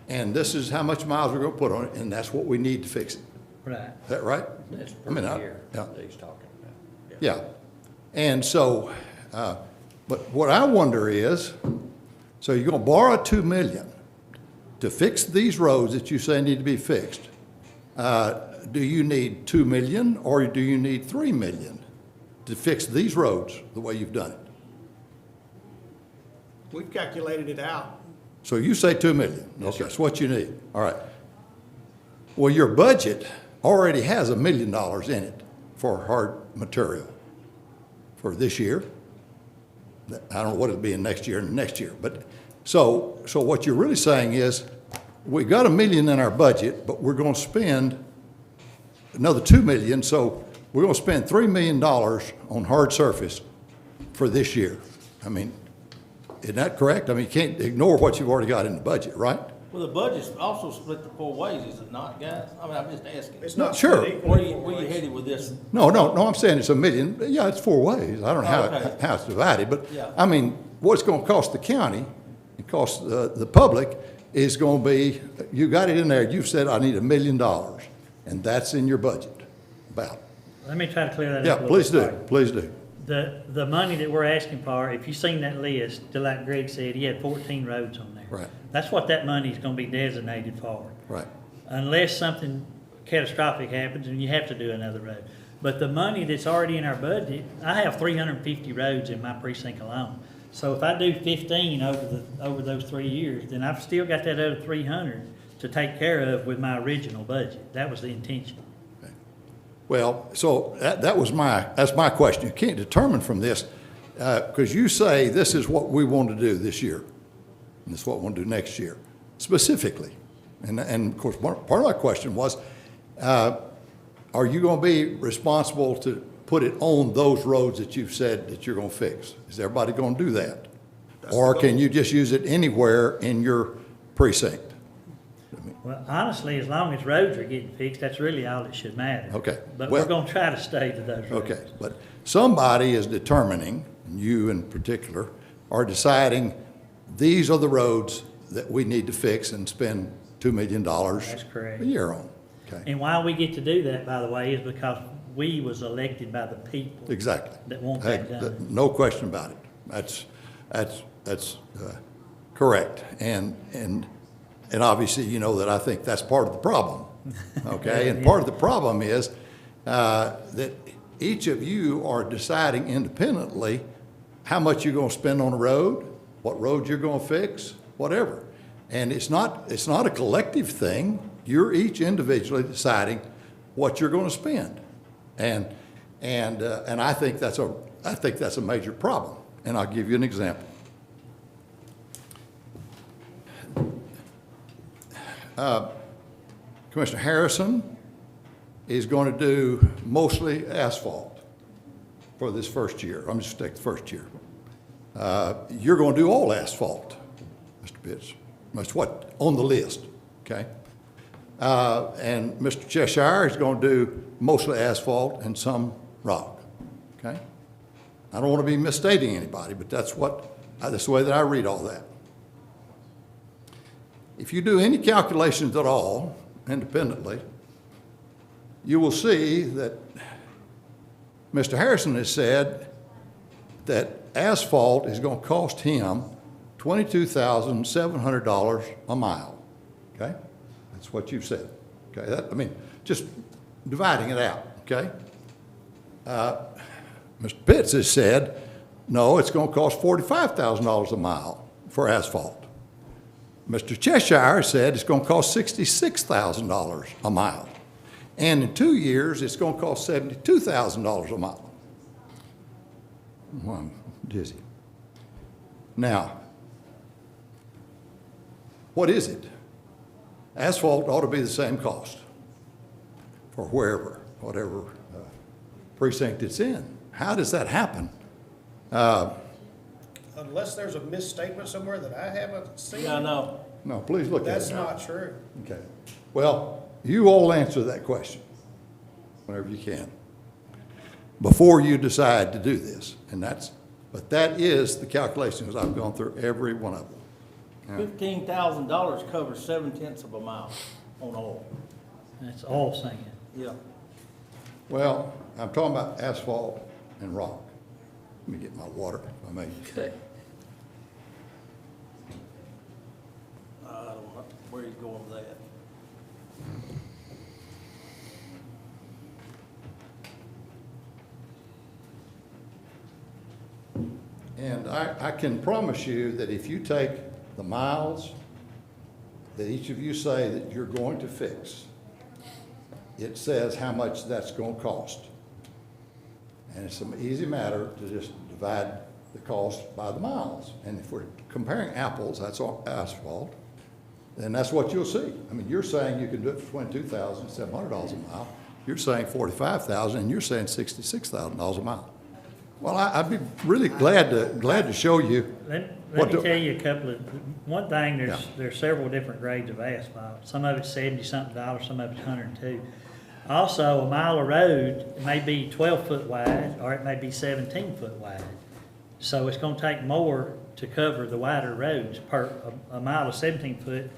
and this is how much miles we're going to put on it, and that's what we need to fix it. Right. Is that right? That's I mean, per year yeah. that he's talking about. Yeah. And so, but what I wonder is, so you're going to borrow $2 million to fix these roads that you say need to be fixed. Do you need $2 million, or do you need $3 million to fix these roads the way you've done it? We've calculated it out. So you say $2 million. Okay, that's what you need. All right. Well, your budget already has $1 million in it for hard material for this year. I don't know what it'll be in next year and next year. But so what you're really saying is, we got $1 million in our budget, but we're going to spend another $2 million. So we're going to spend $3 million on hard surface for this year. I mean, isn't that correct? I mean, you can't ignore what you've already got in the budget, right? Well, the budget's also split the 4 ways, is it not, guys? I mean, I'm just asking. It's not Sure. split Where equally. you headed with this? No, I'm saying it's $1 million. Yeah, it's 4 ways. I don't know Okay. how it's divided, but Yeah. I mean, what it's gonna cost the county, it costs the public, is gonna be, you got it in there, you've said, I need $1 million, and that's in your budget, about. Let me try to clear that Yeah, up a little please bit. do, please do. The money that we're asking for, if you've seen that list, like Greg said, he had 14 roads on there. Right. That's what that money is gonna be designated for. Right. Unless something catastrophic happens and you have to do another road. But the money that's already in our budget, I have 350 roads in my precinct alone. So if I do 15 over those 3 years, then I've still got that other 300 to take care of with my original budget. That was the intention. Well, so that's my question. You can't determine from this, because you say this is what we want to do this year, and this is what we want to do next year, specifically. And of course, part of my question was, are you going to be responsible to put it on those roads that you've said that you're going to fix? Is everybody going to do that? Or can you just use it anywhere in your precinct? Well, honestly, as long as roads are getting fixed, that's really all that should matter. Okay. But Well- we're gonna try to stay to those roads. Okay, but somebody is determining, you in particular, are deciding these are the roads that we need to fix and spend $2 million That's correct. a year on. Okay, And why we get to do that, by the way, is because we was elected by the people. exactly. That want Hey, that done. No question about it. That's correct. And obviously, you know that I think that's part of the problem, okay? And part of the problem is that each of you are deciding independently how much you're going to spend on a road, what road you're going to fix, whatever. And it's not a collective thing. You're each individually deciding what you're going to spend. And I think that's a major problem. And I'll give you an example. Commissioner Harrison is going to do mostly asphalt for this first year. I'm just take the first year. You're going to do all asphalt, Mr. Pitts. That's what on the list, okay? And Mr. Cheshire is going to do mostly asphalt and some rock, okay? I don't want to be misstating anybody, but that's the way that I read all that. If you do any calculations at all independently, you will see that Mr. Harrison has said that asphalt is going to cost him $22,700 a mile, okay? That's what you've said, okay? Just dividing it out, okay? Mr. Pitts has said, no, it's going to cost $45,000 a mile for asphalt. Mr. Cheshire said it's going to cost $66,000 a mile. And in 2 years, it's going to cost $72,000 a mile. Well, I'm dizzy. Now, what is it? Asphalt ought to be the same cost for whatever precinct it's in. How does that happen? Unless there's a misstatement somewhere that I haven't seen. Yeah, no. No, please look at it. That's not true. Okay. Well, you all answer that question whenever you can before you decide to do this. But that is the calculations. I've gone through every one of them. $15,000 covers 7/10 of a mile on oil. That's all saying. Yeah. Well, I'm talking about asphalt and rock. Let me get my water, if I may. Okay. I don't know where you going with that. And I can promise you that if you take the miles that each of you say that you're going to fix, it says how much that's going to cost. And it's an easy matter to just divide the cost by the miles. And if we're comparing apples, that's all asphalt, then that's what you'll see. I mean, you're saying you can do it for $22,700 a mile. You're saying $45,000, and you're saying $66,000 a mile. Well, I'd be really glad to show you. Let me tell you a couple of, one thing, there's several different grades of asphalt. Some of it's $70-something, some of it's $102. Also, a mile of road may be 12 foot wide, or it may be 17 foot wide. So it's gonna take more to cover the wider roads. A mile of 17 foot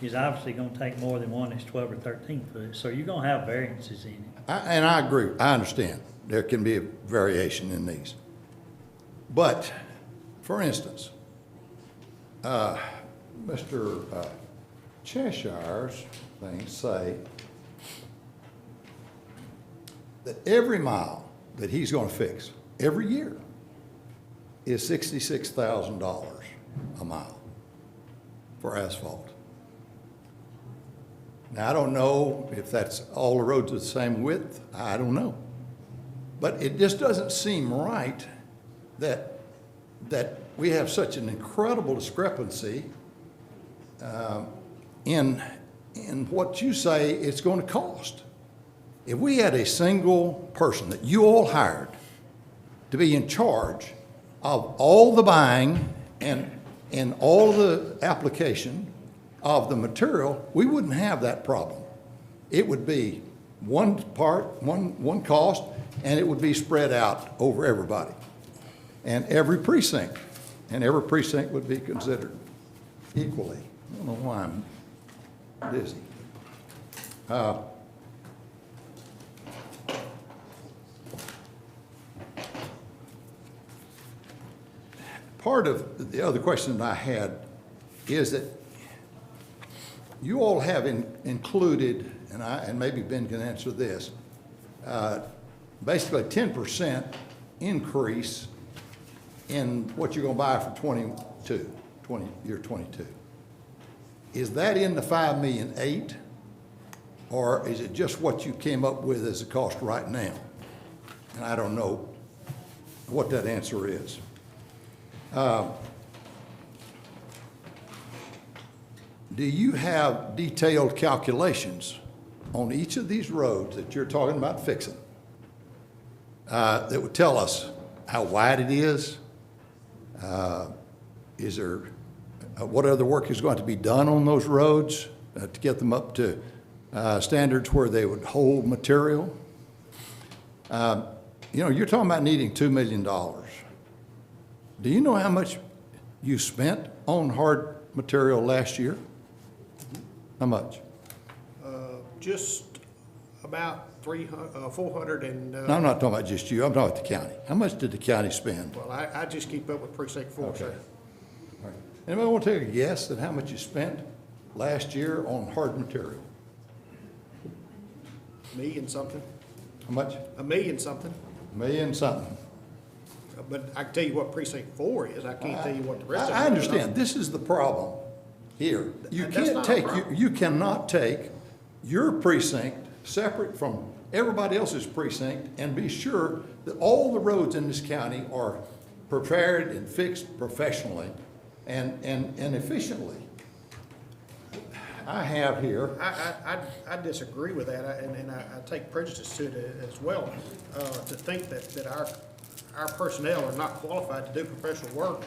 is obviously gonna take more than one that's 12 or 13 foot. So you're gonna have variances in it. And I agree, I understand. There can be a variation in these. But, for instance, Mr. Cheshire's things say that every mile that he's going to fix every year is $66,000 a mile for asphalt. Now, I don't know if that's all the roads are the same width. I don't know. But it just doesn't seem right that we have such an incredible discrepancy in what you say it's going to cost. If we had a single person that you all hired to be in charge of all the buying and all the application of the material, we wouldn't have that problem. It would be one cost, and it would be spread out over everybody and every precinct, and every precinct would be considered equally. I don't know why I'm dizzy. Part of the other question I had is that you all have included, and maybe Ben can answer this, basically a 10% increase in what you're going to buy for year 22. Is that in the $5.8 million, or is it just what you came up with as a cost right now? And I don't know what that answer is. Do you have detailed calculations on each of these roads that you're talking about fixing that would tell us how wide it is? Is there what other work is going to be done on those roads to get them up to standards where they would hold material. You know, you're talking about needing $2 million. Do you know how much you spent on hard material last year? How much? Just about 400 and. No, I'm not talking about just you, I'm talking about the county. How much did the county spend? Well, I just keep up with precinct 4, Okay. sir. All right. Anybody want to take a guess at how much you spent last year on hard material? $1 million something. How much? $1 million something. $1 million something. But I can tell you what precinct 4 is. I can't tell you what the rest of it is. I understand. This is the problem here. You That's can't not a take, problem. you cannot take your precinct separate from everybody else's precinct and be sure that all the roads in this county are prepared and fixed professionally and efficiently. I have here. I disagree with that, and I take prejudice to it as well, to think that our personnel are not qualified to do professional work.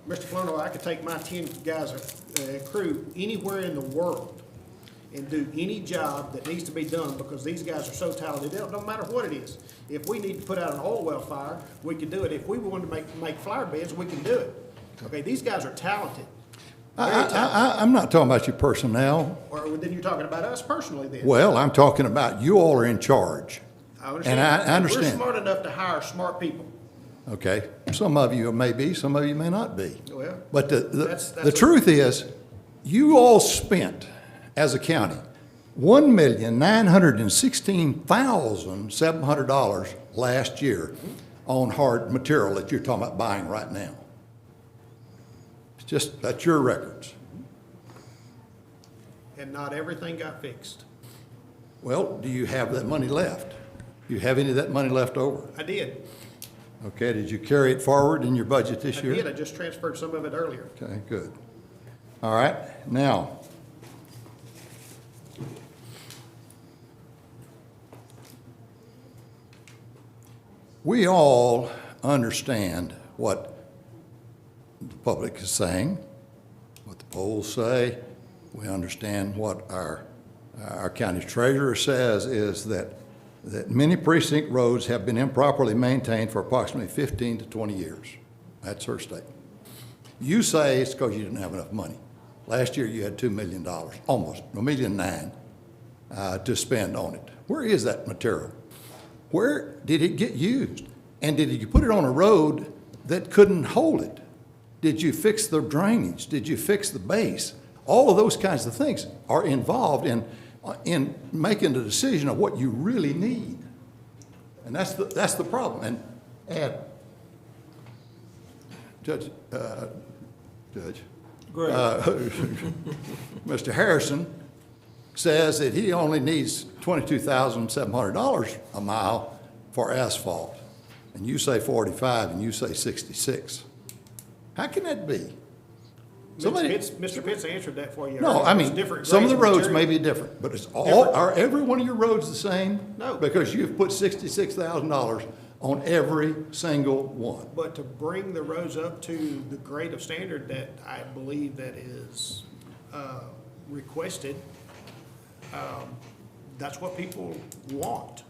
Mr. Flournoy, I could take my 10 guys crew anywhere in the world and do any job that needs to be done because these guys are so talented. It don't matter what it is. If we need to put out an oil well fire, we can do it. If we want to make flower beds, we can do it. Okay, these guys are talented. I'm not talking about your personnel. Or then you're talking about us personally then. Well, I'm talking about you all are in charge. I understand. And I understand. We're smart enough to hire smart people. Okay, some of you may be, some of you may not be. Well, But that's the truth is, you all spent, as a county, $1,916,700 last year on hard material that you're talking about buying right now. It's just, that's your records. And not everything got fixed. Well, do you have that money left? Do you have any of that money left over? I did. Okay, did you carry it forward in your budget this year? I did. I just transferred some of it earlier. Okay, good. All right, now, we all understand what the public is saying, what the polls say. We understand what our county treasurer says is that many precinct roads have been improperly maintained for approximately 15 to 20 years. That's her statement. You say it's because you didn't have enough money. Last year you had $2 million, almost, $1.9 million to spend on it. Where is that material? Where did it get used? And did you put it on a road that couldn't hold it? Did you fix the drainage? Did you fix the base? All of those kinds of things are involved in making the decision of what you really need. And that's the problem. And Judge, Mr. Harrison says that he only needs $22,700 a mile for asphalt. And you say 45 and you say 66. How can that be? Mr. Pitts answered that for you. No, I mean, some of the roads may be different, but are every one of your roads the same? No. Because you've put $66,000 on every single one. But to bring the roads up to the grade of standard that I believe that is requested, that's what people want.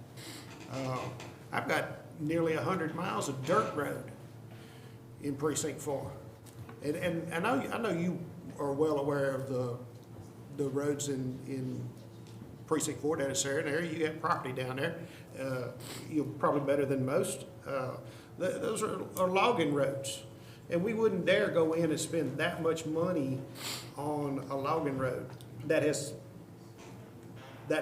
I've got nearly 100 miles of dirt road in Precinct 4. And I know you are well aware of the roads in Precinct 4 down in Sheridan area. You have property down there. You're probably better than most. Those are logging roads. And we wouldn't dare go in and spend that much money on a logging road that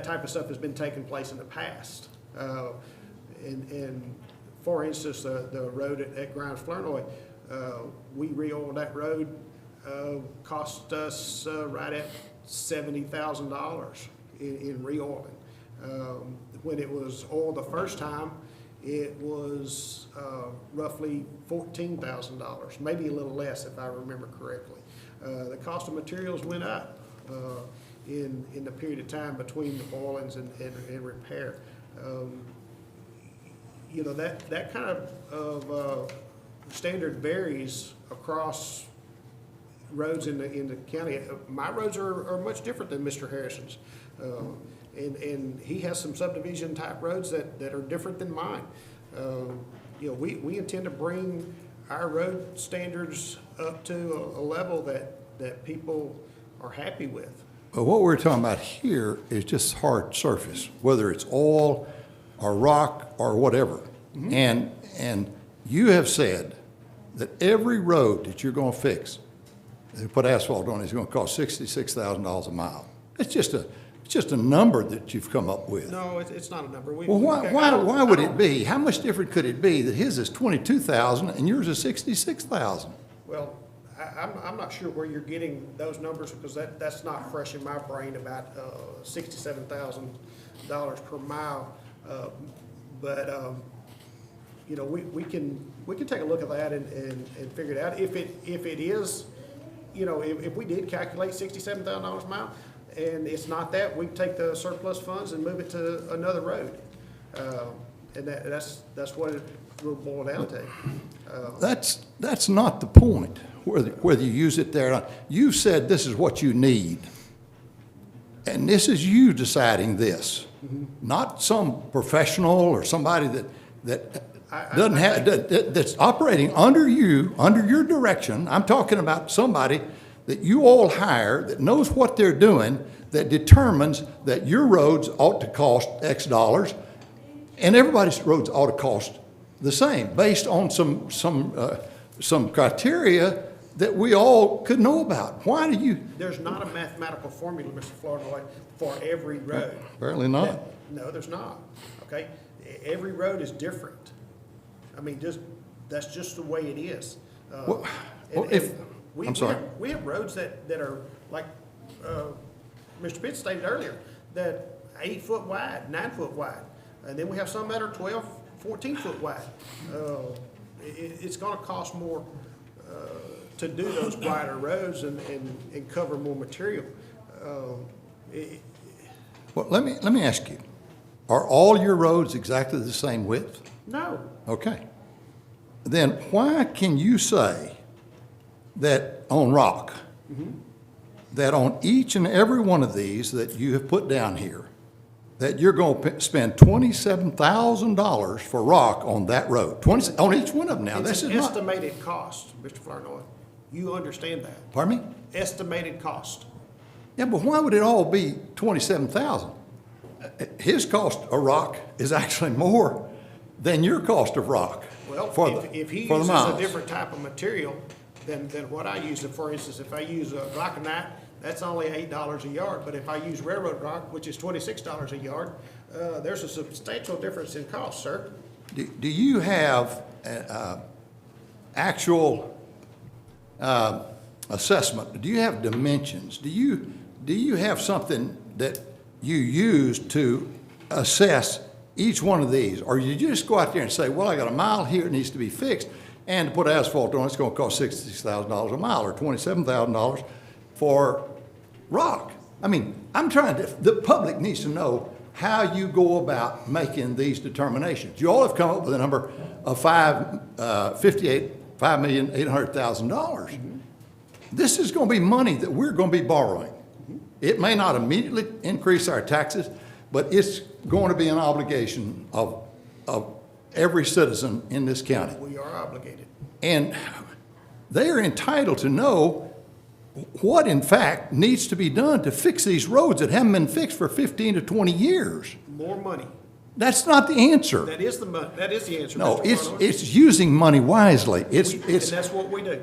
type of stuff has been taking place in the past. And for instance, the road at Grimes Flournoy, we re-oiled that road, cost us right at $70,000 in re-oiling. When it was oiled the first time, it was roughly $14,000, maybe a little less if I remember correctly. The cost of materials went up in the period of time between the oilings and repair. You know, that kind of standard varies across roads in the county. My roads are much different than Mr. Harrison's. And he has some subdivision type roads that are different than mine. You know, we intend to bring our road standards up to a level that people are happy with. But what we're talking about here is just hard surface, whether it's oil or rock or whatever. Mm-hmm. And you have said that every road that you're gonna fix, they put asphalt on, is gonna cost $66,000 a mile. It's just a number that you've come up with. No, it's not a number. Well, why would it be? How much different could it be that his is 22,000 and yours is 66,000? Well, I'm not sure where you're getting those numbers, because that's not fresh in my brain about $67,000 per mile. But you know, we can take a look at that and figure it out. If it is, you know, if we did calculate $67,000 a mile, and it's not that, we take the surplus funds and move it to another road. And that's what it will boil down to. That's not the point, whether you use it there or not. You said this is what you need. And this is you deciding this, not some professional or somebody that doesn't have, that's operating under you, under your direction. I'm talking about somebody that you all hire that knows what they're doing, that determines that your roads ought to cost X dollars, and everybody's roads ought to cost the same, based on some criteria that we all could know about. Why do you? There's not a mathematical formula, Mr. Flournoy, for every road. Apparently not. No, there's not, okay? Every road is different. I mean, that's just the way it is. I'm sorry. We have roads that are like, Mr. Pitts stated earlier, that 8 foot wide, 9 foot wide. And then we have some that are 12, 14 foot wide. It's gonna cost more, to do those wider roads and cover more material. Well, let me ask you, are all your roads exactly the same width? No. Okay. Then why can you say that on rock, that on each and every one of these that you have put down here, that you're going to spend $27,000 for rock on that road, on each one of them now? It's an estimated cost, Mr. Flournoy. You understand that? Pardon me? Estimated cost. Yeah, but why would it all be $27,000? His cost of rock is actually more than your cost of rock. Well, if he for the uses miles. a different type of material than what I use, for instance, if I use glauconite, that's only $8 a yard. But if I use railroad rock, which is $26 a yard, there's a substantial difference in cost, sir. Do you have actual assessment? Do you have dimensions? Do you have something that you use to assess each one of these? Or you just go out there and say, well, I got a mile here, it needs to be fixed, and to put asphalt on, it's gonna cost $66,000 a mile or $27,000 for rock. I mean, the public needs to know how you go about making these determinations. You all have come up with a number of $5,800,000. This is gonna be money that we're gonna be borrowing. It may not immediately increase our taxes, but it's going to be an obligation of every citizen in this county. We are obligated. And they are entitled to know what, in fact, needs to be done to fix these roads that haven't been fixed for 15 to 20 years. More money. That's not the answer. That is the answer. No, Mr. Flournoy. it's using money wisely. And that's what we do.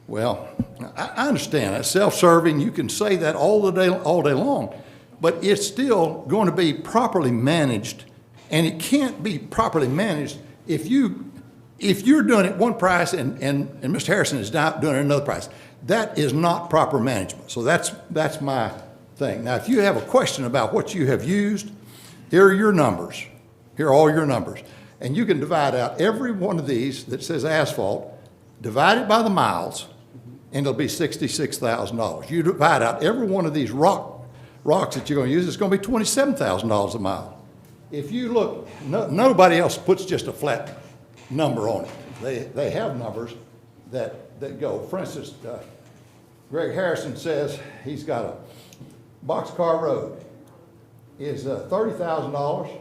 Well, I understand. It's self-serving. You can say that all day long, but it's still going to be properly managed, and it can't be properly managed if you're doing it one price and Mr. Harrison is doing it another price. That is not proper management. So that's my thing. Now, if you have a question about what you have used, here are your numbers. Here are all your numbers, and you can divide out every one of these that says asphalt, divide it by the miles, and it'll be $66,000. You divide out every one of these rocks that you're going to use, it's going to be $27,000 a mile. If you look, nobody else puts just a flat number on it. They have numbers that go. For instance, Greg Harrison says he's got a Boxcar Road is $30,000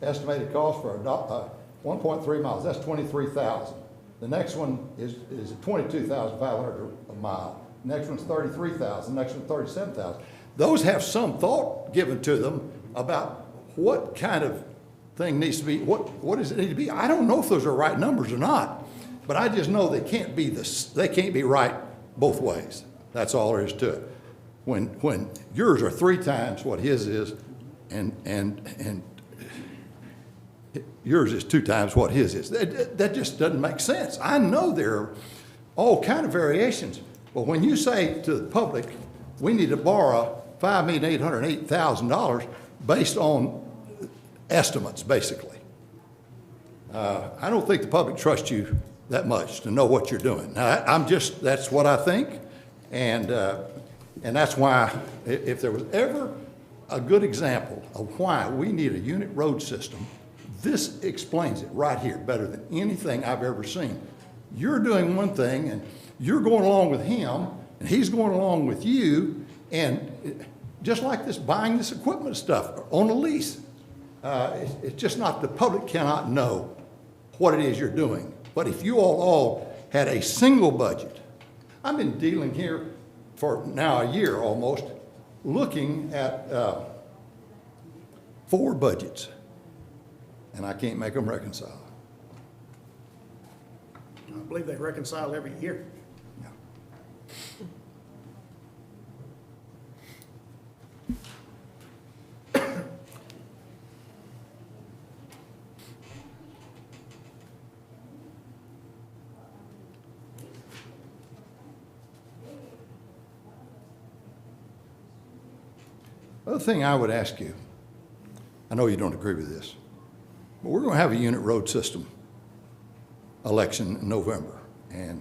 estimated cost for 1.3 miles. That's $23,000. The next one is $22,500 a mile. Next one's $33,000. Next one's $37,000. Those have some thought given to them about what kind of thing needs to be. What does it need to be? I don't know if those are right numbers or not, but I just know they can't be right both ways. That's all there is to it. When yours are 3 times what his is, and yours is 2 times what his is, that just doesn't make sense. I know there are all kind of variations, but when you say to the public, we need to borrow $5,808,000 based on estimates, basically, I don't think the public trusts you that much to know what you're doing. Now, that's what I think, and that's why, if there was ever a good example of why we need a unit road system, this explains it right here better than anything I've ever seen. You're doing one thing, and you're going along with him, and he's going along with you, and just like this, buying this equipment stuff on a lease, it's just not, the public cannot know what it is you're doing. But if you all had a single budget, I've been dealing here for now a year almost, looking at 4 budgets, and I can't make them reconcile. I believe they reconcile every year. Other thing I would ask you, I know you don't agree with this, but we're going to have a unit road system election in November, and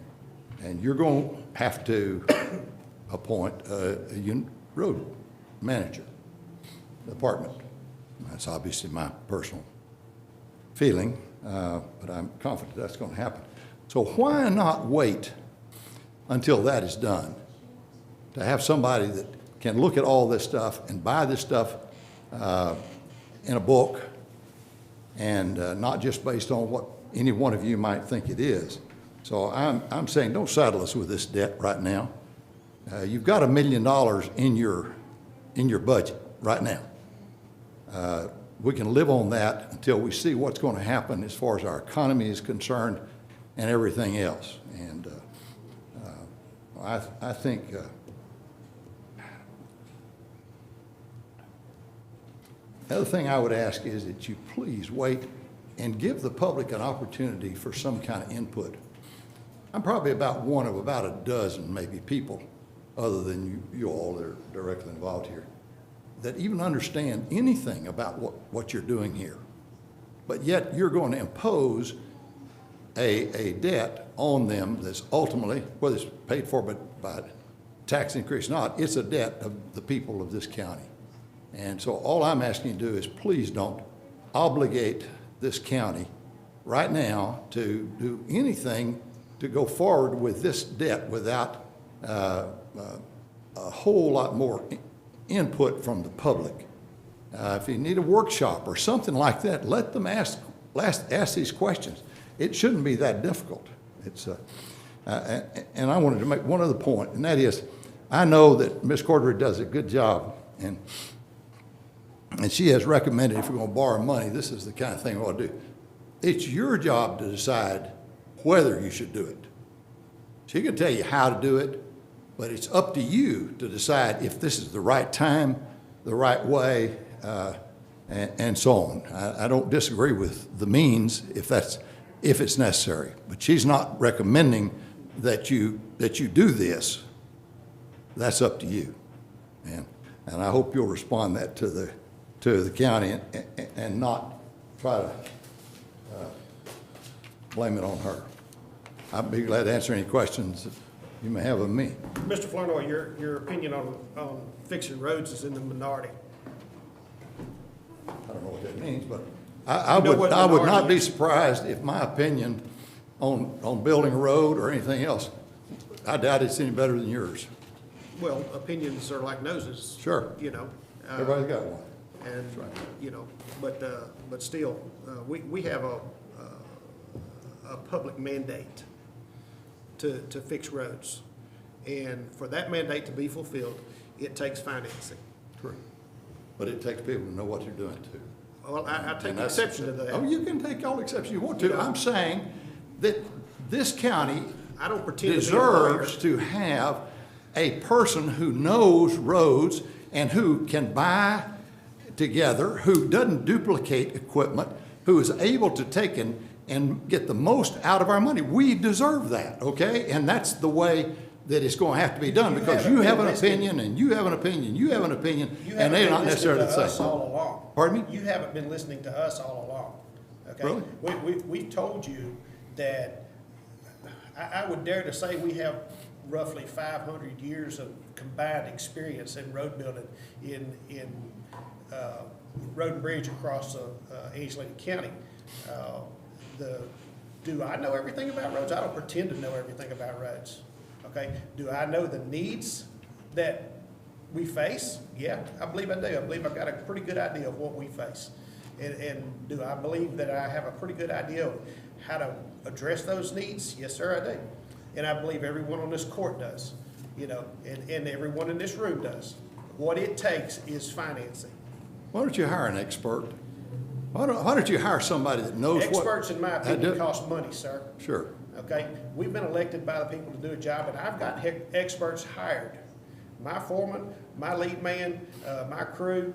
you're going to have to appoint a unit road manager, department. That's obviously my personal feeling, but I'm confident that's going to happen. So why not wait until that is done to have somebody that can look at all this stuff and buy this stuff in a book, and not just based on what any one of you might think it is. So I'm saying don't saddle us with this debt right now. You've got $1 million in your budget right now. We can live on that until we see what's going to happen as far as our economy is concerned and everything else. And I think the other thing I would ask is that you please wait and give the public an opportunity for some kind of input. I'm probably about one of about a dozen maybe people, other than you all that are directly involved here, that even understand anything about what you're doing here. But yet you're going to impose a debt on them that's ultimately, whether it's paid for by tax increase or not, it's a debt of the people of this county. And so all I'm asking you to do is please don't obligate this county right now to do anything to go forward with this debt without a whole lot more input from the public. If you need a workshop or something like that, let them ask these questions. It shouldn't be that difficult. It's, and I wanted to make one other point, and that is, I know that Ms. Cordery does a good job, and she has recommended if we're going to borrow money, this is the kind of thing we ought to do. It's your job to decide whether you should do it. She can tell you how to do it, but it's up to you to decide if this is the right time, the right way, and so on. I don't disagree with the means if it's necessary, but she's not recommending that you do this. That's up to you, and I hope you'll respond that to the county and not try to blame it on her. I'd be glad to answer any questions that you may have of me. Mr. Flournoy, your opinion on fixing roads is in the minority. I don't know what that means, but I would not be surprised if my opinion on building a road or anything else, I doubt it's any better than yours. well, opinions are like noses. Sure. You know. Everybody's got one. And, you know, but still, we have a public mandate to fix roads. And for that mandate to be fulfilled, it takes financing. True. But it takes people to know what you're doing too. Well, I take And that's- exception to that. Oh, you can take all exceptions you want to. I'm saying that this county I don't pretend to be a lawyer. deserves to have a person who knows roads and who can buy together, who doesn't duplicate equipment, who is able to take and get the most out of our money. We deserve that, okay? And that's the way that it's going to have to be done, because you have an opinion, and you have an opinion, you have an opinion, and they're not necessarily the us same. all along. Pardon me? You haven't been listening to us all along, okay? Really? We've told you that, I would dare to say we have roughly 500 years of combined experience in road building in road and bridge across Angelina County. Do I know everything about roads? I don't pretend to know everything about roads, okay? Do I know the needs that we face? Yeah, I believe I do. I believe I've got a pretty good idea of what we face. And do I believe that I have a pretty good idea of how to address those needs? Yes, sir, I do. And I believe everyone on this court does, you know, and everyone in this room does. What it takes is financing. Why don't you hire an expert? Why don't you hire somebody that knows what? Experts, in my opinion, cost money, sir. Sure. Okay, we've been elected by the people to do a job, and I've got experts hired. My foreman, my lead man, my crew,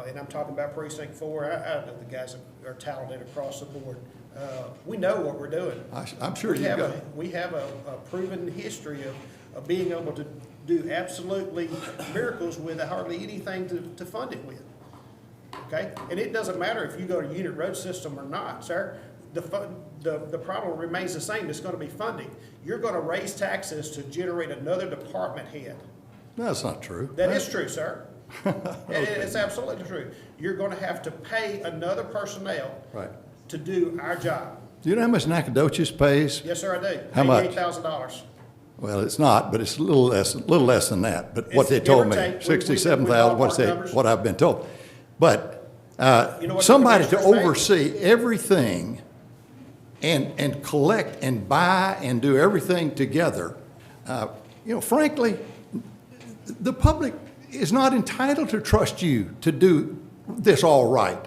and I'm talking about Precinct 4, I know the guys are talented across the board. We know what we're doing. I'm sure you got it. We have a proven history of being able to do absolutely miracles with hardly anything to fund it with. Okay, and it doesn't matter if you go to unit road system or not, sir. The problem remains the same. It's going to be funding. You're going to raise taxes to generate another department head. No, that's not true. That is true, sir. It's absolutely true. You're going to have to pay another personnel to do our job. Do you know how much Nacogdoches pays? Yes, sir, I do. How much? $88,000. Well, it's not, but it's a little less than that. But what they told me, 67,000, what I've been told. But somebody to oversee everything and collect and buy and do everything together, you know, frankly, the public is not entitled to trust you to do this all right.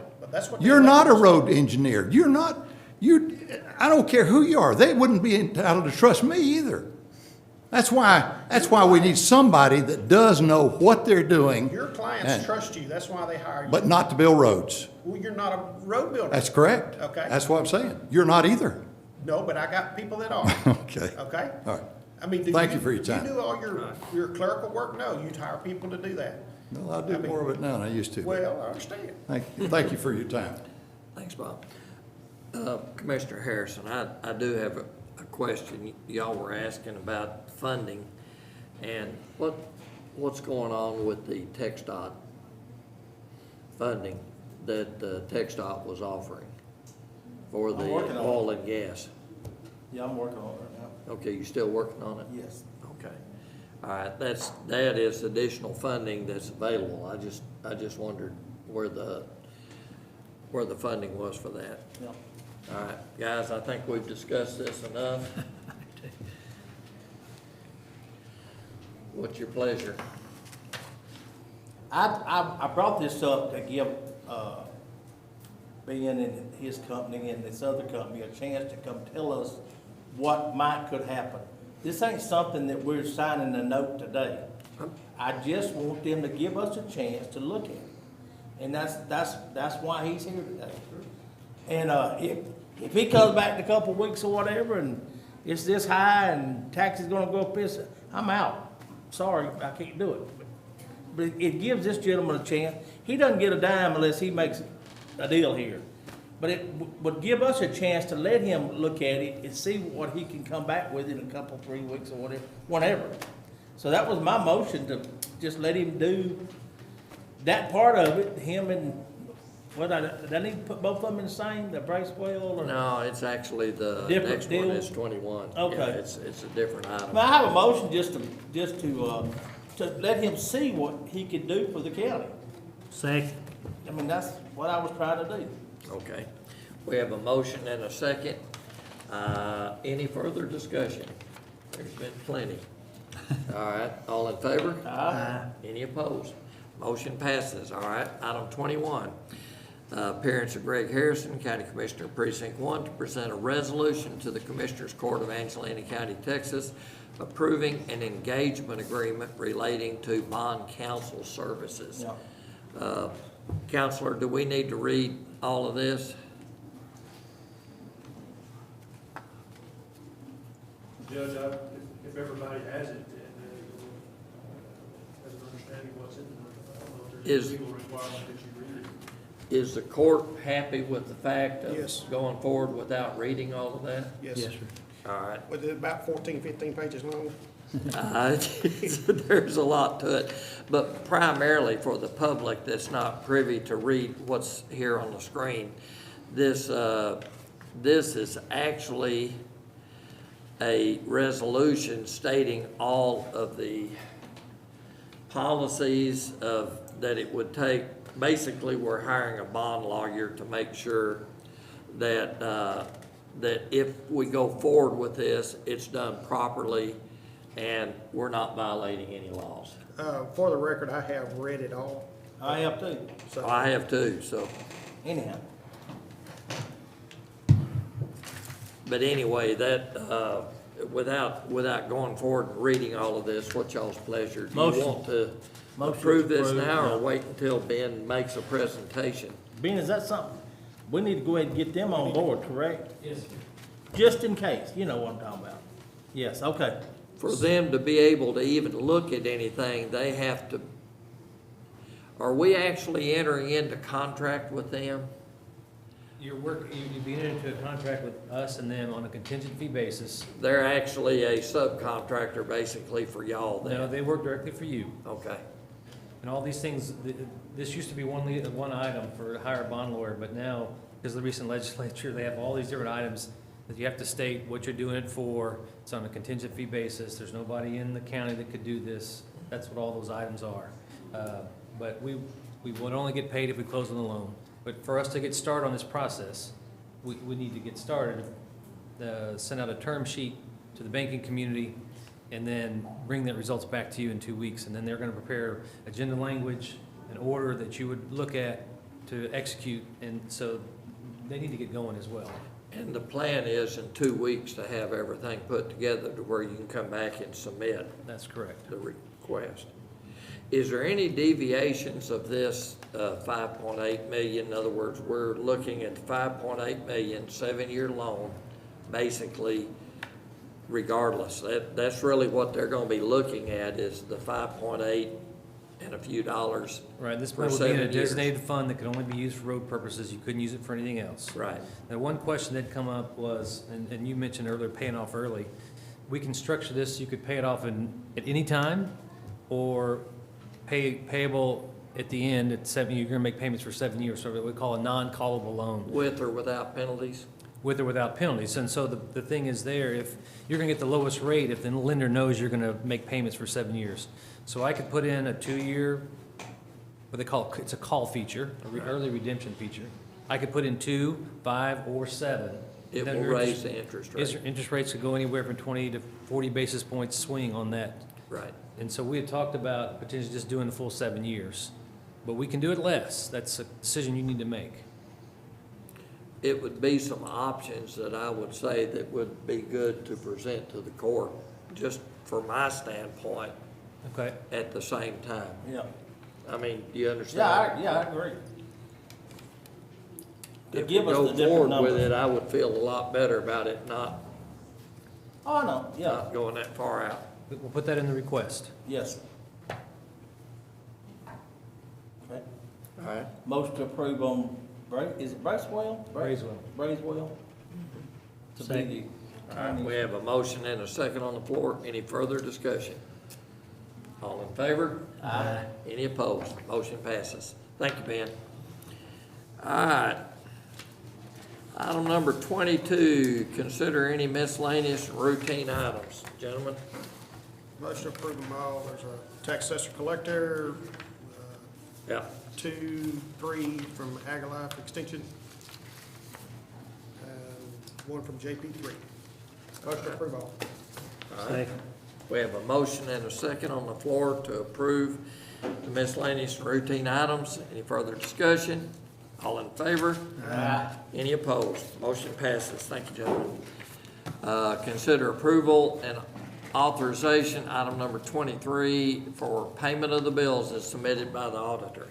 You're not a road engineer. You're not, I don't care who you are. They wouldn't be entitled to trust me either. That's why we need somebody that does know what they're doing. Your clients trust you. That's why they hire you. But not to build roads. Well, you're not a road builder. That's correct. Okay. That's what I'm saying. You're not either. No, but I got people that are. Okay. Okay? All right. I mean, Thank you for your time. Do you do all your clerical work? No, you hire people to do that. Well, I do more of it now than I used to. Well, I understand. Thank you for your time. Thanks, Bob. Commissioner Harrison, I do have a question. Y'all were asking about funding, and what's going on with the TxDOT funding that TxDOT was offering for the oil and gas? Yeah, I'm working on it right now. Okay, you still working on it? Yes. Okay. All right, that is additional funding that's available. I just wondered where the funding was for that. Yeah. All right, guys, I think we've discussed this enough. What's your pleasure? I brought this up to give Ben and his company and this other company a chance to come tell us what could happen. This ain't something that we're signing a note today. I just want them to give us a chance to look at it. And that's why he's here today. And if he comes back in a couple of weeks or whatever and it's this high and taxes gonna go up this, I'm out. Sorry, I can't do it. But it gives this gentleman a chance. He doesn't get a dime unless he makes a deal here. But it would give us a chance to let him look at it and see what he can come back with in a couple, 3 weeks or whatever. So that was my motion, to just let him do that part of it, him and What, do I need to put both of them in the same, the Bracewell or? No, it's actually the Different next one deal? is 21. Okay. Yeah, it's a different item. Well, I have a motion to let him see what he can do for the county. Second. I mean, that's what I was trying to do. Okay. We have a motion and a second. Any further discussion? There's been plenty. All right, all in favor? Aye. Any opposed? Motion passes. All right, item 21. Appearance of Greg Harrison, County Commissioner Precinct 1, to present a resolution to the Commissioners Court of Angelina County, Texas, approving an engagement agreement relating to bond counsel services. Yeah. Counselor, do we need to read all of this? Judge, if everybody has it, and has an understanding what's in it, I don't know if there's a legal requirement that you read it. Is the court happy with the fact Yes. of going forward without reading all of that? Yes, sir. All right. Was it about 14, 15 pages long? There's a lot to it, but primarily for the public that's not privy to read what's here on the screen, this is actually a resolution stating all of the policies that it would take. Basically, we're hiring a bond lawyer to make sure that, that if we go forward with this, it's done properly and we're not violating any laws. For the record, I have read it all. I have too. So I have too, so. Anyhow. But anyway, that, without going forward and reading all of this, what's y'all's pleasure? Do you Motion. want to Motion approve this approved, now or yeah. wait until Ben makes a presentation? Ben, is that something, we need to go ahead and get them on board, correct? Yes. Just in case, you know what I'm talking about. Yes, okay. For them to be able to even look at anything, they have to, are we actually entering into contract with them? You'd be entered into a contract with us and them on a contingent fee basis. They're actually a subcontractor basically for y'all then? No, they work directly for you. Okay. And all these things, this used to be one item for hire a bond lawyer, but now, because of the recent legislature, they have all these different items that you have to state what you're doing it for. It's on a contingent fee basis. There's nobody in the county that could do this. That's what all those items are. But we would only get paid if we close on the loan. But for us to get started on this process, we need to get started, send out a term sheet to the banking community, and then bring the results back to you in 2 weeks. And then they're gonna prepare agenda language, an order that you would look at to execute, and so they need to get going as well. And the plan is in 2 weeks to have everything put together to where you can come back and submit That's correct. the request. Is there any deviations of this 5.8 million? In other words, we're looking at 5.8 million, 7-year loan, basically regardless. That's really what they're gonna be looking at is the 5.8 and a few dollars Right, this for money would be in 7 a years. designated fund that could only be used for road purposes. You couldn't use it for anything else. Right. Now, one question that come up was, and you mentioned earlier, paying off early. We can structure this, you could pay it off at any time, or payable at the end at 7, you're gonna make payments for 7 years, so what we call a non-callable loan. With or without penalties? With or without penalties. And so the thing is there, if you're gonna get the lowest rate, if the lender knows you're gonna make payments for 7 years. So I could put in a 2-year, what they call, it's a call feature, early redemption feature. I could put in 2, 5, or 7. It Then will your raise the interest rate. Interest rates could go anywhere from 20 to 40 basis points swing on that. Right. And so we had talked about potentially just doing the full 7 years. But we can do it less. That's a decision you need to make. It would be some options that I would say that would be good to present to the court, just from my standpoint. Okay. At the same time. Yeah. I mean, do you understand? Yeah, I agree. To If we give us go the different forward with numbers. it, I would feel a lot better about it not Oh, I know, yeah, not going that far out. We'll put that in the request. yes. Okay. All right. Motion to approve on, is it Bracewell? Bracewell. Bracewell? To be Second. the All right, we have a motion and a second on the floor. Any further discussion? All in favor? Aye. Any opposed? Motion passes. Thank you, Ben. All right. Item number 22, consider any miscellaneous routine items. Gentlemen? Motion to approve them all. There's a tax assessor collector, Yeah. 2, 3 from AgriLife Extension, and 1 from JP3. Motion to approve all. All right. We have a motion and a second on the floor to approve the miscellaneous routine items. Any further discussion? All in favor? Aye. Any opposed? Motion passes. Thank you, gentlemen. Consider approval and authorization, item number 23, for payment of the bills as submitted by the auditor.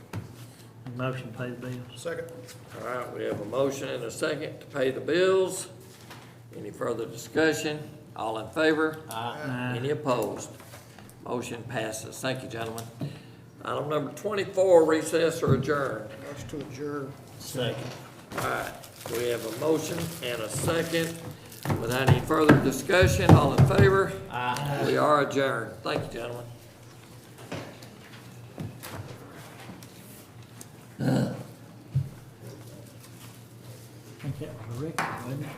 Motion to pay the bills. Second. All right, we have a motion and a second to pay the bills. Any further discussion? All in favor? Aye. Any opposed? Motion passes. Thank you, gentlemen. Item number 24, recess or adjourn. Motion to adjourn. Second. All right, we have a motion and a second. Without any further discussion, all in favor? Aye. We are adjourned. Thank you, gentlemen. I think that was a record, wasn't it?